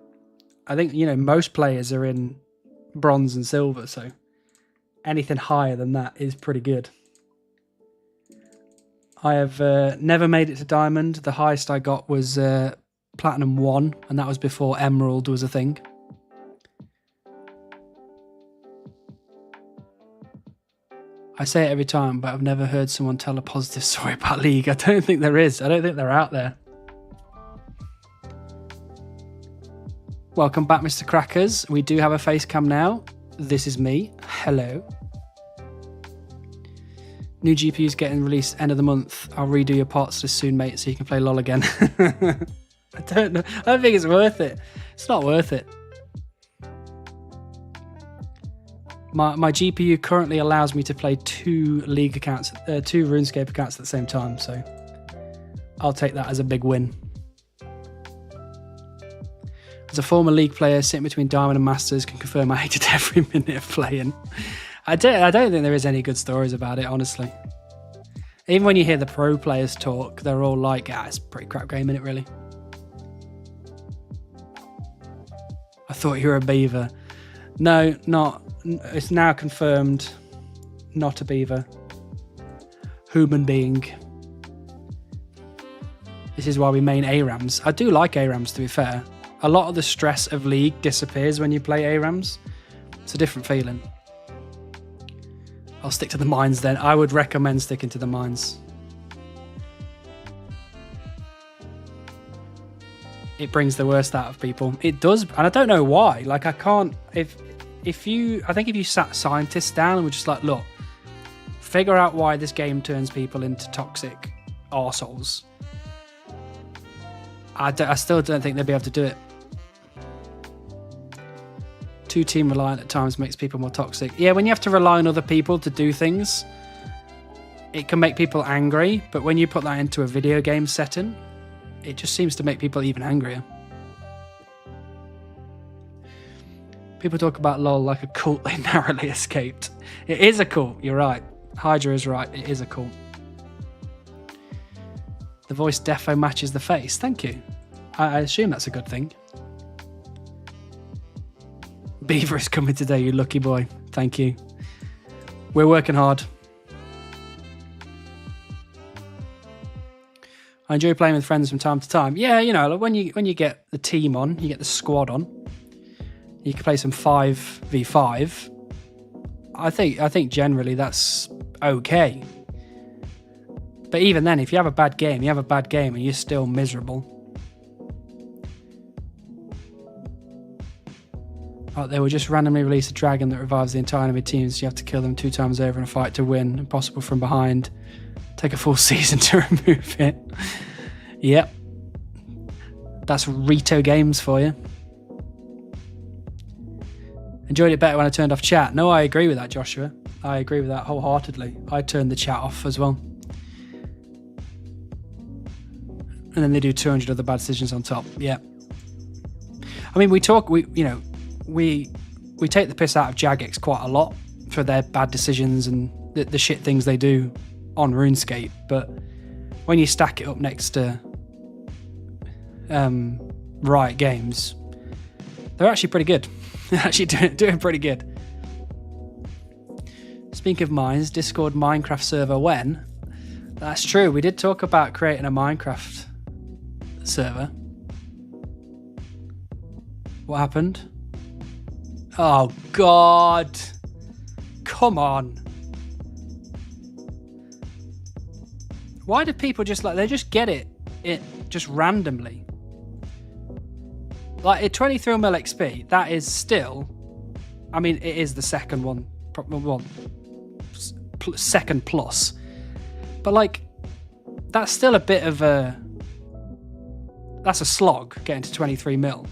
I think, most players are in Bronze and Silver, so anything higher than that is pretty good. I have never made it to Diamond. The highest I got was Platinum 1, and that was before Emerald was a thing. I say it every time, but I've never heard someone tell a positive story about League. I don't think there is. I don't think they're out there. Welcome back, Mr. Crackers. We do have a face cam now. This is me. Hello. New GPU's getting released end of the month. I'll redo your parts this soon, mate, so you can play LOL again. I don't know. I don't think it's worth it. It's not worth it. My GPU currently allows me to play two League accounts, two RuneScape accounts at the same time, so I'll take that as a big win. As a former League player, sitting between Diamond and Masters, can confirm I hated every minute of playing. I don't think there is any good stories about it, honestly. Even when you hear the pro players talk, they're all like, it's a pretty crap game, innit, really? I thought you were a beaver. No, not. It's now confirmed, not a beaver. Human being. This is why we main ARAMs. I do like ARAMs, to be fair. A lot of the stress of League disappears when you play ARAMs. It's a different feeling. I'll stick to the mines then. I would recommend sticking to the mines. It brings the worst out of people. It does, and I don't know why. Like, I can't. I think if you sat scientists down and were just like, look, figure out why this game turns people into toxic arseholes. I still don't think they'd be able to do it. Too team reliant at times makes people more toxic. Yeah, when you have to rely on other people to do things, it can make people angry. But when you put that into a video game setting, it just seems to make people even angrier. People talk about LOL like a cult they narrowly escaped. It is a cult, you're right. Hydra is right, it is a cult. The voice defo matches the face. Thank you. I assume that's a good thing. Beaver is coming today, you lucky boy. Thank you. We're working hard. I enjoy playing with friends from time to time. Yeah, like when you get the team on, you get the squad on. You can play some 5v5. I think generally that's okay. But even then, if you have a bad game, and you're still miserable. They will just randomly release a dragon that revives the entire enemy team, so you have to kill them 2 times over in a fight to win. Impossible from behind. Take a full season to remove it. Yep. That's Rito Games for you. Enjoyed it better when I turned off chat. No, I agree with that, Joshua. I agree with that wholeheartedly. I turned the chat off as well. And then they do 200 other bad decisions on top. Yeah. I mean, we take the piss out of Jagex quite a lot for their bad decisions and the shit things they do on RuneScape, but when you stack it up next to Riot Games, they're actually pretty good. They're actually doing pretty good. Speaking of mines, Discord Minecraft server when? That's true. We did talk about creating a Minecraft server. What happened? Oh, God. Come on. Why do people just they just get it just randomly? Like at 23 mil XP, that is still, I mean, it is the second one, second plus. But like, that's still a bit of that's a slog getting to 23 mil.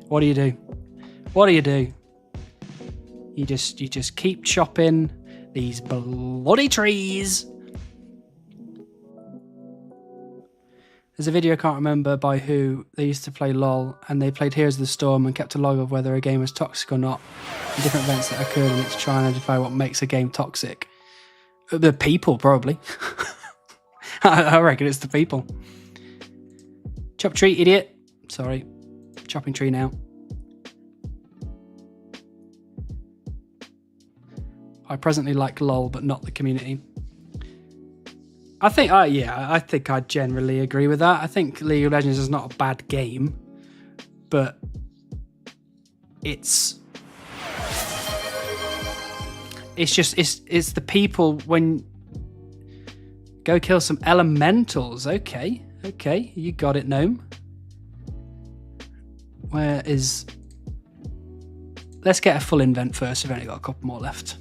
What do you do? What do you do? You just keep chopping these bloody trees. There's a video I can't remember by who. They used to play LOL and they played Heroes of the Storm and kept a log of whether a game was toxic or not, and different events that occurred in it to try and identify what makes a game toxic. The people, probably. I reckon it's the people. Chop tree, idiot. Sorry. Chopping tree now. I presently like LOL, but not the community. I think, I think I generally agree with that. I think League of Legends is not a bad game, but it's the people. When go kill some elementals. Okay, you got it, Gnome. Where is? Let's get a full invent first. We've only got a couple more left.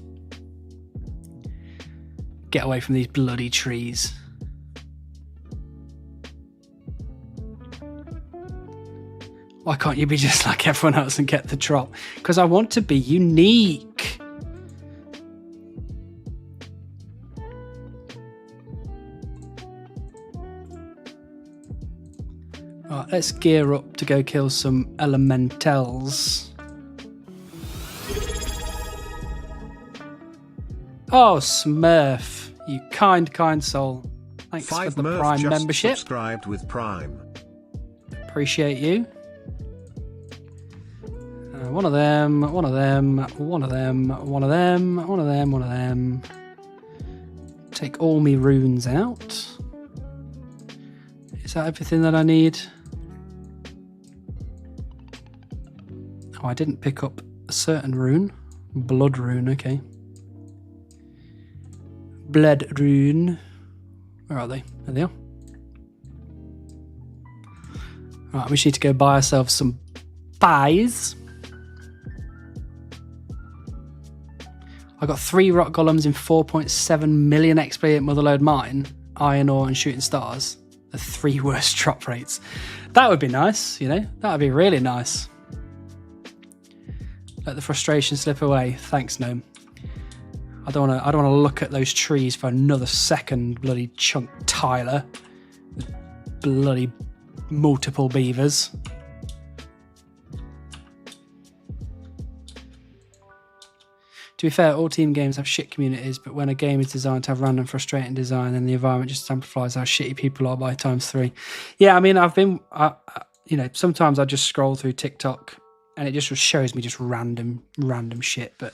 Get away from these bloody trees. Why can't you be just like everyone else and get the drop? Because I want to be unique. Alright, let's gear up to go kill some elementals. Oh, Smurf, you kind soul. Thanks for the Prime membership. Subscribed with Prime. Appreciate you. One of them. Take all me runes out. Is that everything that I need? Oh, I didn't pick up a certain rune. Blood rune, okay. Blood rune. Where are they? There they are. Right, we just need to go buy ourselves some pies. I got 3 rock golems in 4.7 million XP at Motherlode Mine, iron ore and shooting stars. The 3 worst drop rates. That would be nice, you know? That would be really nice. Let the frustration slip away. Thanks, Gnome. I don't want to look at those trees for another second, bloody chunk Tyler. Bloody multiple beavers. To be fair, all team games have shit communities, but when a game is designed to have random, frustrating design, then the environment just amplifies how shitty people are by ×3. Yeah, I mean, sometimes I just scroll through TikTok and it just shows me just random shit. But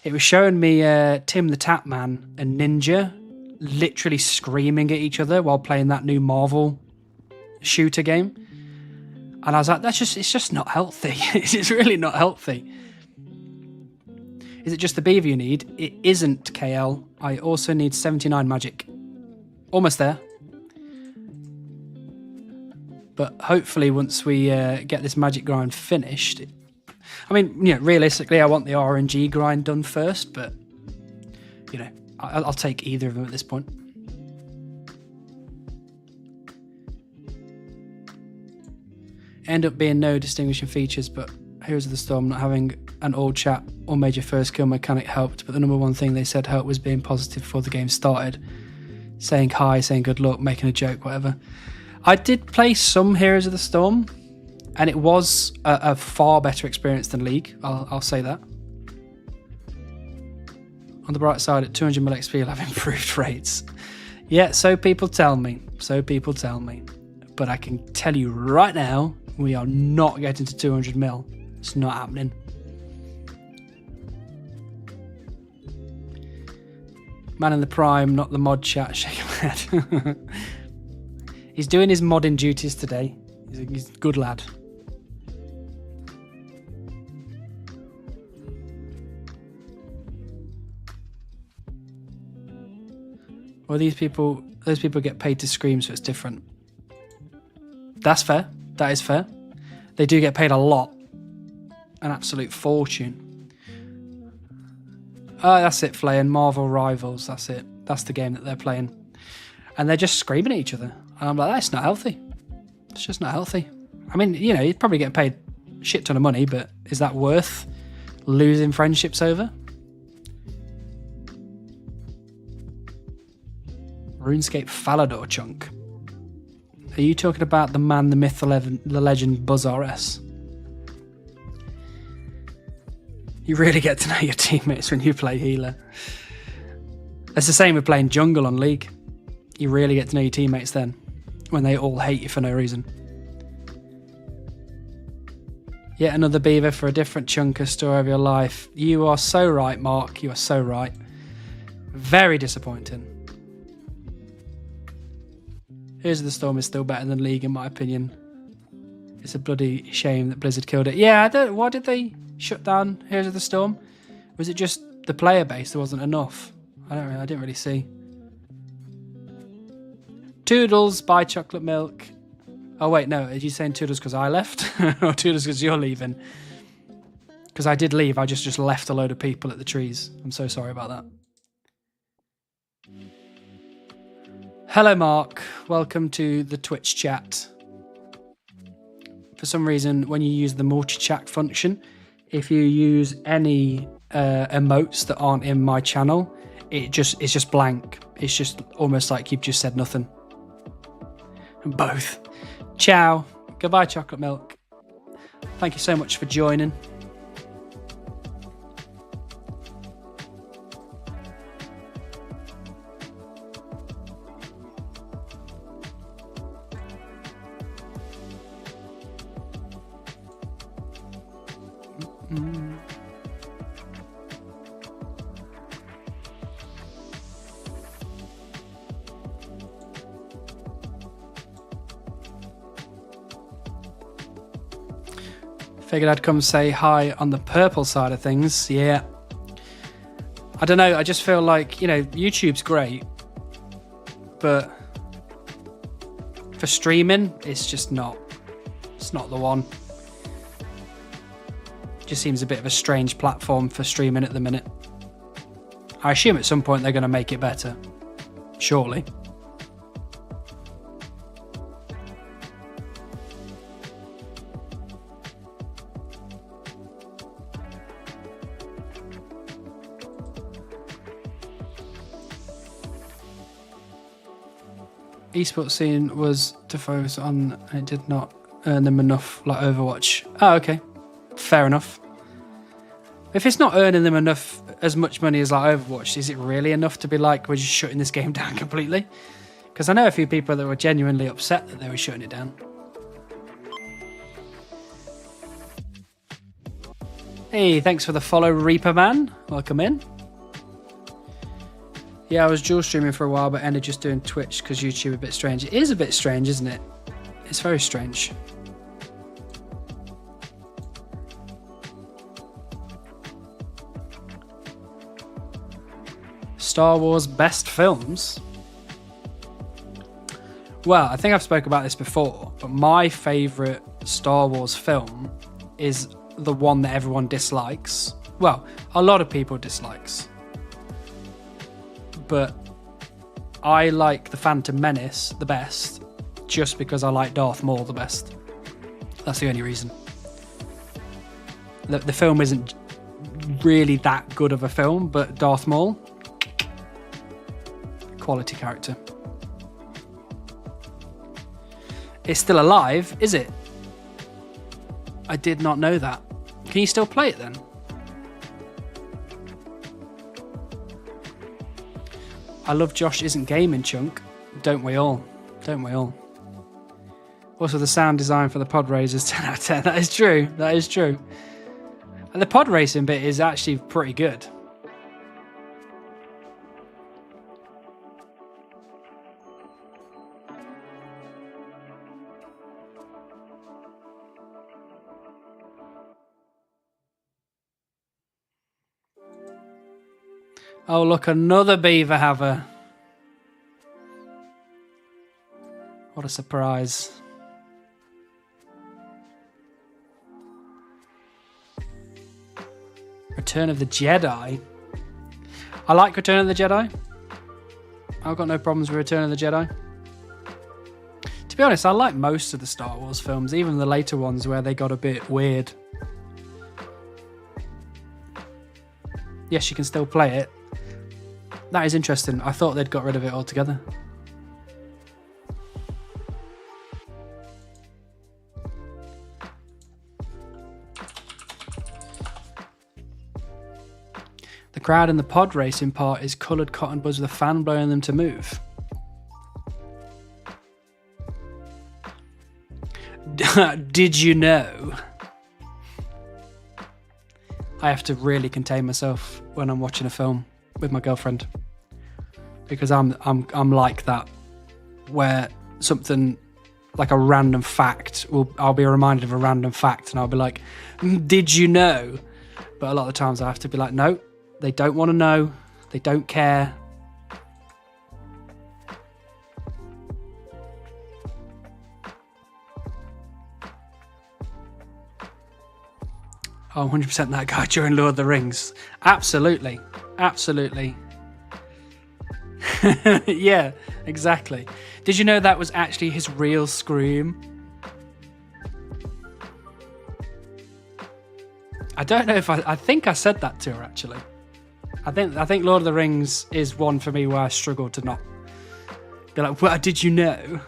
it was showing me Tim the Tap Man and Ninja literally screaming at each other while playing that new Marvel shooter game. And I was like, it's just not healthy. It's really not healthy. Is it just the beaver you need? It isn't, KL. I also need 79 magic. Almost there. But hopefully once we get this magic grind finished... I mean, realistically, I want the RNG grind done first, but, I'll take either of them at this point. End up being no distinguishing features, but Heroes of the Storm not having an old chat or major first kill mechanic helped, but the number one thing they said helped was being positive before the game started. Saying hi, saying good luck, making a joke, whatever. I did play some Heroes of the Storm, and it was a far better experience than League, I'll say that. On the bright side, at 200 mil XP, you'll have improved rates. Yeah, so people tell me. So people tell me. But I can tell you right now, we are not getting to 200 mil. It's not happening. Man in the prime, not the mod chat. Shake my head. He's doing his modding duties today. He's a good lad. Well, those people get paid to scream, so it's different. That's fair. That is fair. They do get paid a lot. An absolute fortune. Oh, that's it, Flay, and Marvel Rivals. That's it. That's the game that they're playing. And they're just screaming at each other. And I'm like, that's not healthy. It's just not healthy. I mean, you know, you'd probably get paid a shit ton of money, but is that worth losing friendships over? RuneScape Falador chunk. Are you talking about the man, the myth, the legend, Buzz RS? You really get to know your teammates when you play healer. It's the same with playing jungle on League. You really get to know your teammates then, when they all hate you for no reason. Yet another beaver for a different chunk of story of your life. You are so right, Mark. You are so right. Very disappointing. Here's the Storm is still better than League, in my opinion. It's a bloody shame that Blizzard killed it. Yeah, why did they shut down Heroes of the Storm? Was it just the player base? There wasn't enough. I didn't really see. Toodles, buy chocolate milk. Oh wait, no, are you saying Toodles because I left? Or Toodles because you're leaving? Because I did leave, I just left a load of people at the trees. I'm so sorry about that. Hello Mark, welcome to the Twitch chat. For some reason, when you use the multi-chat function, if you use any emotes that aren't in my channel, it's just blank. It's just almost like you've just said nothing. Both. Ciao. Goodbye, chocolate milk. Thank you so much for joining. Figured I'd come say hi on the purple side of things. Yeah. I don't know. I just feel like, you know, YouTube's great, but for streaming, it's just not. It's not the one. Just seems a bit of a strange platform for streaming at the minute. I assume at some point they're going to make it better. Surely. Esports scene was to focus on, it did not earn them enough like Overwatch. Oh, okay. Fair enough. If it's not earning them enough, as much money as like Overwatch, is it really enough to be like, we're just shutting this game down completely? Because I know a few people that were genuinely upset that they were shutting it down. Hey, thanks for the follow, Reaper Man. Welcome in. Yeah, I was dual streaming for a while, but ended just doing Twitch because YouTube a bit strange. It is a bit strange, isn't it? It's very strange. Star Wars best films? Well, I think I've spoken about this before, but my favourite Star Wars film is the one that everyone dislikes. Well, a lot of people dislikes. But I like The Phantom Menace the best just because I like Darth Maul the best. That's the only reason. The film isn't really that good of a film, but Darth Maul, quality character. It's still alive, is it? I did not know that. Can you still play it then? I love Josh isn't gaming, Chunk. Don't we all? Don't we all? Also, the sound design for the pod race is 10 out of 10. That is true. That is true. And the pod racing bit is actually pretty good. Oh, look, another beaver haver. What a surprise. Return of the Jedi. I like Return of the Jedi. I've got no problems with Return of the Jedi. To be honest, I like most of the Star Wars films, even the later ones where they got a bit weird. Yes, you can still play it. That is interesting. I thought they'd got rid of it altogether. The crowd in the pod racing part is coloured cotton buds with a fan blowing them to move. Did you know? I have to really contain myself when I'm watching a film with my girlfriend, because I'm like that, where something like a random fact I'll be reminded of a random fact and I'll be like, did you know? But a lot of the times I have to be like, no, they don't want to know, they don't care. Oh, 100% that guy during Lord of the Rings. Absolutely. Absolutely. Yeah, exactly. Did you know that was actually his real scream? I don't know if I think I said that to her, actually. I think Lord of the Rings is one for me where I struggle to not be like, well, did you know?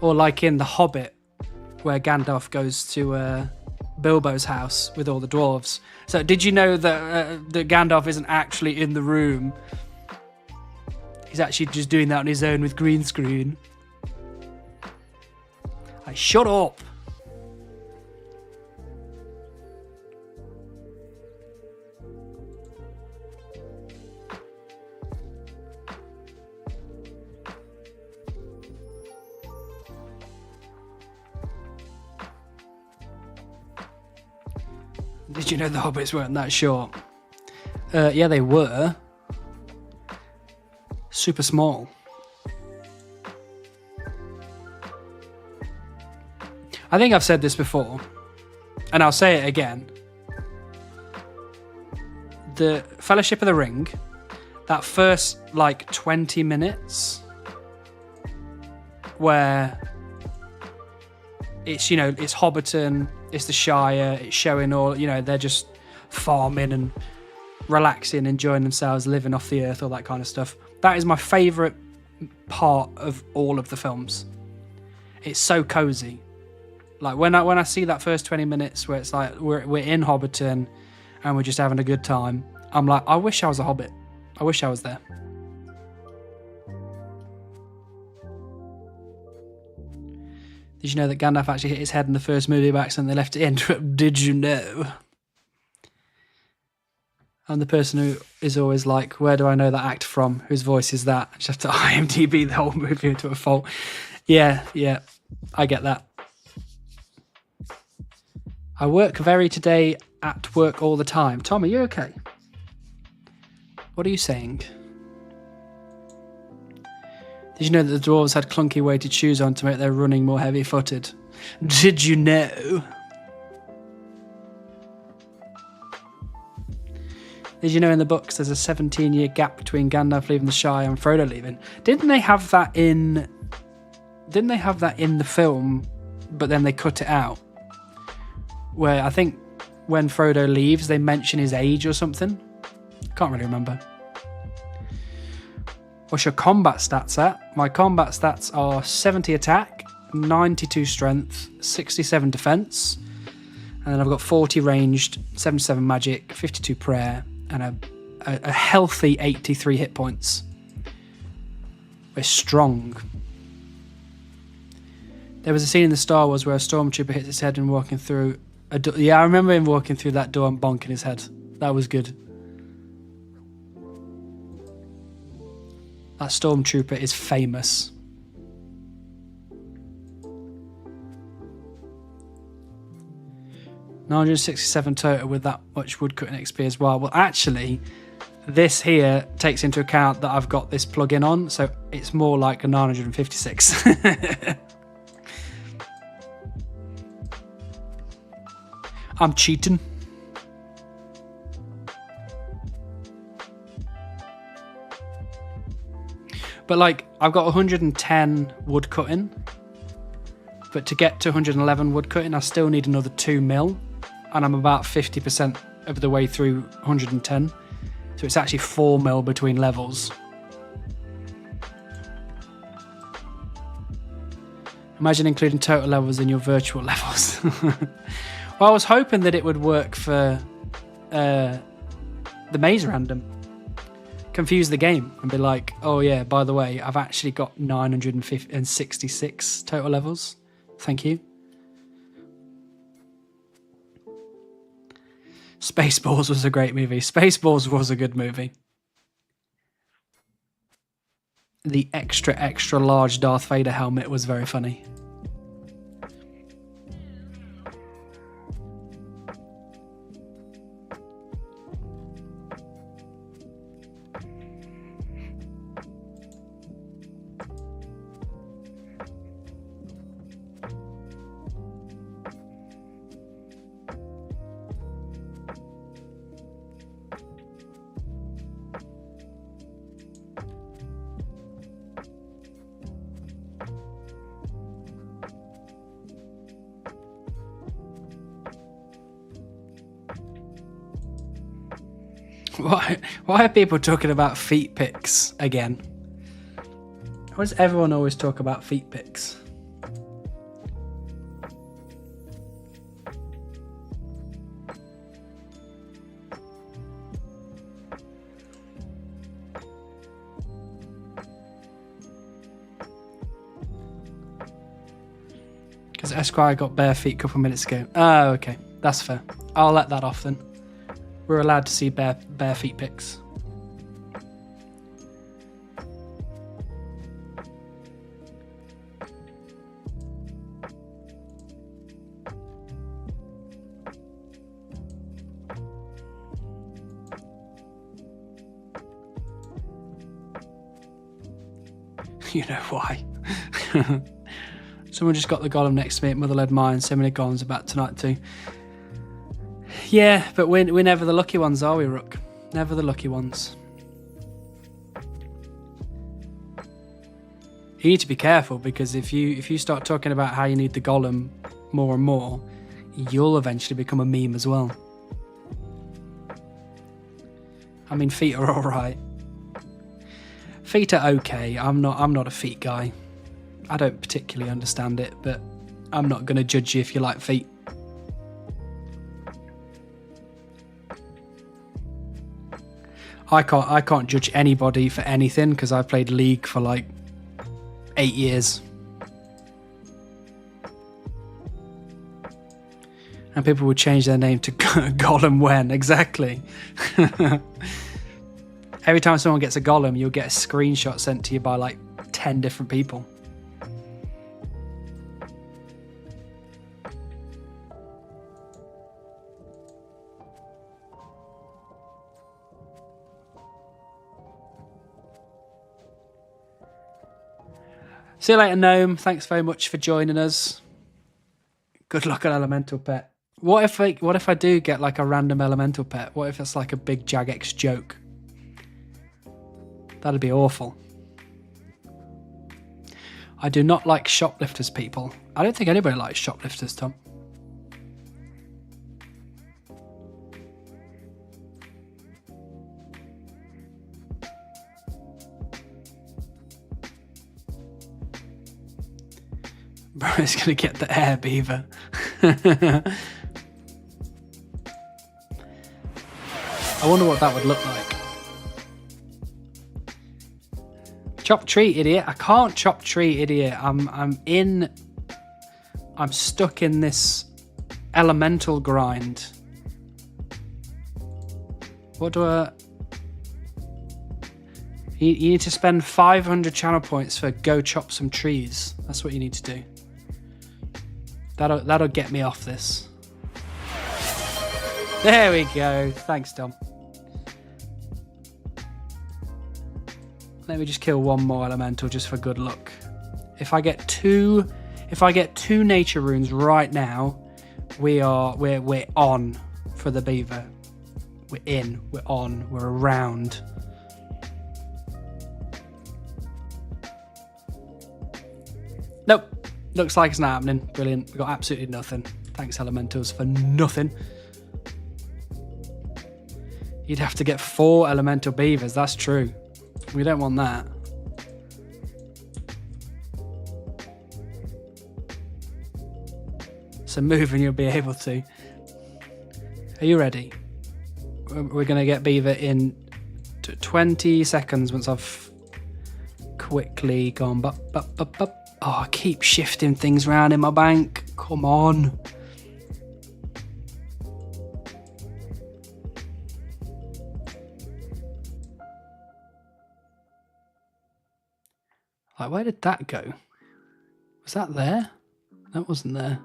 Or like in The Hobbit, where Gandalf goes to Bilbo's house with all the dwarves. So did you know that Gandalf isn't actually in the room? He's actually just doing that on his own with green screen. Like, shut up! Did you know the Hobbits weren't that short? Yeah, they were. Super small. I think I've said this before, and I'll say it again. The Fellowship of the Ring, that first, 20 minutes, where it's, it's Hobbiton, it's the Shire, it's showing all, they're just farming and relaxing, enjoying themselves, living off the earth, all that kind of stuff. That is my favourite part of all of the films. It's so cozy. Like when I see that first 20 minutes where it's like we're in Hobbiton and we're just having a good time, I'm like, I wish I was a Hobbit. I wish I was there. Did you know that Gandalf actually hit his head in the first movie by accident? They left it in. Did you know? I'm the person who is always like, where do I know that act from? Whose voice is that? I just have to IMDb the whole movie to a fault. Yeah, I get that. I work very today at work all the time. Tom, are you okay? What are you saying? Did you know that the dwarves had clunky weighted shoes on to make their running more heavy-footed? Did you know? Did you know in the books there's a 17-year gap between Gandalf leaving the Shire and Frodo leaving? Didn't they have that in the film, but then they cut it out? Where I think when Frodo leaves, they mention his age or something. Can't really remember. What's your combat stats at? My combat stats are 70 attack, 92 strength, 67 defense, and then I've got 40 ranged, 77 magic, 52 prayer, and a healthy 83 hit points. We're strong. There was a scene in the Star Wars where a stormtrooper hits his head and walking through a door. Yeah, I remember him walking through that door and bonking his head. That was good. That stormtrooper is famous. $967 total with that much woodcutting XP as well. Well, actually, this here takes into account that I've got this plugin on, so it's more like a 956. I'm cheating. But like, I've got 110 wood cutting, but to get to 111 wood cutting, I still need another 2 mil, and I'm about 50% of the way through 110. So it's actually 4 mil between levels. Imagine including total levels in your virtual levels. Well, I was hoping that it would work for the maze random. Confuse the game and be like, oh yeah, by the way, I've actually got 966 total levels. Thank you. Spaceballs was a great movie. Spaceballs was a good movie. The extra large Darth Vader helmet was very funny. Why are people talking about feet pics again? Why does everyone always talk about feet pics? Because Esquire got bare feet a couple of minutes ago. Oh, okay. That's fair. I'll let that off then. We're allowed to see bare feet pics. You know why. Someone just got the golem next to me at Motherlode Mine. So many golems about tonight too. Yeah, but we're never the lucky ones, are we, Rook? Never the lucky ones. You need to be careful, because if you start talking about how you need the golem more and more, you'll eventually become a meme as well. I mean, feet are all right. Feet are okay. I'm not a feet guy. I don't particularly understand it, but I'm not going to judge you if you like feet. I can't judge anybody for anything, because I've played League for like 8 years. And people would change their name to Golem when, exactly. Every time someone gets a golem, you'll get a screenshot sent to you by like 10 different people. See you later, Gnome. Thanks very much for joining us. Good luck on Elemental Pet. What if I do get like a random Elemental Pet? What if it's like a big Jagex joke? That'd be awful. I do not like shoplifters, people. I don't think anybody likes shoplifters, Tom. Bro, it's going to get the air beaver. I wonder what that would look like. Chop tree, idiot. I can't chop tree, idiot. I'm stuck in this elemental grind. What do I... You need to spend 500 channel points for go chop some trees. That's what you need to do. That'll get me off this. There we go. Thanks, Dom. Let me just kill one more elemental just for good luck. If I get two nature runes right now, we're on for the beaver. We're in, we're on, we're around. Nope. Looks like it's not happening. Brilliant. We got absolutely nothing. Thanks, elementals, for nothing. You'd have to get 4 elemental beavers. That's true. We don't want that. So move and you'll be able to. Are you ready? We're going to get beaver in 20 seconds once I've quickly gone bup. Oh, I keep shifting things around in my bank. Come on. Like, where did that go? Was that there? That wasn't there.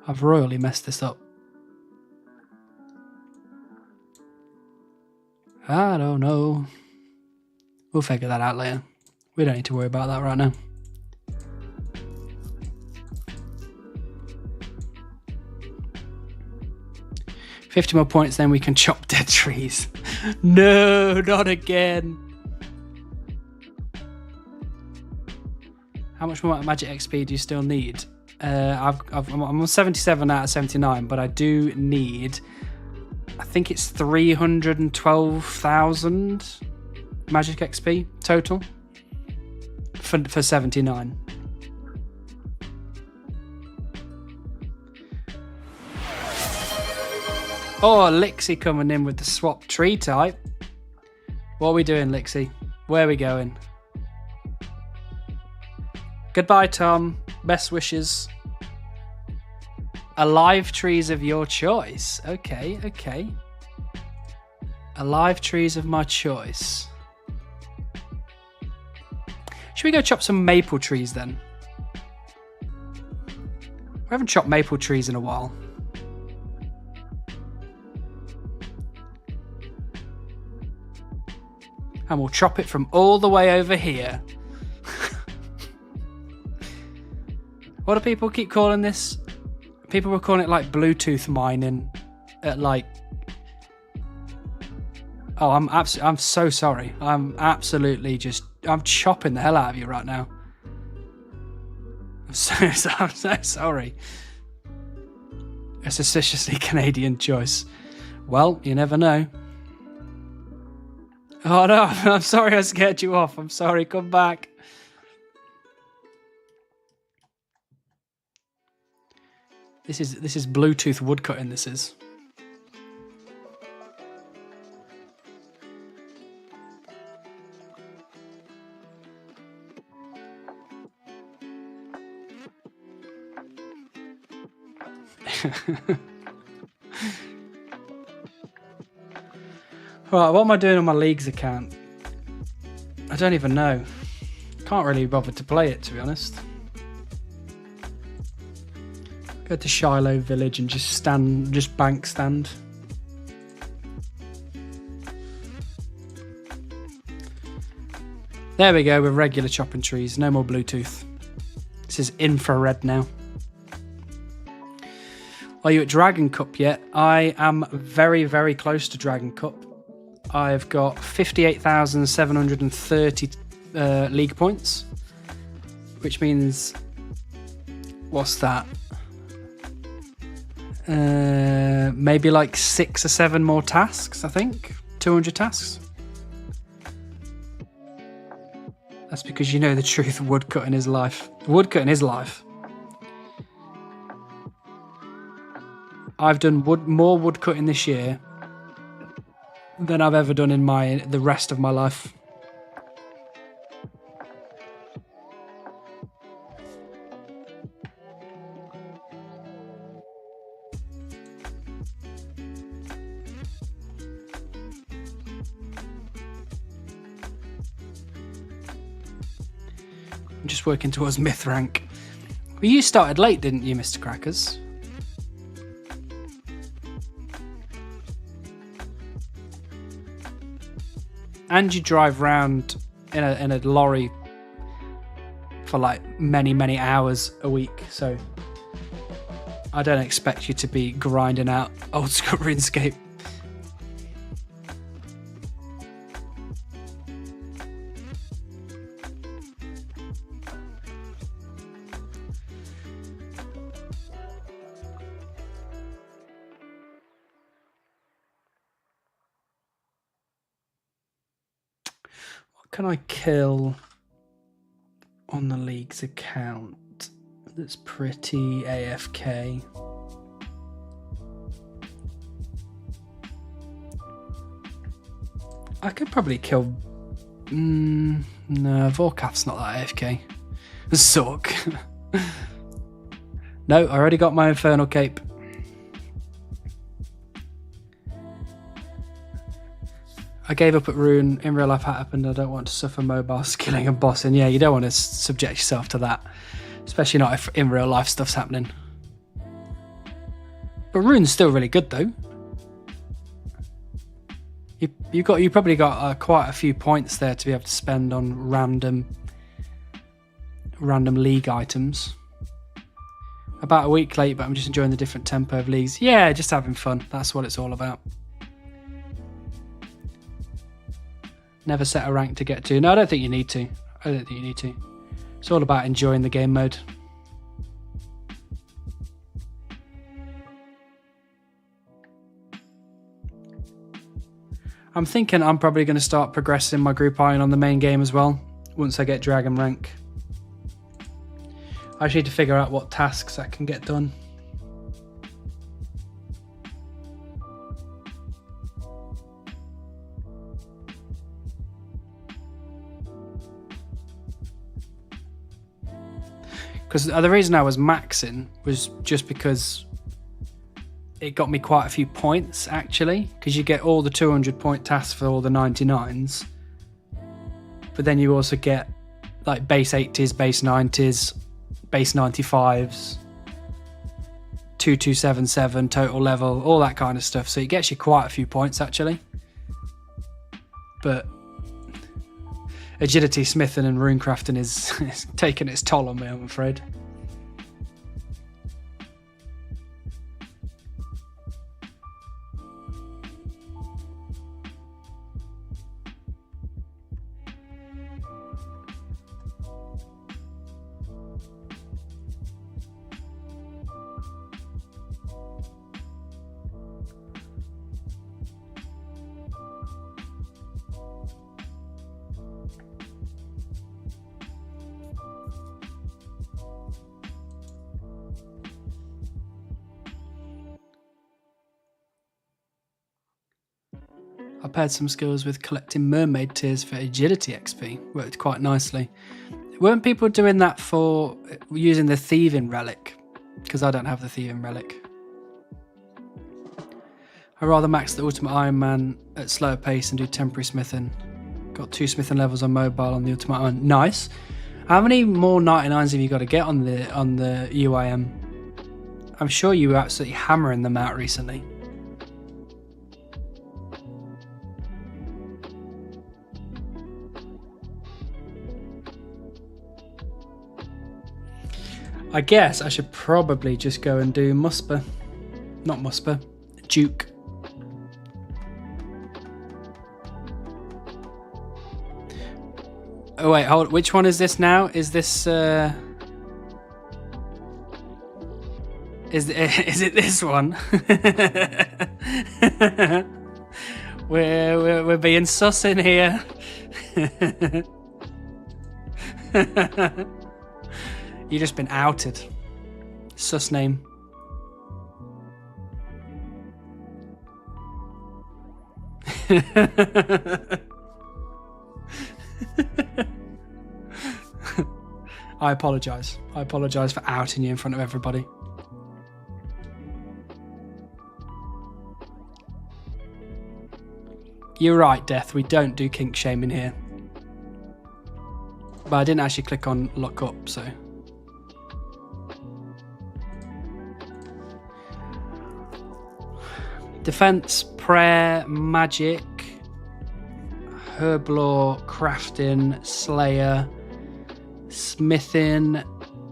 I've royally messed this up. I don't know. We'll figure that out later. We don't need to worry about that right now. $50 more points, then we can chop dead trees. No, not again. How much more magic XP do you still need? I'm on 77 out of 79, but I do need, I think it's 312,000 magic XP total for 79. Oh, Lixie coming in with the swap tree type. What are we doing, Lixie? Where are we going? Goodbye, Tom. Best wishes. Alive trees of your choice. Okay, okay. Alive trees of my choice. Should we go chop some maple trees then? We haven't chopped maple trees in a while. And we'll chop it from all the way over here. What do people keep calling this? People were calling it like Bluetooth mining at like... Oh, I'm so sorry. I'm absolutely just... I'm chopping the hell out of you right now. I'm so sorry. A suspiciously Canadian choice. Well, you never know. Oh no, I'm sorry I scared you off. I'm sorry, come back. This is Bluetooth woodcutting, this is. Right, what am I doing on my Leagues account? I don't even know. Can't really bother to play it, to be honest. Go to Shiloh Village and just bank stand. There we go, we're regular chopping trees, no more Bluetooth. This is infrared now. Are you at Dragon Cup yet? I am very, very close to Dragon Cup. I've got 58,730 league points, which means, what's that? Maybe like 6 or 7 more tasks, I think. 200 tasks. That's because you know the truth. Woodcutting is life. Woodcutting is life. I've done more woodcutting this year than I've ever done in the rest of my life. I'm just working towards myth rank. Well, you started late, didn't you, Mr. Crackers? And you drive round in a lorry for like many hours a week, so I don't expect you to be grinding out old school RuneScape. Can I kill on the league's account that's pretty AFK? I could probably kill... no, Vorkath's not that AFK. Zork. No, I already got my Infernal Cape. I gave up at Rune. In real life, that happened. I don't want to suffer mobile skilling and bossing. Yeah, you don't want to subject yourself to that, especially not if in real life stuff's happening. But Rune's still really good though. You probably got quite a few points there to be able to spend on random league items. About a week late, but I'm just enjoying the different tempo of leagues. Yeah, just having fun. That's what it's all about. Never set a rank to get to. No, I don't think you need to. I don't think you need to. It's all about enjoying the game mode. I'm thinking I'm probably going to start progressing my group iron on the main game as well, once I get Dragon rank. I just need to figure out what tasks I can get done. Because the reason I was maxing was just because it got me quite a few points, actually. Because you get all the 200 point tasks for all the 99s. But then you also get like base 80s, base 90s, base 95s, 2277, total level, all that kind of stuff. So it gets you quite a few points, actually. But agility smithing and runecrafting is taking its toll on me, I'm afraid. I paired some skills with collecting mermaid tears for agility XP. Worked quite nicely. Weren't people doing that for using the thieving relic? Because I don't have the thieving relic. I rather max the ultimate Iron Man at slower pace and do temporary smithing. Got 2 smithing levels on mobile on the ultimate Iron Man. Nice. How many more 99s have you got to get on the UIM? I'm sure you were absolutely hammering them out recently. I guess I should probably just go and do Musper. Not Musper, Duke. Oh wait, hold. Which one is this now? Is this is it this one? we're being sus in here. You've just been outed. Sus name. I apologise. I apologise for outing you in front of everybody. You're right, Death. We don't do kink shaming here. But I didn't actually click on lock up, so. Defense, prayer, magic, herblore, crafting, slayer, smithing,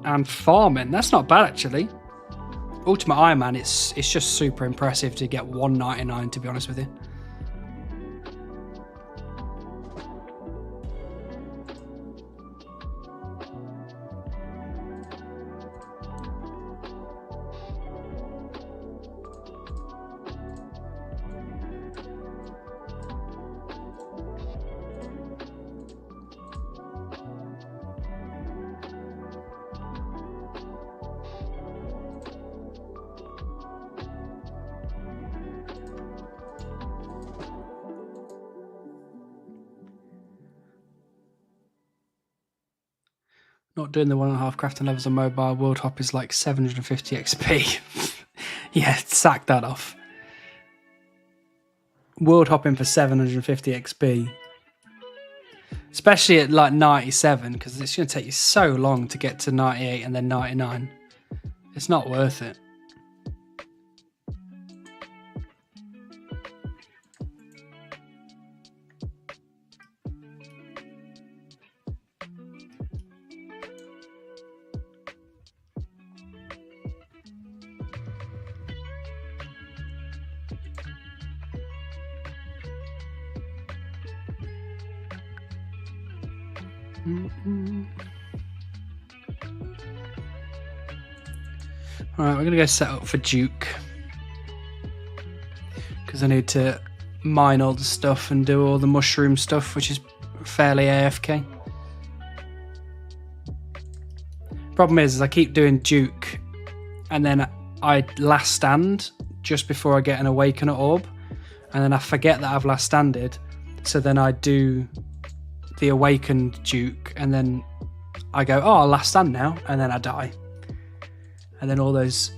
and farming. That's not bad, actually. Ultimate Iron Man, it's just super impressive to get 199, to be honest with you. Not doing the 1.5 crafting levels on mobile. World Hop is like 750 XP. Yeah, sack that off. World hopping for 750 XP. Especially at like 97, because it's going to take you so long to get to 98 and then 99. It's not worth it. Alright, we're going to go set up for Duke. Because I need to mine all the stuff and do all the mushroom stuff, which is fairly AFK. Problem is I keep doing Duke and then I last stand just before I get an Awakener orb. And then I forget that I've last standed. So then I do the Awakened Duke and then I go, oh, I'll last stand now. And then I die. And then all those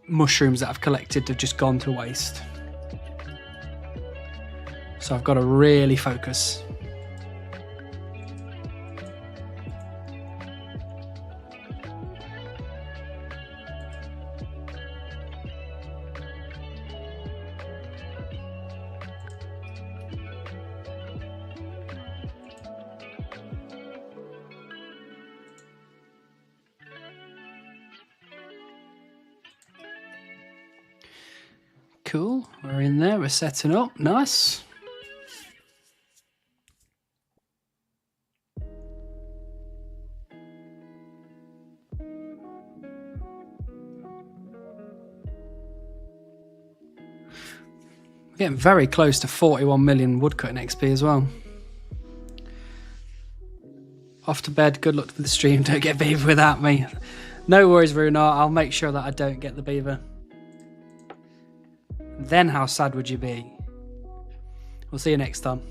mushrooms that I've collected have just gone to waste. So I've got to really focus. Cool, we're in there, we're setting up, nice. We're getting very close to 41 million woodcutting XP as well. Off to bed, good luck with the stream, don't get beaver without me. No worries, Runar, I'll make sure that I don't get the beaver. Then how sad would you be? We'll see you next time.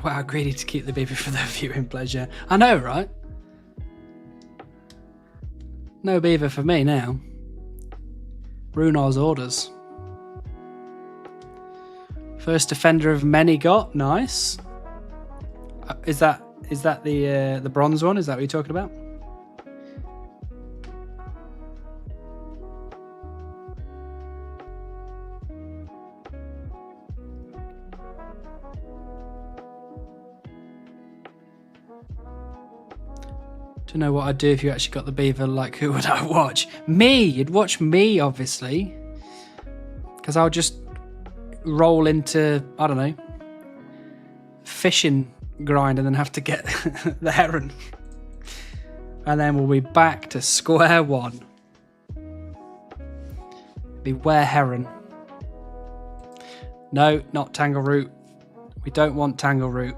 Wow, greedy to keep the beaver for their viewing pleasure. I know, right? No beaver for me now. Runar's orders. First defender of many got, nice. Is that the bronze one? Is that what you're talking about? Don't know what I'd do if you actually got the beaver. Like, who would I watch? Me! You'd watch me, obviously. Because I'll just roll into, I don't know, fishing grind and then have to get the heron. And then we'll be back to square one. Beware heron. No, not tangle root. We don't want tangle root.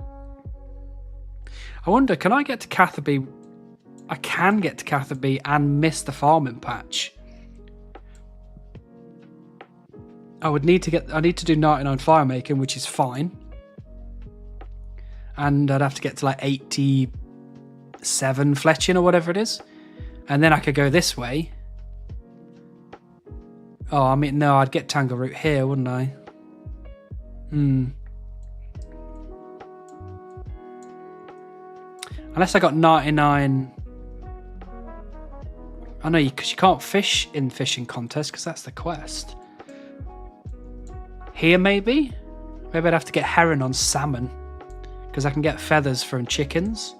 I wonder, can I get to Catherby? I can get to Catherby and miss the farming patch. I need to do 99 fire making, which is fine. And I'd have to get to like 87 fletching or whatever it is. And then I could go this way. Oh, I mean, no, I'd get tangle root here, wouldn't I? Unless I got 99. I know, because you can't fish in fishing contests because that's the quest. Here, maybe? Maybe I'd have to get heron on salmon because I can get feathers from chickens.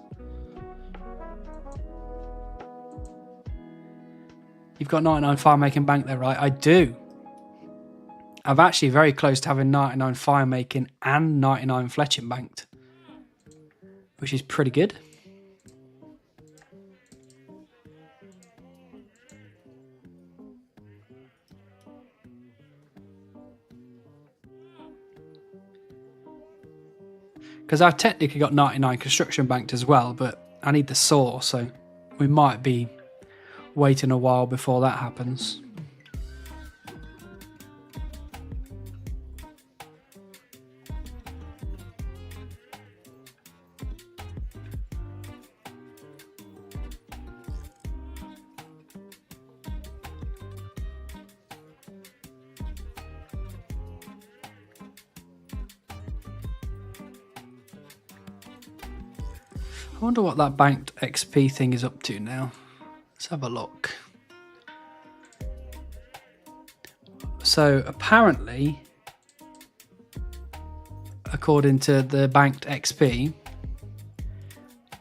You've got 99 fire making bank there, right? I do. I'm actually very close to having 99 fire making and 99 fletching banked, which is pretty good. Because I've technically got 99 construction banked as well, but I need the saw, so we might be waiting a while before that happens. I wonder what that banked XP thing is up to now. Let's have a look. So apparently, according to the banked XP,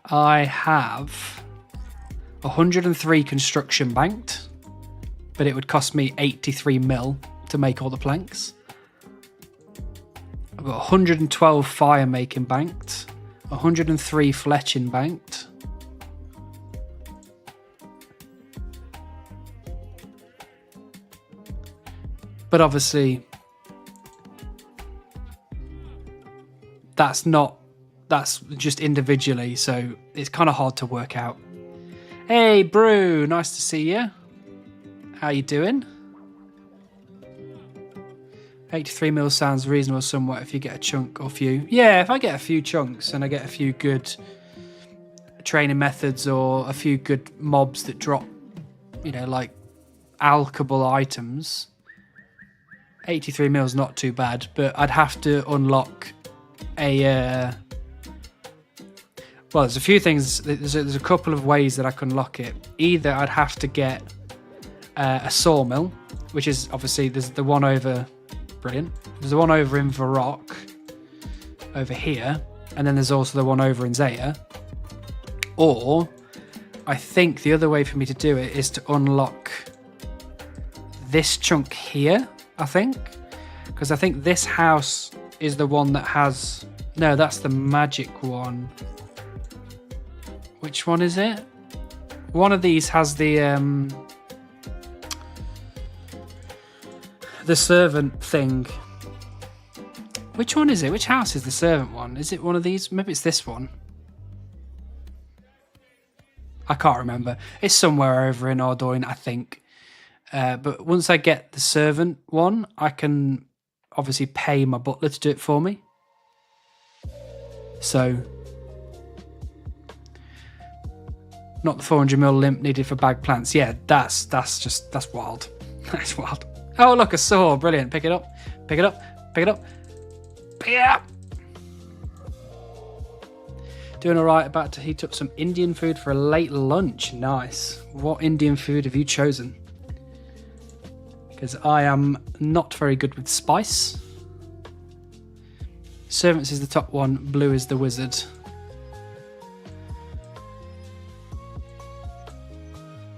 I have 103 construction banked, but it would cost me 83 mil to make all the planks. I've got 112 fire making banked, 103 fletching banked, but obviously that's just individually, so it's kind of hard to work out. Hey Brew, nice to see you. How you doing? 83 mil sounds reasonable somewhat if you get a chunk or few. Yeah, if I get a few chunks and I get a few good training methods or a few good mobs that drop, like alchable items, 83 mil is not too bad, but I'd have to unlock a... well, there's a few things. There's a couple of ways that I can unlock it. Either I'd have to get a sawmill, which is obviously, there's the one over... Brilliant. There's the one over in Varrock, over here, and then there's also the one over in Zaya. Or, I think the other way for me to do it is to unlock this chunk here, I think. Because I think this house is the one that has... No, that's the magic one. Which one is it? One of these has the servant thing. Which one is it? Which house is the servant one? Is it one of these? Maybe it's this one. I can't remember. It's somewhere over in Ardoyne, I think. But once I get the servant one, I can obviously pay my butler to do it for me. So, not the 400 mil limp needed for bag plants. Yeah, that's wild. That's wild. Oh, look, a saw. Brilliant. Pick it up. Pick it up. Pick it up. Pick it up. Doing all right. About to heat up some Indian food for a late lunch. Nice. What Indian food have you chosen? Because I am not very good with spice. Servants is the top one. Blue is the wizard.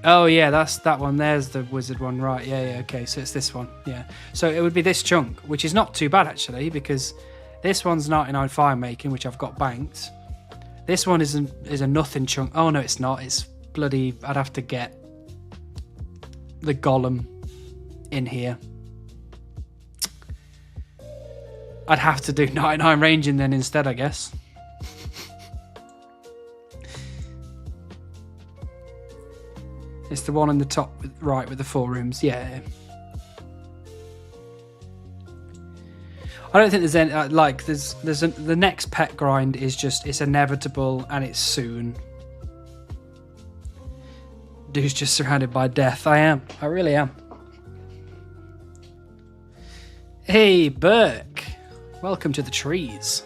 Oh yeah, that's that one. There's the wizard one, right? Yeah, okay. So it's this one. Yeah. So it would be this chunk, which is not too bad actually, because this one's 99 fire making, which I've got banked, This one is a nothing chunk. Oh no, it's not. It's bloody. I'd have to get the golem in here. I'd have to do 99 ranging then instead, I guess. It's the one in the top right with the 4 rooms. Yeah. I don't think there's any like the next pet grind is just it's inevitable and it's soon. Dude's just surrounded by death. I am. I really am. Hey, Burke. Welcome to the trees.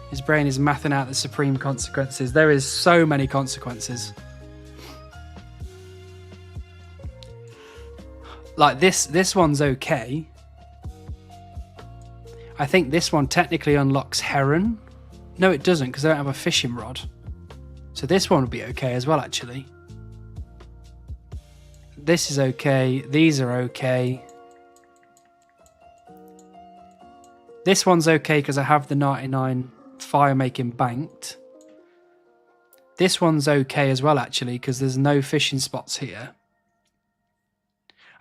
His brain is mathing out the supreme consequences. There is so many consequences. Like this one's okay. I think this one technically unlocks heron. No, it doesn't because I don't have a fishing rod. So this one would be okay as well, actually. This is okay. These are okay. This one's okay because I have the 99 fire making banked. This one's okay as well, actually, because there's no fishing spots here.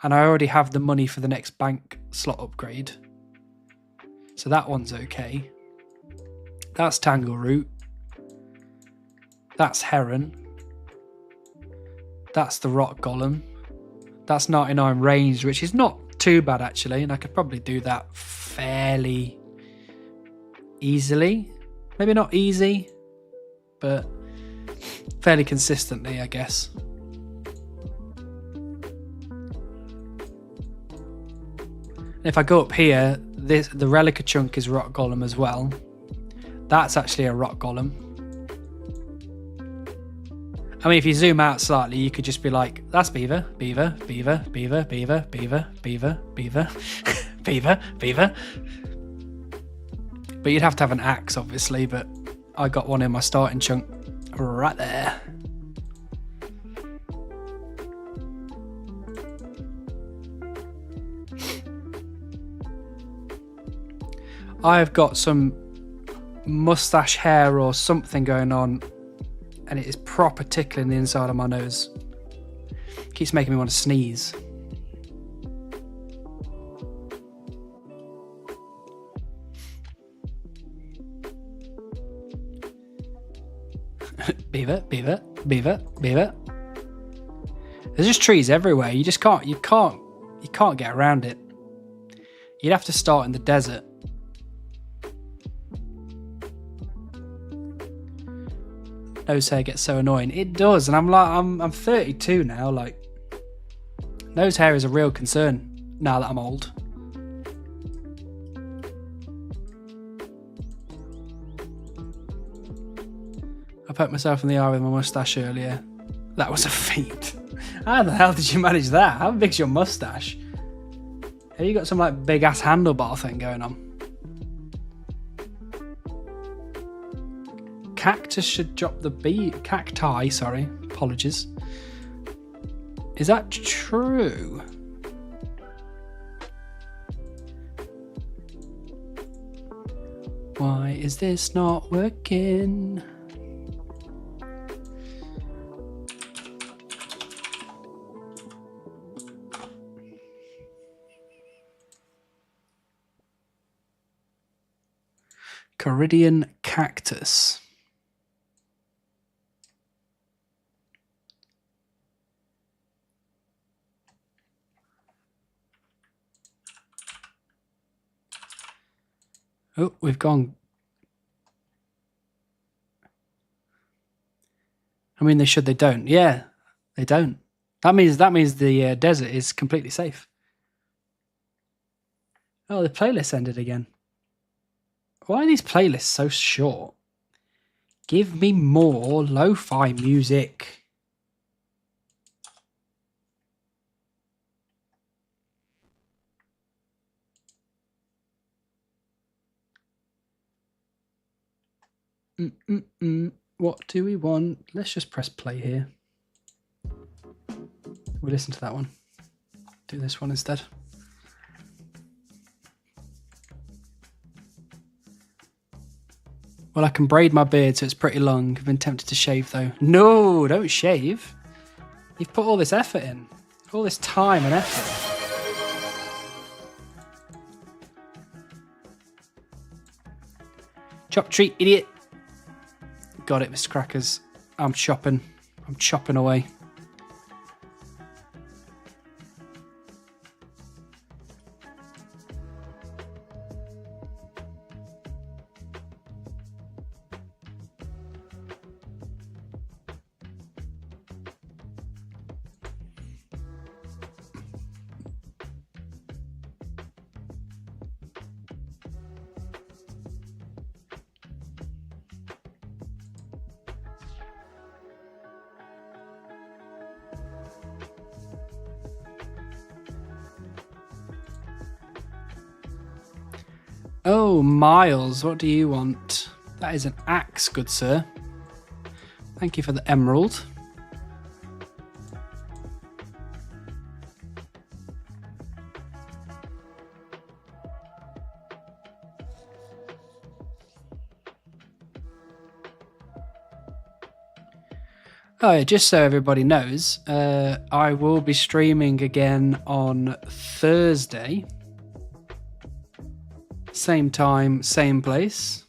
And I already have the money for the next bank slot upgrade. So that one's okay. That's Tangle Root. That's Heron. That's the Rock Golem. That's 99 ranged, which is not too bad actually, and I could probably do that fairly easily. Maybe not easy, but fairly consistently, I guess. If I go up here, the Relica chunk is Rock Golem as well. That's actually a Rock Golem. I mean, if you zoom out slightly, you could just be like, that's Beaver, Beaver, Beaver, Beaver, Beaver, Beaver, Beaver, Beaver, Beaver, Beaver. But you'd have to have an axe, obviously, but I got one in my starting chunk right there. I've got some mustache hair or something going on, and it is proper tickling the inside of my nose. It keeps making me want to sneeze. Beaver, beaver, beaver, beaver. There's just trees everywhere. You just can't get around it. You'd have to start in the desert. Nose hair gets so annoying. It does, and I'm 32 now. Like, nose hair is a real concern now that I'm old. I poked myself in the eye with my mustache earlier. That was a feat. How the hell did you manage that? How big's your mustache? Have you got some like big ass handlebar thing going on? Cactus should drop the cacti, sorry, apologies. Is that true? Why is this not working? Caridian cactus. Oh, we've gone. I mean, they should, they don't. Yeah, they don't. That means the desert is completely safe. Oh, the playlist ended again. Why are these playlists so short? Give me more lo-fi music. What do we want? Let's just press play here. We'll listen to that one. Do this one instead. Well, I can braid my beard so it's pretty long. I've been tempted to shave though. No, don't shave. You've put all this effort in. All this time and effort. Chop treat, idiot. Got it, Mr. Crackers. I'm chopping. I'm chopping away. Oh, Miles, what do you want? That is an axe, good sir. Thank you for the emerald. Oh yeah, just so everybody knows, I will be streaming again on Thursday. Same time, same place.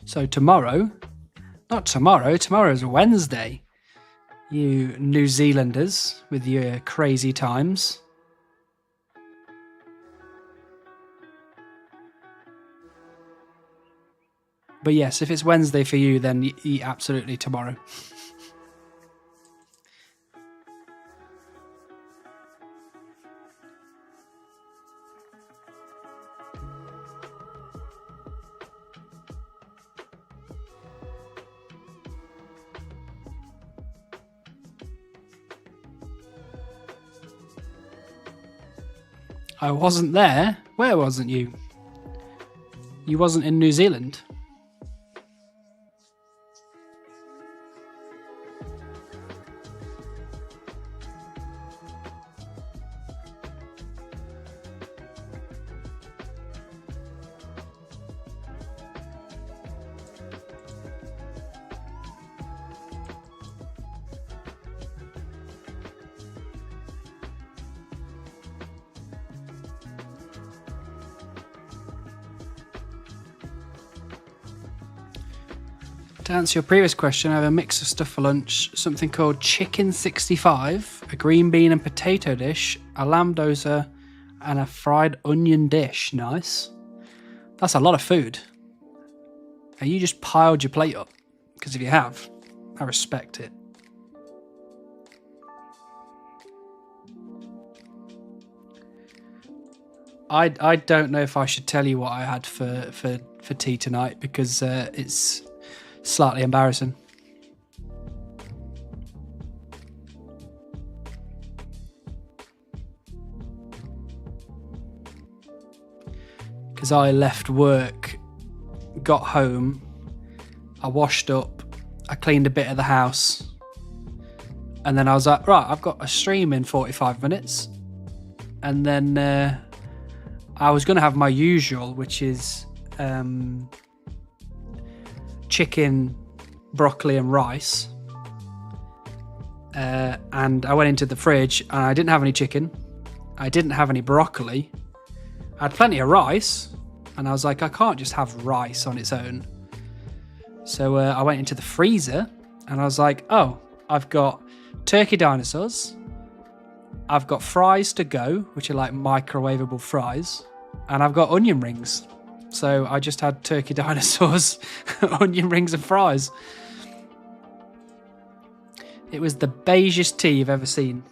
So tomorrow, not tomorrow, tomorrow's Wednesday. You New Zealanders with your crazy times. But yes, if it's Wednesday for you, then eat absolutely tomorrow. I wasn't there. Where wasn't you? You wasn't in New Zealand. To answer your previous question, I have a mix of stuff for lunch. Something called chicken 65, a green bean and potato dish, a lamb dosa, and a fried onion dish. Nice. That's a lot of food. And you just piled your plate up. Because if you have, I respect it. I don't know if I should tell you what I had for tea tonight because it's slightly embarrassing. Because I left work, got home, I washed up, I cleaned a bit of the house, and then I was like, right, I've got a stream in 45 minutes. And then I was going to have my usual, which is chicken, broccoli and rice. And I went into the fridge and I didn't have any chicken. I didn't have any broccoli. I had plenty of rice. And I was like, I can't just have rice on its own. So I went into the freezer and I was like, oh, I've got turkey dinosaurs. I've got fries to go, which are like microwavable fries. And I've got onion rings. So I just had turkey dinosaurs, onion rings and fries. It was the beigest tea you've ever seen.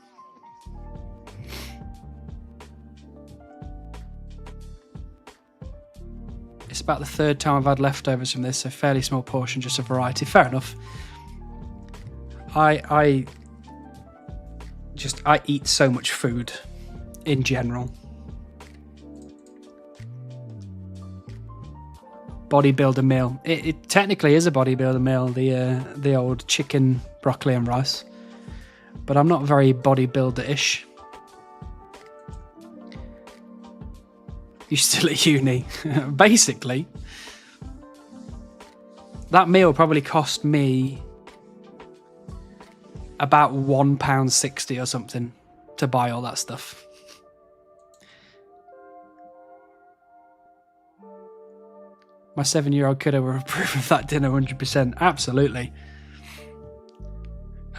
It's about the third time I've had leftovers from this, so fairly small portion, just a variety. Fair enough. I eat so much food in general. Bodybuilder meal. It technically is a bodybuilder meal, the old chicken, broccoli and rice. but I'm not very bodybuilder-ish. You're still at uni. Basically, that meal probably cost me about £1.60 or something to buy all that stuff. My 7-year-old kiddo will approve of that dinner 100%. Absolutely.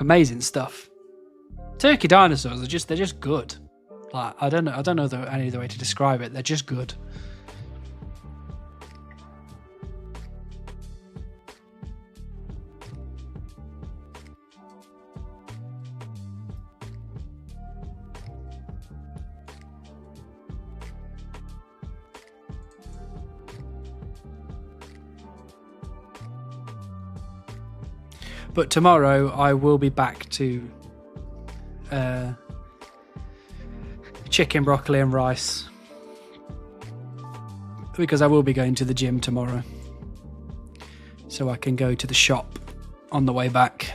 Amazing stuff. Turkey dinosaurs they're just good. Like, I don't know any other way to describe it. They're just good. But tomorrow I will be back to chicken, broccoli and rice, because I will be going to the gym tomorrow, so I can go to the shop on the way back.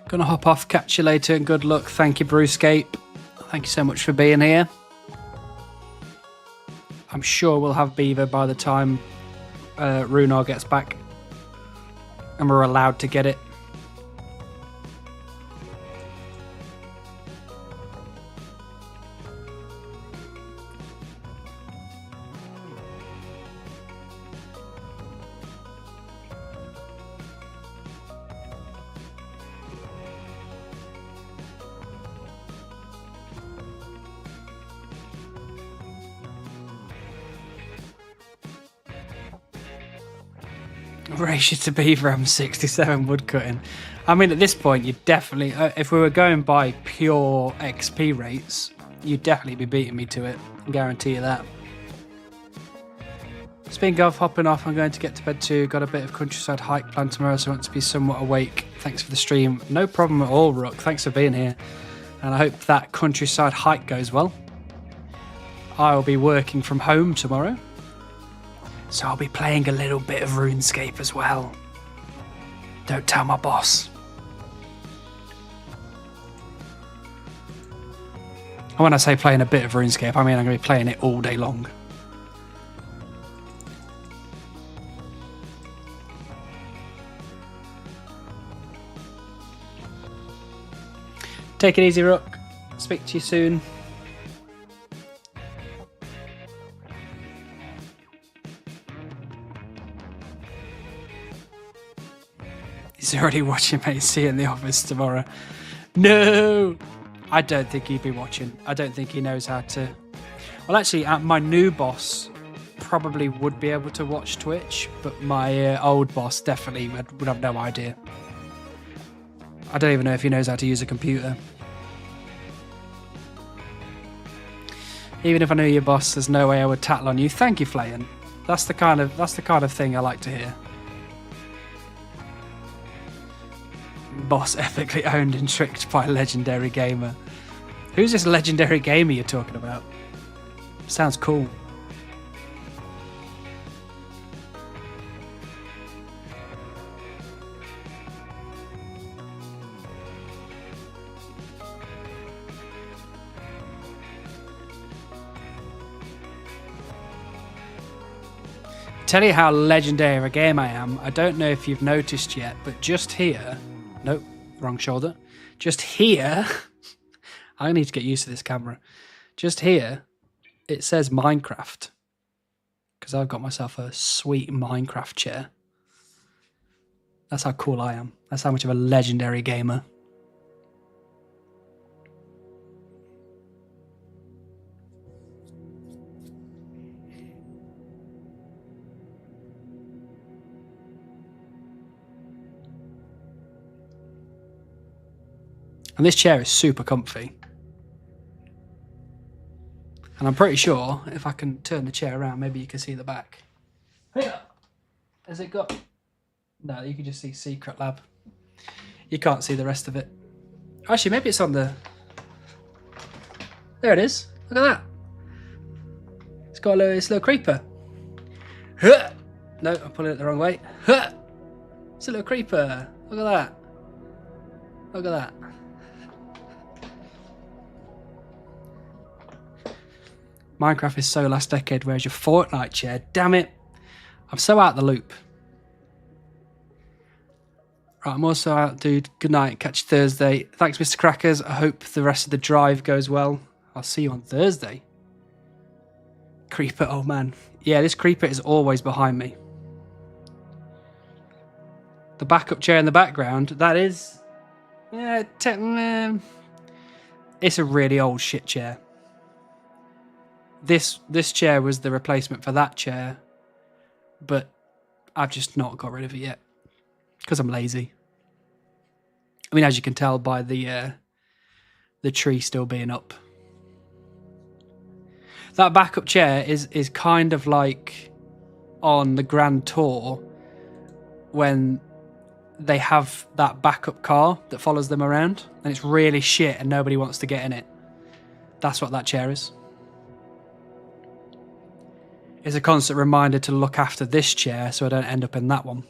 Gonna hop off, catch you later, and good luck. Thank you, Brewscape. Thank you so much for being here. I'm sure we'll have beaver by the time Runar gets back and we're allowed to get it. Ratio to beaver, I'm 67 woodcutting. I mean, at this point, you'd definitely, if we were going by pure XP rates, you'd definitely be beating me to it. I guarantee you that. Speaking of hopping off, I'm going to get to bed too. Got a bit of countryside hike planned tomorrow, so I want to be somewhat awake. Thanks for the stream. No problem at all, Rook. Thanks for being here. And I hope that countryside hike goes well. I'll be working from home tomorrow, so I'll be playing a little bit of RuneScape as well. Don't tell my boss. And when I say playing a bit of RuneScape, I mean I'm going to be playing it all day long. Take it easy, Rook. Speak to you soon. He's already watching, mate. See you in the office tomorrow. No! I don't think he'd be watching. I don't think he knows how to... Well, actually, my new boss probably would be able to watch Twitch, but my old boss definitely would have no idea. I don't even know if he knows how to use a computer. Even if I knew your boss, there's no way I would tattle on you. Thank you, Flayan. That's the kind of thing I like to hear. Boss epically owned and tricked by legendary gamer. Who's this legendary gamer you're talking about? Sounds cool. Tell you how legendary of a game I am. I don't know if you've noticed yet, but just here, nope, wrong shoulder. Just here, I need to get used to this camera. Just here, it says Minecraft because I've got myself a sweet Minecraft chair. That's how cool I am. That's how much of a legendary gamer. And this chair is super comfy. And I'm pretty sure if I can turn the chair around, maybe you can see the back. Has it got... No, you can just see Secret Lab. You can't see the rest of it. Actually, maybe it's on the... There it is. Look at that. It's got it's a little creeper. No, I'm pulling it the wrong way. It's a little creeper. Look at that. Look at that. Minecraft is so last decade, where's your Fortnite chair? Damn it. I'm so out the loop. Right, I'm also out, dude. Good night. Catch you Thursday. Thanks, Mr. Crackers. I hope the rest of the drive goes well. I'll see you on Thursday. Creeper, oh man. Yeah, this creeper is always behind me. The backup chair in the background, that is... Yeah, it's a really old shit chair. This chair was the replacement for that chair, but I've just not got rid of it yet because I'm lazy. I mean, as you can tell by the tree still being up. That backup chair is kind of like on the Grand Tour when they have that backup car that follows them around and it's really shit and nobody wants to get in it. That's what that chair is. It's a constant reminder to look after this chair so I don't end up in that one.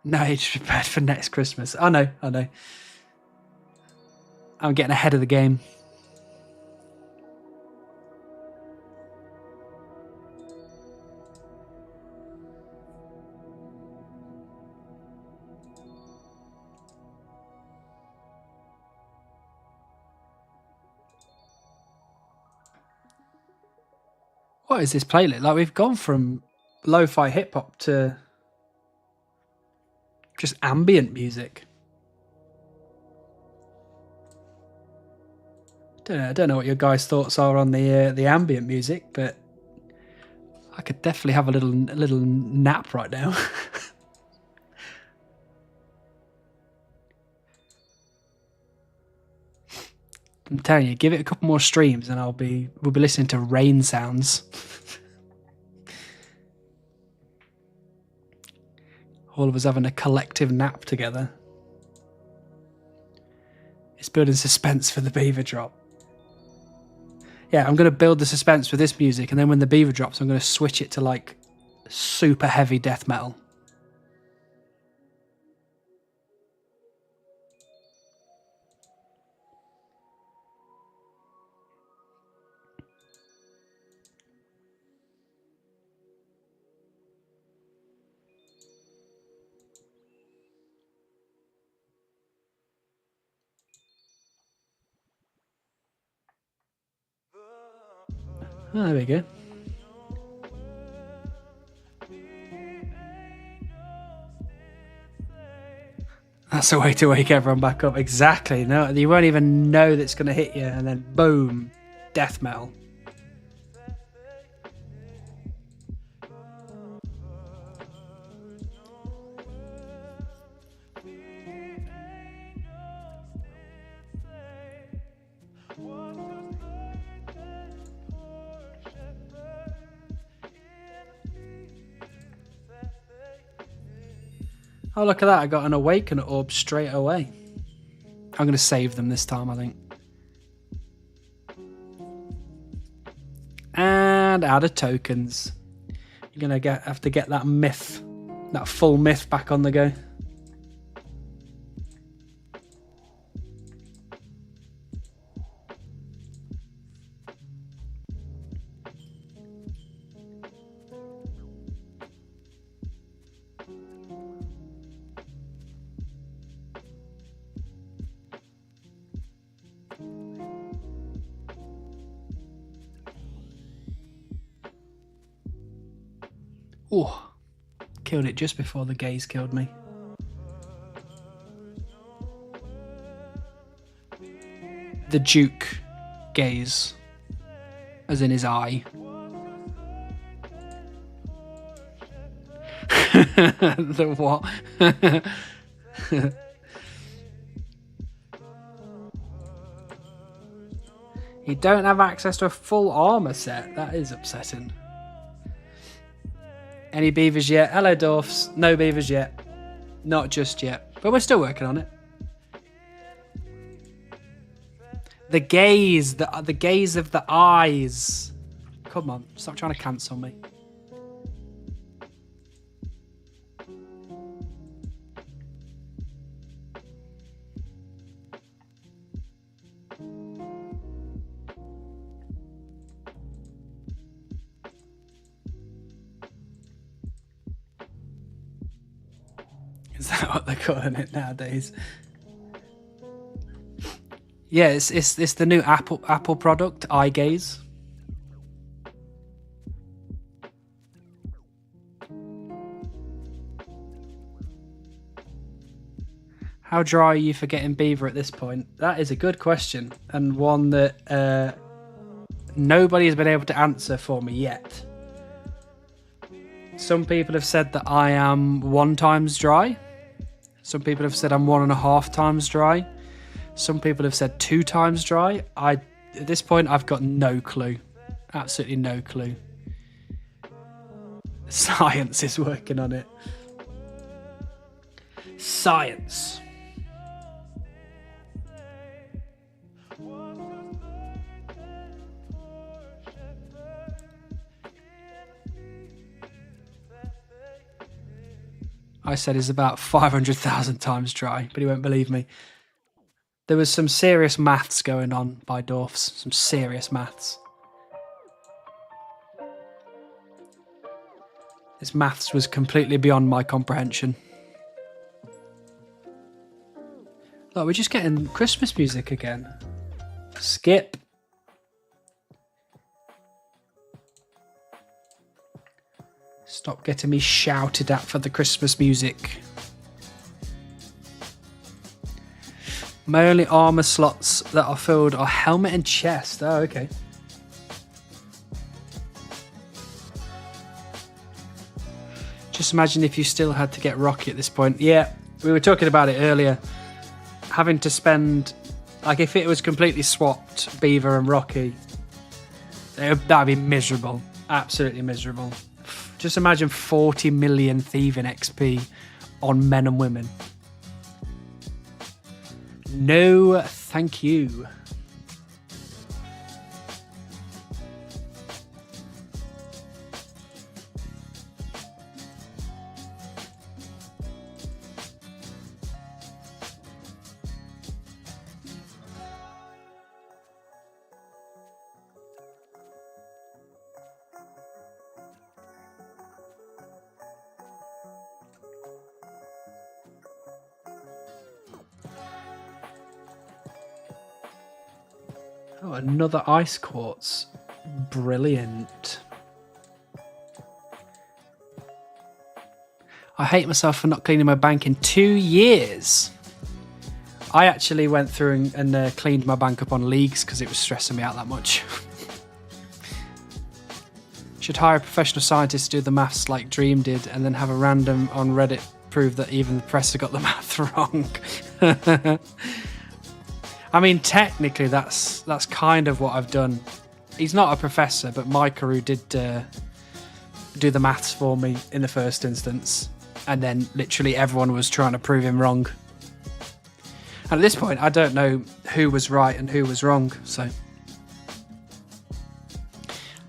No, you're just prepared for next Christmas. I know. I'm getting ahead of the game. What is this playlist? Like, we've gone from lo-fi hip-hop to just ambient music. I don't know what your guys' thoughts are on the ambient music, but I could definitely have a little nap right now. I'm telling you, give it a couple more streams and we'll be listening to rain sounds. All of us having a collective nap together. It's building suspense for the beaver drop. Yeah, I'm going to build the suspense for this music, and then when the beaver drops, I'm going to switch it to like super heavy death metal. Oh, there we go. That's a way to wake everyone back up. Exactly. No, you won't even know that's going to hit you, and then boom, death metal. Oh, look at that. I got an awaken orb straight away. I'm going to save them this time, I think. And out of tokens. You're going to have to get that myth, that full myth back on the go. Oh, killed it just before the gaze killed me. The Duke gaze, as in his eye. The what? You don't have access to a full armor set. That is upsetting. Any beavers yet? Hello, dwarfs. No beavers yet. Not just yet. But we're still working on it. The gaze. The gaze of the eyes. Come on. Stop trying to cancel me. Is that what they're calling it nowadays? Yeah, it's the new Apple product, eye gaze. How dry are you for getting beaver at this point? That is a good question, and one that nobody has been able to answer for me yet. Some people have said that I am 1 times dry. Some people have said I'm 1.5 times dry. Some people have said 2 times dry. At this point, I've got no clue. Absolutely no clue. Science is working on it. Science. I said it's about 500,000 times dry, but he won't believe me. There was some serious maths going on by dwarfs. Some serious maths. This maths was completely beyond my comprehension. Look, we're just getting Christmas music again. Skip. Stop getting me shouted at for the Christmas music. My only armor slots that are filled are helmet and chest. Oh, okay. Just imagine if you still had to get Rocky at this point. Yeah, we were talking about it earlier. Having to spend, like, if it was completely swapped, Beaver and Rocky, that'd be miserable. Absolutely miserable. Just imagine 40 million thieving XP on men and women. No, thank you. Oh, another ice quartz. Brilliant. I hate myself for not cleaning my bank in 2 years. I actually went through and cleaned my bank up on leagues because it was stressing me out that much. Should hire a professional scientist to do the maths like Dream did and then have a random on Reddit prove that even the press got the math wrong. I mean, technically, that's kind of what I've done. He's not a professor, but Micah did do the maths for me in the first instance. And then literally everyone was trying to prove him wrong. And at this point, I don't know who was right and who was wrong, so...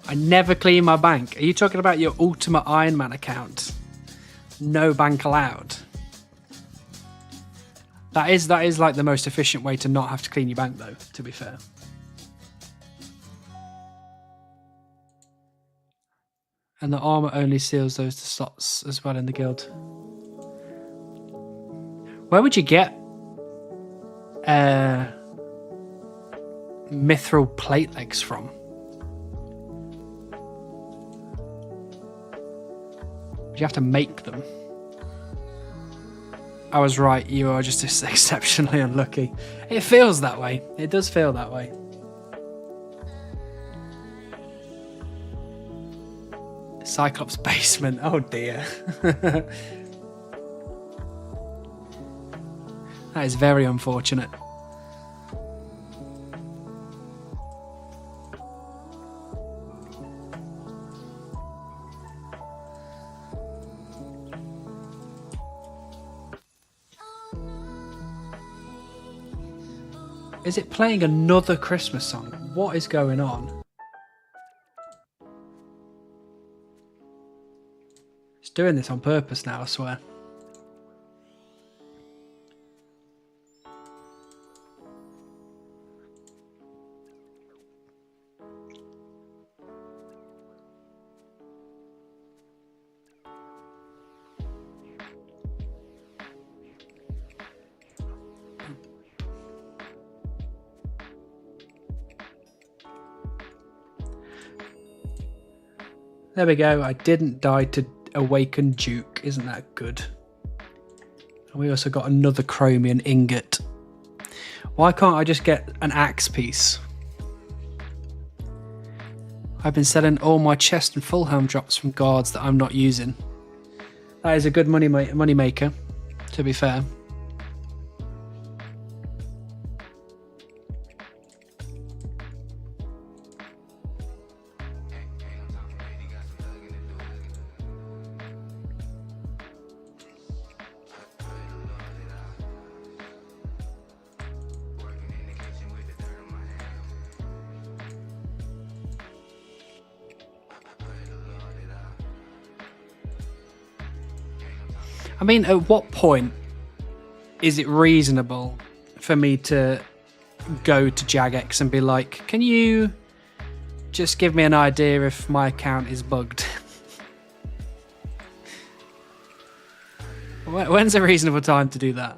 I never clean my bank. Are you talking about your Ultimate Iron Man account? No bank allowed. That is like the most efficient way to not have to clean your bank, though, to be fair. And the armor only seals those slots as well in the guild. Where would you get mithril plate legs from? You have to make them. I was right, you are just exceptionally unlucky. It feels that way. It does feel that way. Cyclops basement, oh dear. That is very unfortunate. Is it playing another Christmas song? What is going on? It's doing this on purpose now, I swear. There we go. I didn't die to awaken Duke. Isn't that good? And we also got another chromium ingot. Why can't I just get an axe piece? I've been selling all my chest and full helm drops from guards that I'm not using. That is a good money maker, to be fair. I mean, at what point is it reasonable for me to go to Jagex and be like, can you just give me an idea if my account is bugged? When's a reasonable time to do that?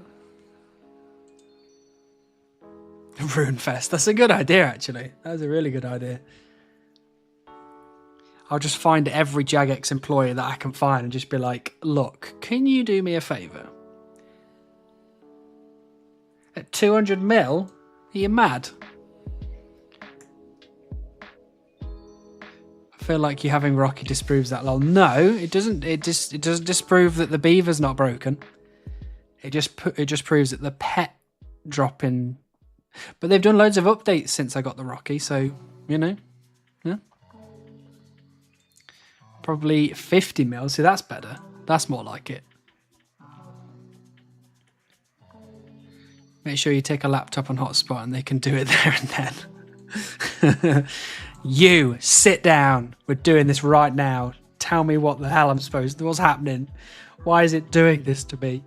Runefest. That's a good idea, actually. That's a really good idea. I'll just find every Jagex employee that I can find and just be like, look, can you do me a favour? At 200 mil? Are you mad? I feel like you having Rocky disproves that, lol. No, it doesn't. It doesn't disprove that the beaver's not broken. It just proves that the pet dropping. But they've done loads of updates since I got the Rocky, so you know, yeah. Probably 50 mil. See, that's better. That's more like it. Make sure you take a laptop on hotspot and they can do it there and then. You, sit down. We're doing this right now. Tell me what the hell I'm supposed to... What's happening? Why is it doing this to me?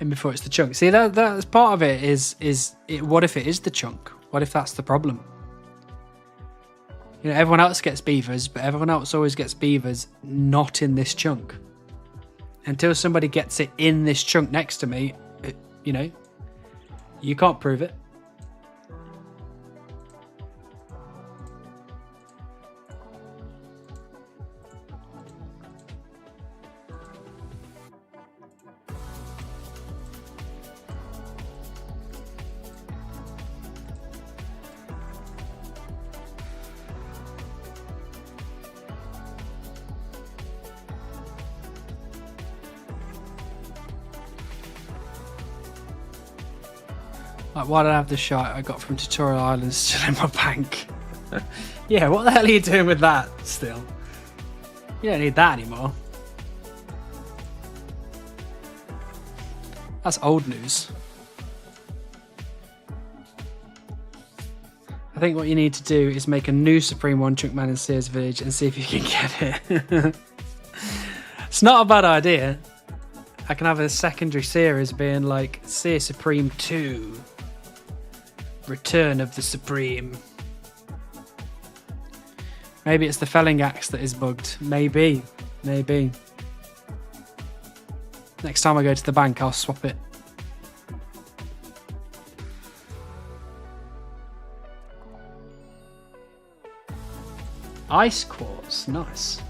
In before it's the chunk. See, that's part of it is it, what if it is the chunk? What if that's the problem? You know, everyone else gets beavers, but everyone else always gets beavers not in this chunk. Until somebody gets it in this chunk next to me, you know, you can't prove it. Like, why did I have the shot I got from Tutorial Island still in my bank? Yeah, what the hell are you doing with that still? You don't need that anymore. That's old news. I think what you need to do is make a new Supreme One Chunk Man in Sears Village and see if you can get it. It's not a bad idea. I can have a secondary series being like Sear Supreme 2. Return of the Supreme. Maybe it's the felling axe that is bugged. Maybe. Next time I go to the bank, I'll swap it. Ice quartz, nice.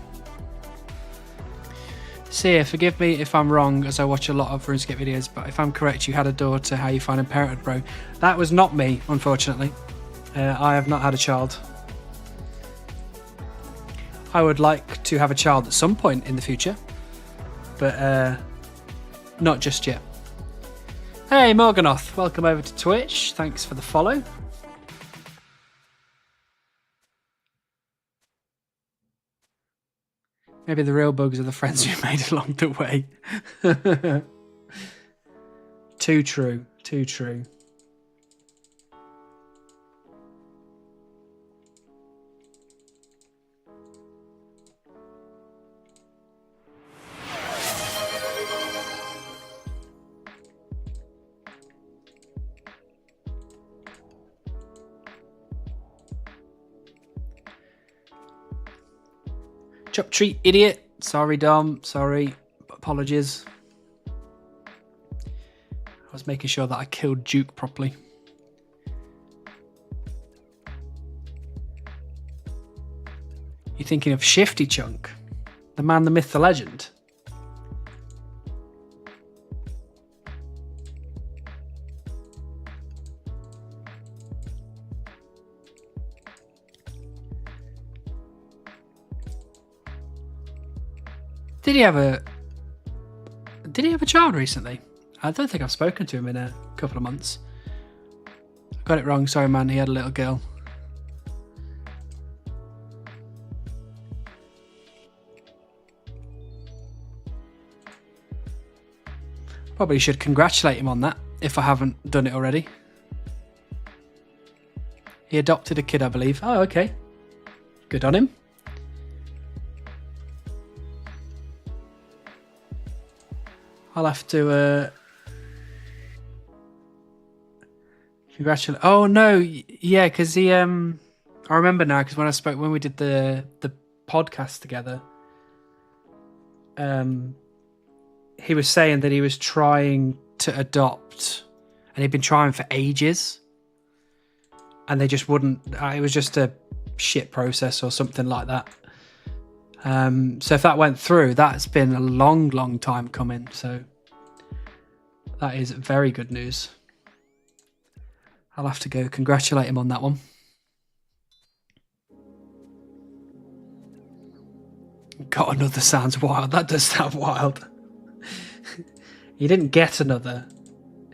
Sia, forgive me if I'm wrong, as I watch a lot of RuneScape videos, but if I'm correct, you had a daughter. How you finding parenthood, bro? That was not me, unfortunately. I have not had a child. I would like to have a child at some point in the future, but not just yet. Hey, Morganoth, welcome over to Twitch. Thanks for the follow. Maybe the real bugs are the friends you made along the way. Too true, too true. Chop treat, idiot. Sorry, Dom. Sorry. Apologies. I was making sure that I killed Duke properly. You thinking of Shifty Chunk? The man, the myth, the legend? Did he have a child recently? I don't think I've spoken to him in a couple of months. I got it wrong, sorry man, he had a little girl. Probably should congratulate him on that, if I haven't done it already. He adopted a kid, I believe. Oh, okay. Good on him. I'll have to congratulate. Oh no, yeah, because he I remember now, because when we did the podcast together, he was saying that he was trying to adopt, and he'd been trying for ages, and they just wouldn't. It was just a shit process or something like that. So if that went through, that's been a long time coming. So that is very good news. I'll have to go congratulate him on that one. Got another sounds wild. That does sound wild. He didn't get another.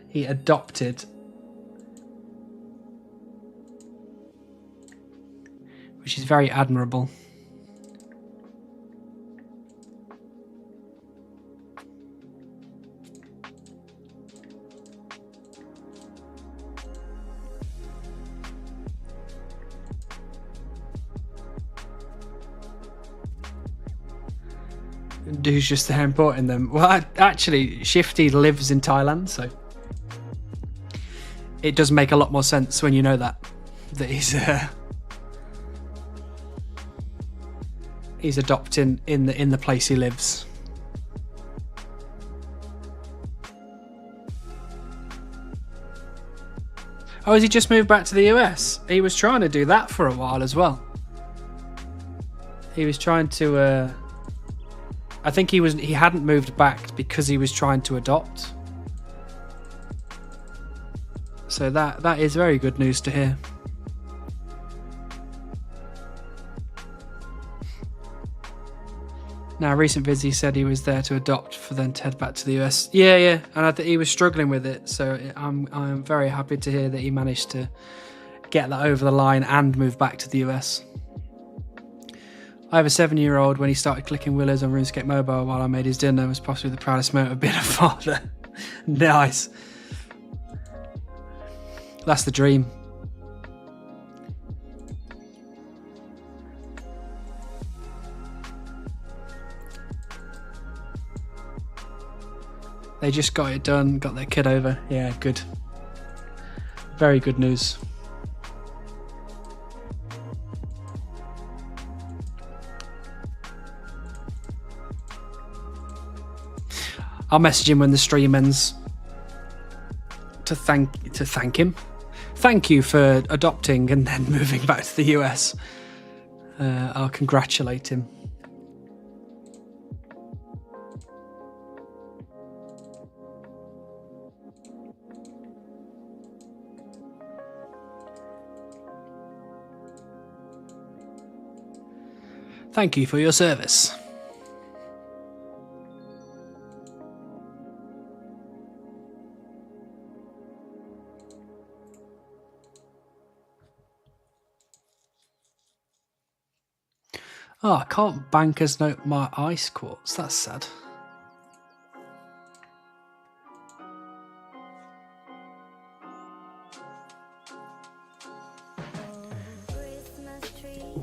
He adopted. Which is very admirable. Who's just there importing them? Well, actually, Shifty lives in Thailand, so it does make a lot more sense when you know that he's adopting in the place he lives. Oh, has he just moved back to the US? He was trying to do that for a while as well. He was trying to I think he hadn't moved back because he was trying to adopt. So that is very good news to hear. Now, recent vids he said he was there to adopt for then to head back to the US. Yeah, and I think he was struggling with it. So I'm very happy to hear that he managed to get that over the line and move back to the US. I have a 7-year-old. When he started clicking willows on RuneScape Mobile while I made his dinner, was possibly the proudest moment of being a father. Nice. That's the dream. They just got it done, got their kid over. Yeah, good. Very good news. I'll message him when the stream ends to thank him. Thank you for adopting and then moving back to the US. I'll congratulate him. Thank you for your service. Oh, I can't bankers note my ice quartz. That's sad.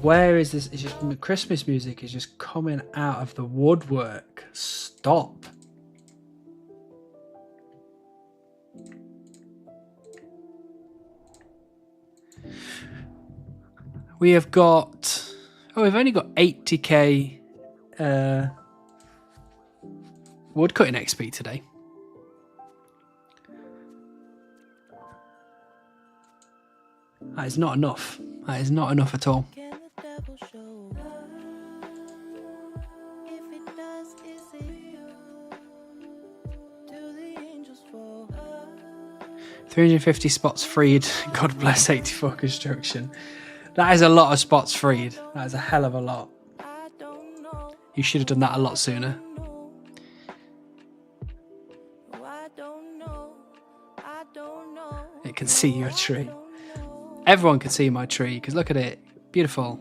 Where is this? It's just Christmas music is just coming out of the woodwork. Stop. We have got... Oh, we've only got 80k woodcutting XP today. That is not enough. That is not enough at all. 350 spots freed. God bless 84 construction. That is a lot of spots freed. That is a hell of a lot. You should have done that a lot sooner. It can see your tree. Everyone can see my tree because look at it. Beautiful.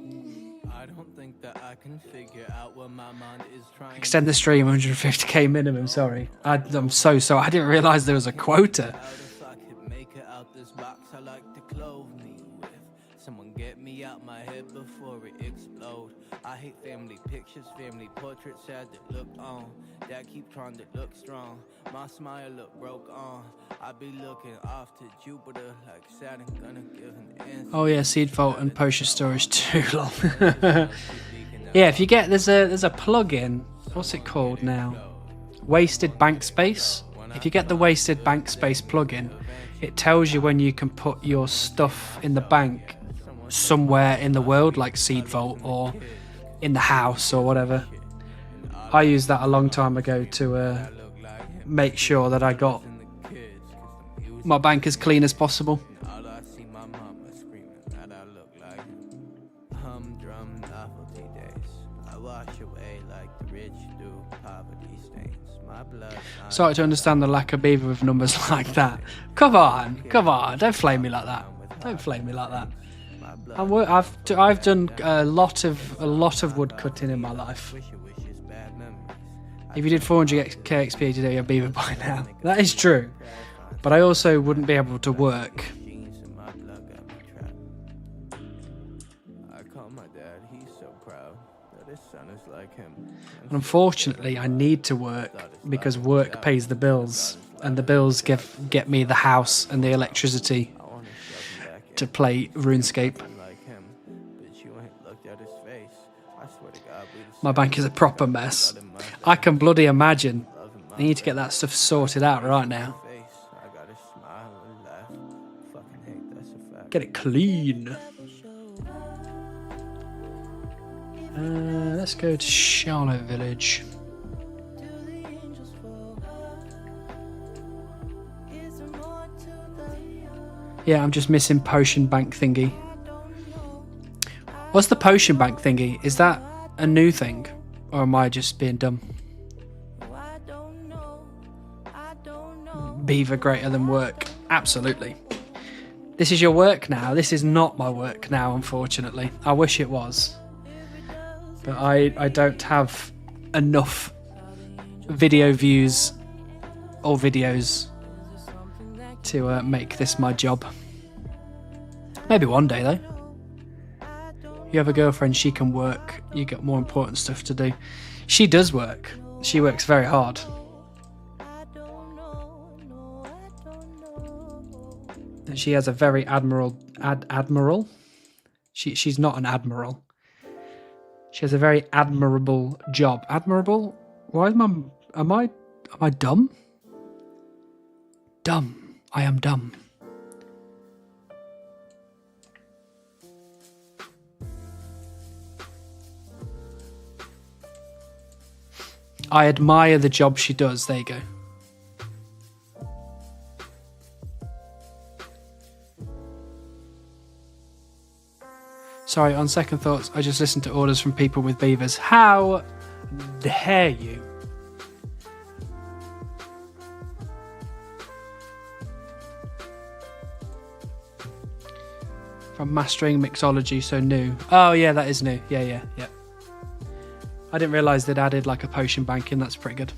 Extend the stream 150k minimum. Sorry. I'm so sorry. I didn't realise there was a quota. Someone get me out my head before it explode. I hate family pictures, family portraits, sad that look on. That keep trying to look strong. My smile look broke on. I be looking off to Jupiter like Saturn gonna give an answer. Oh yeah, seed vault and potion storage too long. Yeah, if you get there's a plugin. What's it called now? Wasted bank space. If you get the wasted bank space plugin, it tells you when you can put your stuff in the bank somewhere in the world, like seed vault or in the house or whatever. I used that a long time ago to make sure that I got my bank as clean as possible. Started to understand the lack of beaver with numbers like that. Come on, don't flame me like that. Don't flame me like that. I've done a lot of wood cutting in my life. If you did 400k XP today, you're a beaver by now. That is true, but I also wouldn't be able to work. Unfortunately, I need to work because work pays the bills, and the bills get me the house and the electricity to play RuneScape. My bank is a proper mess. I can bloody imagine. I need to get that stuff sorted out right now. Get it clean. Let's go to Charlotte Village. Yeah, I'm just missing potion bank thingy. What's the potion bank thingy? Is that a new thing? Or am I just being dumb? Beaver greater than work. Absolutely. This is your work now. This is not my work now, unfortunately. I wish it was. But I don't have enough video views or videos to make this my job. Maybe one day though. You have a girlfriend, she can work. You got more important stuff to do. She does work. She works very hard. And she has a very admiral. She's not an admiral. She has a very admirable job. Admirable? Why am I dumb? Dumb. I am dumb. I admire the job she does. There you go. Sorry, on second thoughts, I just listened to orders from people with beavers. How dare you? From mastering mixology, so new. Oh yeah, that is new. Yeah. I didn't realise they'd added like a potion bank in. That's pretty good.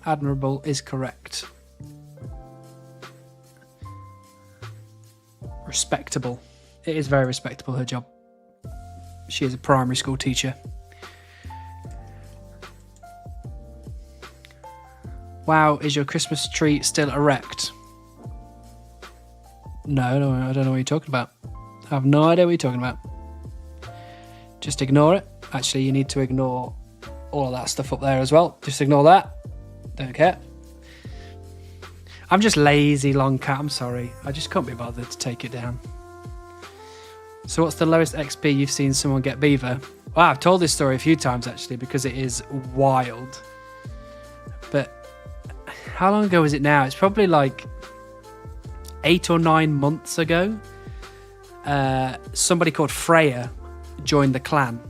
Admirable is correct. Respectable. It is very respectable, her job. She is a primary school teacher. Wow, is your Christmas tree still erect? No, I don't know what you're talking about. I have no idea what you're talking about. Just ignore it. Actually, you need to ignore all of that stuff up there as well. Just ignore that. Don't care. I'm just lazy, long cat. I'm sorry. I just can't be bothered to take it down. So what's the lowest XP you've seen someone get beaver? Well, I've told this story a few times actually because it is wild. But how long ago is it now? It's probably like 8 or 9 months ago. Somebody called Freya joined the clan.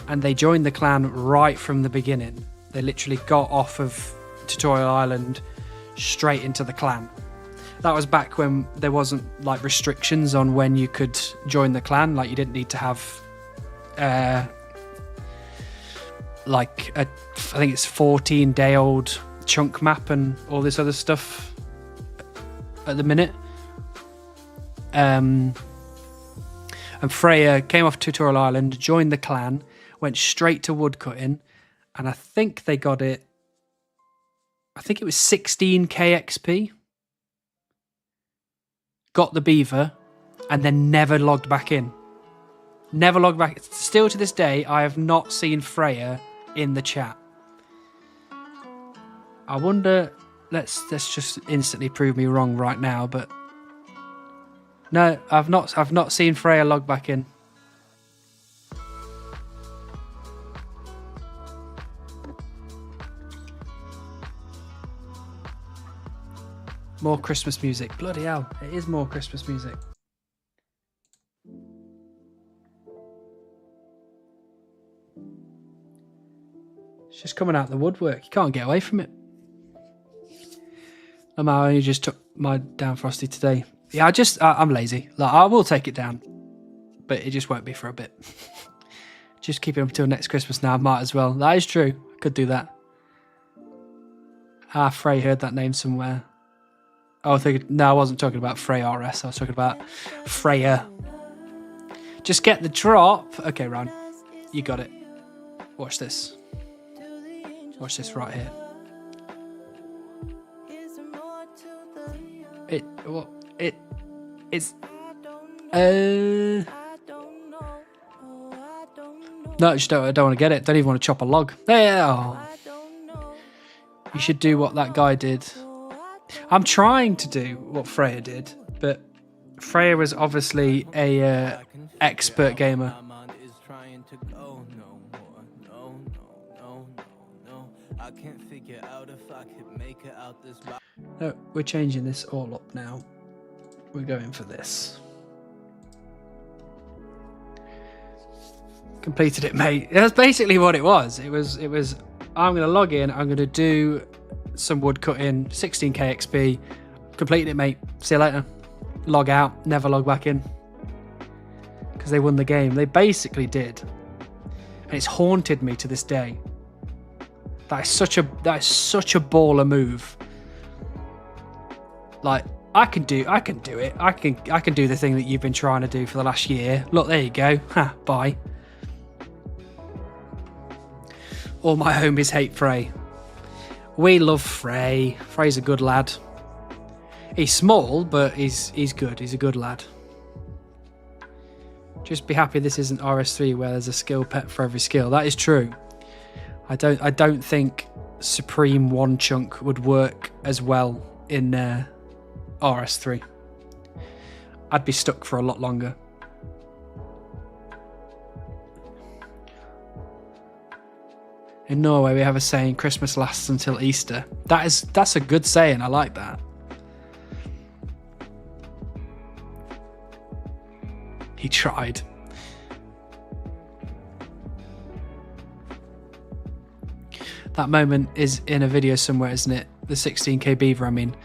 And they joined the clan right from the beginning. They literally got off of Tutorial Island straight into the clan. That was back when there wasn't like restrictions on when you could join the clan. Like you didn't need to have like I think it's 14-day-old chunk map and all this other stuff at the minute. And Freya came off Tutorial Island, joined the clan, went straight to woodcutting, and I think they got it. I think it was 16k XP. Got the beaver, and then never logged back in. Never logged back. Still to this day, I have not seen Freya in the chat. I wonder. Let's just instantly prove me wrong right now, but no, I've not seen Freya log back in. More Christmas music. Bloody hell, it is more Christmas music. It's just coming out of the woodwork. You can't get away from it. I only just took my down frosty today. Yeah, I'm lazy. Like, I will take it down, but it just won't be for a bit. Just keep it up until next Christmas now. Might as well. That is true. Could do that. Frey heard that name somewhere. Oh, no, I wasn't talking about Frey RS. I was talking about Freya. Just get the drop. Okay, Ron, you got it. Watch this. Watch this right here. It's no, I don't want to get it. Don't even want to chop a log. There. Oh. You should do what that guy did. I'm trying to do what Freya did, but Freya was obviously a expert gamer. No, we're changing this all up now. We're going for this. Completed it, mate. That's basically what it was. It was. I'm going to log in. I'm going to do some wood cutting. 16k XP. Completed it, mate. See you later. Log out. Never log back in. Because they won the game. They basically did. And it's haunted me to this day. That is such a baller move. Like, I can do it. I can do the thing that you've been trying to do for the last year. Look, there you go. Ha, bye. All my homies hate Frey. We love Frey. Frey's a good lad. He's small, but he's good. He's a good lad. Just be happy this isn't RS3 where there's a skill pet for every skill. That is true. I don't think Supreme One Chunk would work as well in RS3. I'd be stuck for a lot longer. In Norway, we have a saying, Christmas lasts until Easter. That's a good saying. I like that. He tried. That moment is in a video somewhere, isn't it? The 16k beaver, I mean.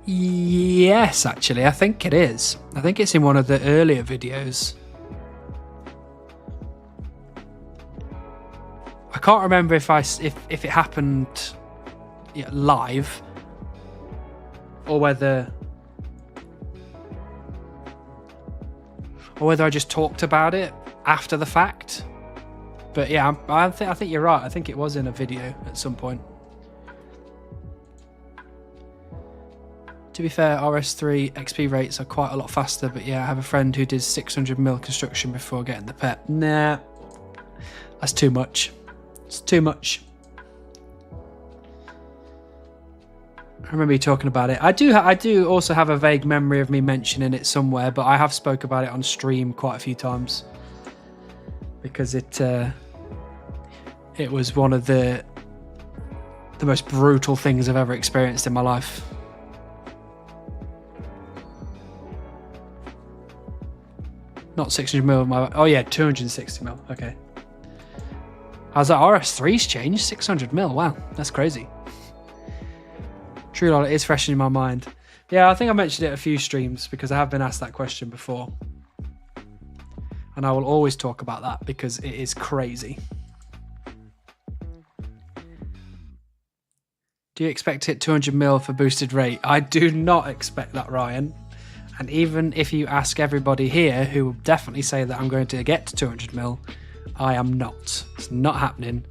Yes, actually, I think it is. I think it's in one of the earlier videos. I can't remember if it happened live or whether I just talked about it after the fact. But yeah, I think you're right. I think it was in a video at some point. To be fair, RS3 XP rates are quite a lot faster, but yeah, I have a friend who did 600mm construction before getting the pet. Nah, that's too much. It's too much. I remember you talking about it. I do also have a vague memory of me mentioning it somewhere, but I have spoke about it on stream quite a few times because it was one of the most brutal things I've ever experienced in my life. Not 600mm. Oh yeah, 260mm. Okay. I was like, RS3's changed 600mm. Wow, that's crazy. True lol, it is fresh in my mind. Yeah, I think I mentioned it a few streams because I have been asked that question before. And I will always talk about that because it is crazy. Do you expect to hit 200mm for boosted rate? I do not expect that, Ryan. And even if you ask everybody here, who will definitely say that I'm going to get to 200mm, I am not. It's not happening.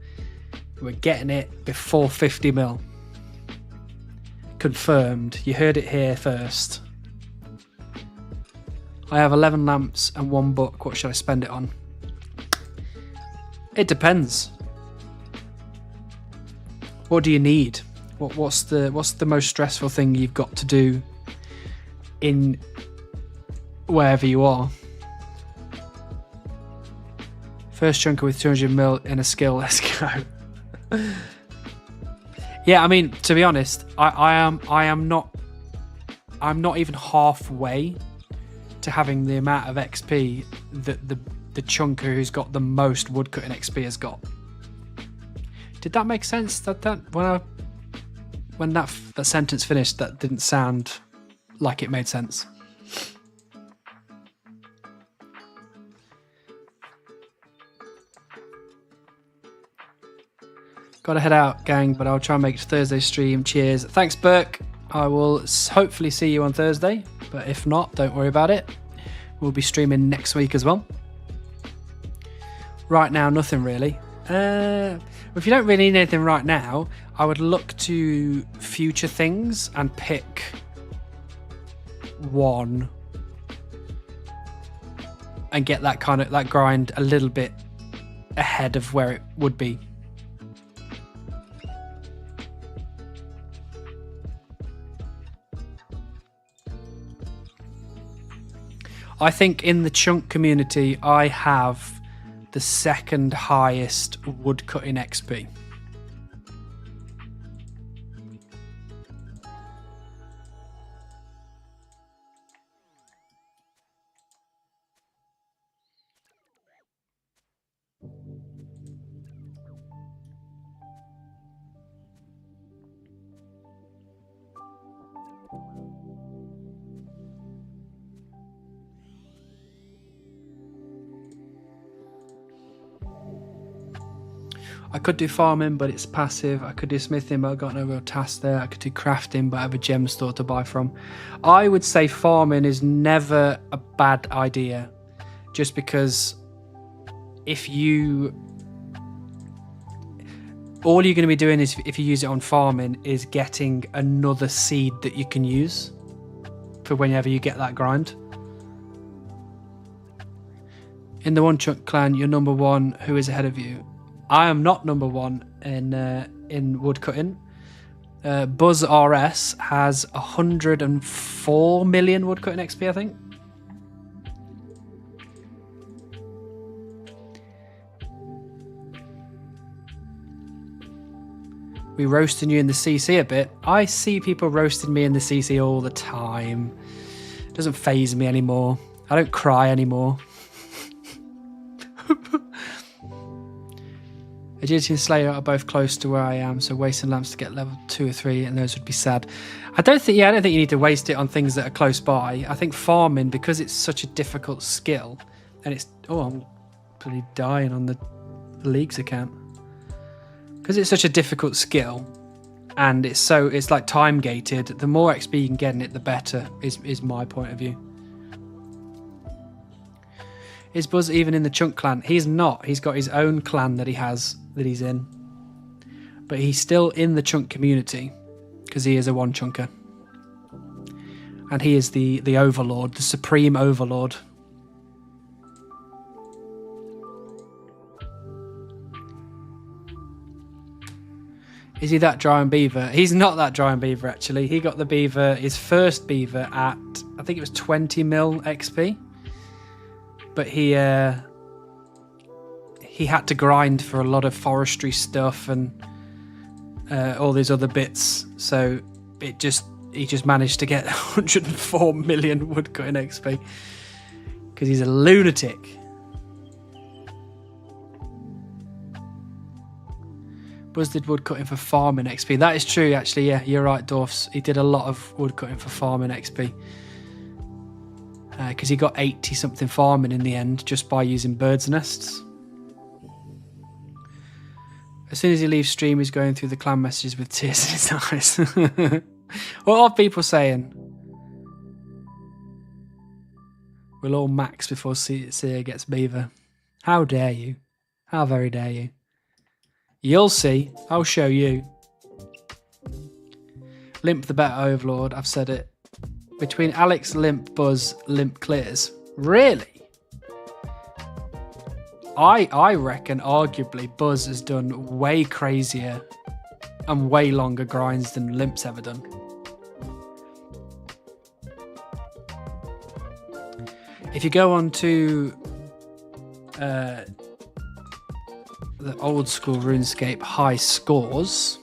We're getting it before 50mm. Confirmed. You heard it here first. I have 11 lamps and 1 book. What should I spend it on? It depends. What do you need? What's the most stressful thing you've got to do in wherever you are? First chunker with 200mm in a skill. Let's go. Yeah, I mean, to be honest, I'm not even halfway to having the amount of XP that the chunker who's got the most woodcutting XP has got. Did that make sense? That when that sentence finished, that didn't sound like it made sense. Gotta head out, gang, but I'll try and make it to Thursday stream. Cheers. Thanks, Burke. I will hopefully see you on Thursday, but if not, don't worry about it. We'll be streaming next week as well. Right now, nothing really. If you don't really need anything right now, I would look to future things and pick one and get that grind a little bit ahead of where it would be. I think in the chunk community, I have the second highest woodcutting XP. I could do farming, but it's passive. I could do smithing, but I've got no real task there. I could do crafting, but I have a gem store to buy from. I would say farming is never a bad idea, just because all you're going to be doing is, if you use it on farming, is getting another seed that you can use for whenever you get that grind. In the One Chunk clan, you're number one. Who is ahead of you? I am not number one in woodcutting. Buzz RS has 104 million woodcutting XP, I think. We roasting you in the CC a bit. I see people roasting me in the CC all the time. It doesn't faze me anymore. I don't cry anymore. Agility and Slayer are both close to where I am, so wasting lamps to get level 2 or 3, and those would be sad. I don't think you need to waste it on things that are close by. I think farming, because it's such a difficult skill, and it's... Oh, I'm bloody dying on the League's account. Because it's such a difficult skill, and it's like time gated, the more XP you can get in it, the better, is my point of view. Is Buzz even in the Chunk clan? He's not. He's got his own clan that he's in. But he's still in the Chunk community, because he is a one chunker. And he is the overlord, the supreme overlord. Is he that giant beaver? He's not that giant beaver, actually. He got the beaver, his first beaver at, I think it was 20 mil XP. But he had to grind for a lot of forestry stuff and all these other bits. So he just managed to get 104 million woodcutting XP. Because he's a lunatic. Buzz did woodcutting for farming XP. That is true, actually. Yeah, you're right, Dwarfs. He did a lot of woodcutting for farming XP. Because he got 80-something farming in the end just by using birds' nests. As soon as he leaves stream, he's going through the clan messages with tears in his eyes. What are people saying? We'll all max before Seer gets beaver. How dare you? How very dare you? You'll see. I'll show you. Limp the better overlord. I've said it. Between Alex, Limp, Buzz, Limp clears. Really? I reckon arguably Buzz has done way crazier and way longer grinds than Limp's ever done. If you go on to the old school RuneScape high scores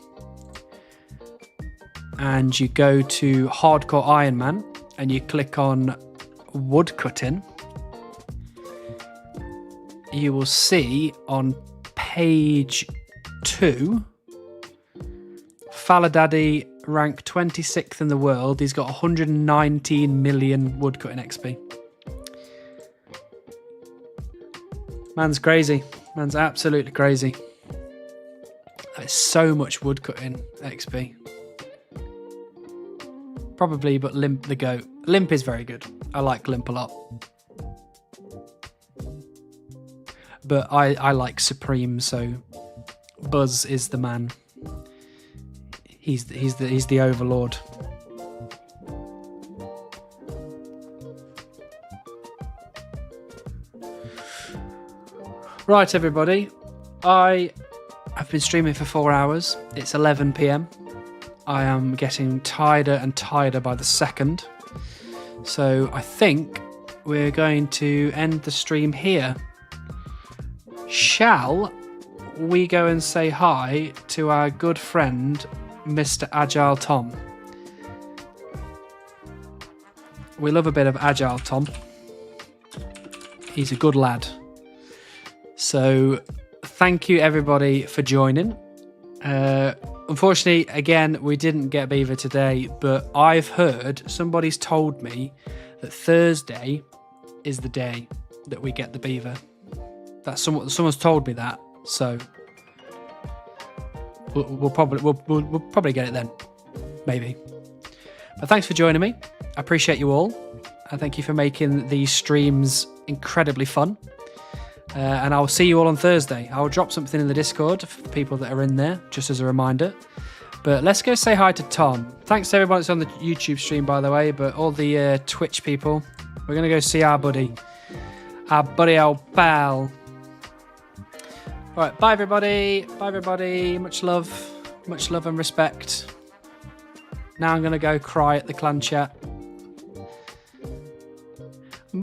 and you go to Hardcore Iron Man and you click on woodcutting, you will see on page 2 Faladaddy ranked 26th in the world. He's got 119 million woodcutting XP. Man's crazy. Man's absolutely crazy. That is so much woodcutting XP. Probably, but Limp the GOAT. Limp is very good. I like Limp a lot. But I like Supreme, so Buzz is the man. He's the overlord. Right, everybody. I have been streaming for 4 hours. It's 11 PM. I am getting tireder and tireder by the second. So I think we're going to end the stream here. Shall we go and say hi to our good friend, Mr. Agile Tom? We love a bit of Agile Tom. He's a good lad. So thank you everybody for joining. Unfortunately, again, we didn't get beaver today, but I've heard, somebody's told me that Thursday is the day that we get the beaver. That's someone's told me that, so we'll probably get it then, maybe. But thanks for joining me. I appreciate you all, and thank you for making these streams incredibly fun. And I'll see you all on Thursday. I'll drop something in the Discord for people that are in there, just as a reminder. But let's go say hi to Tom. Thanks to everybody that's on the YouTube stream, by the way, but all the Twitch people. We're going to go see our buddy, our pal. All right, bye everybody. Bye everybody. Much love and respect. Now I'm going to go cry at the clan chat.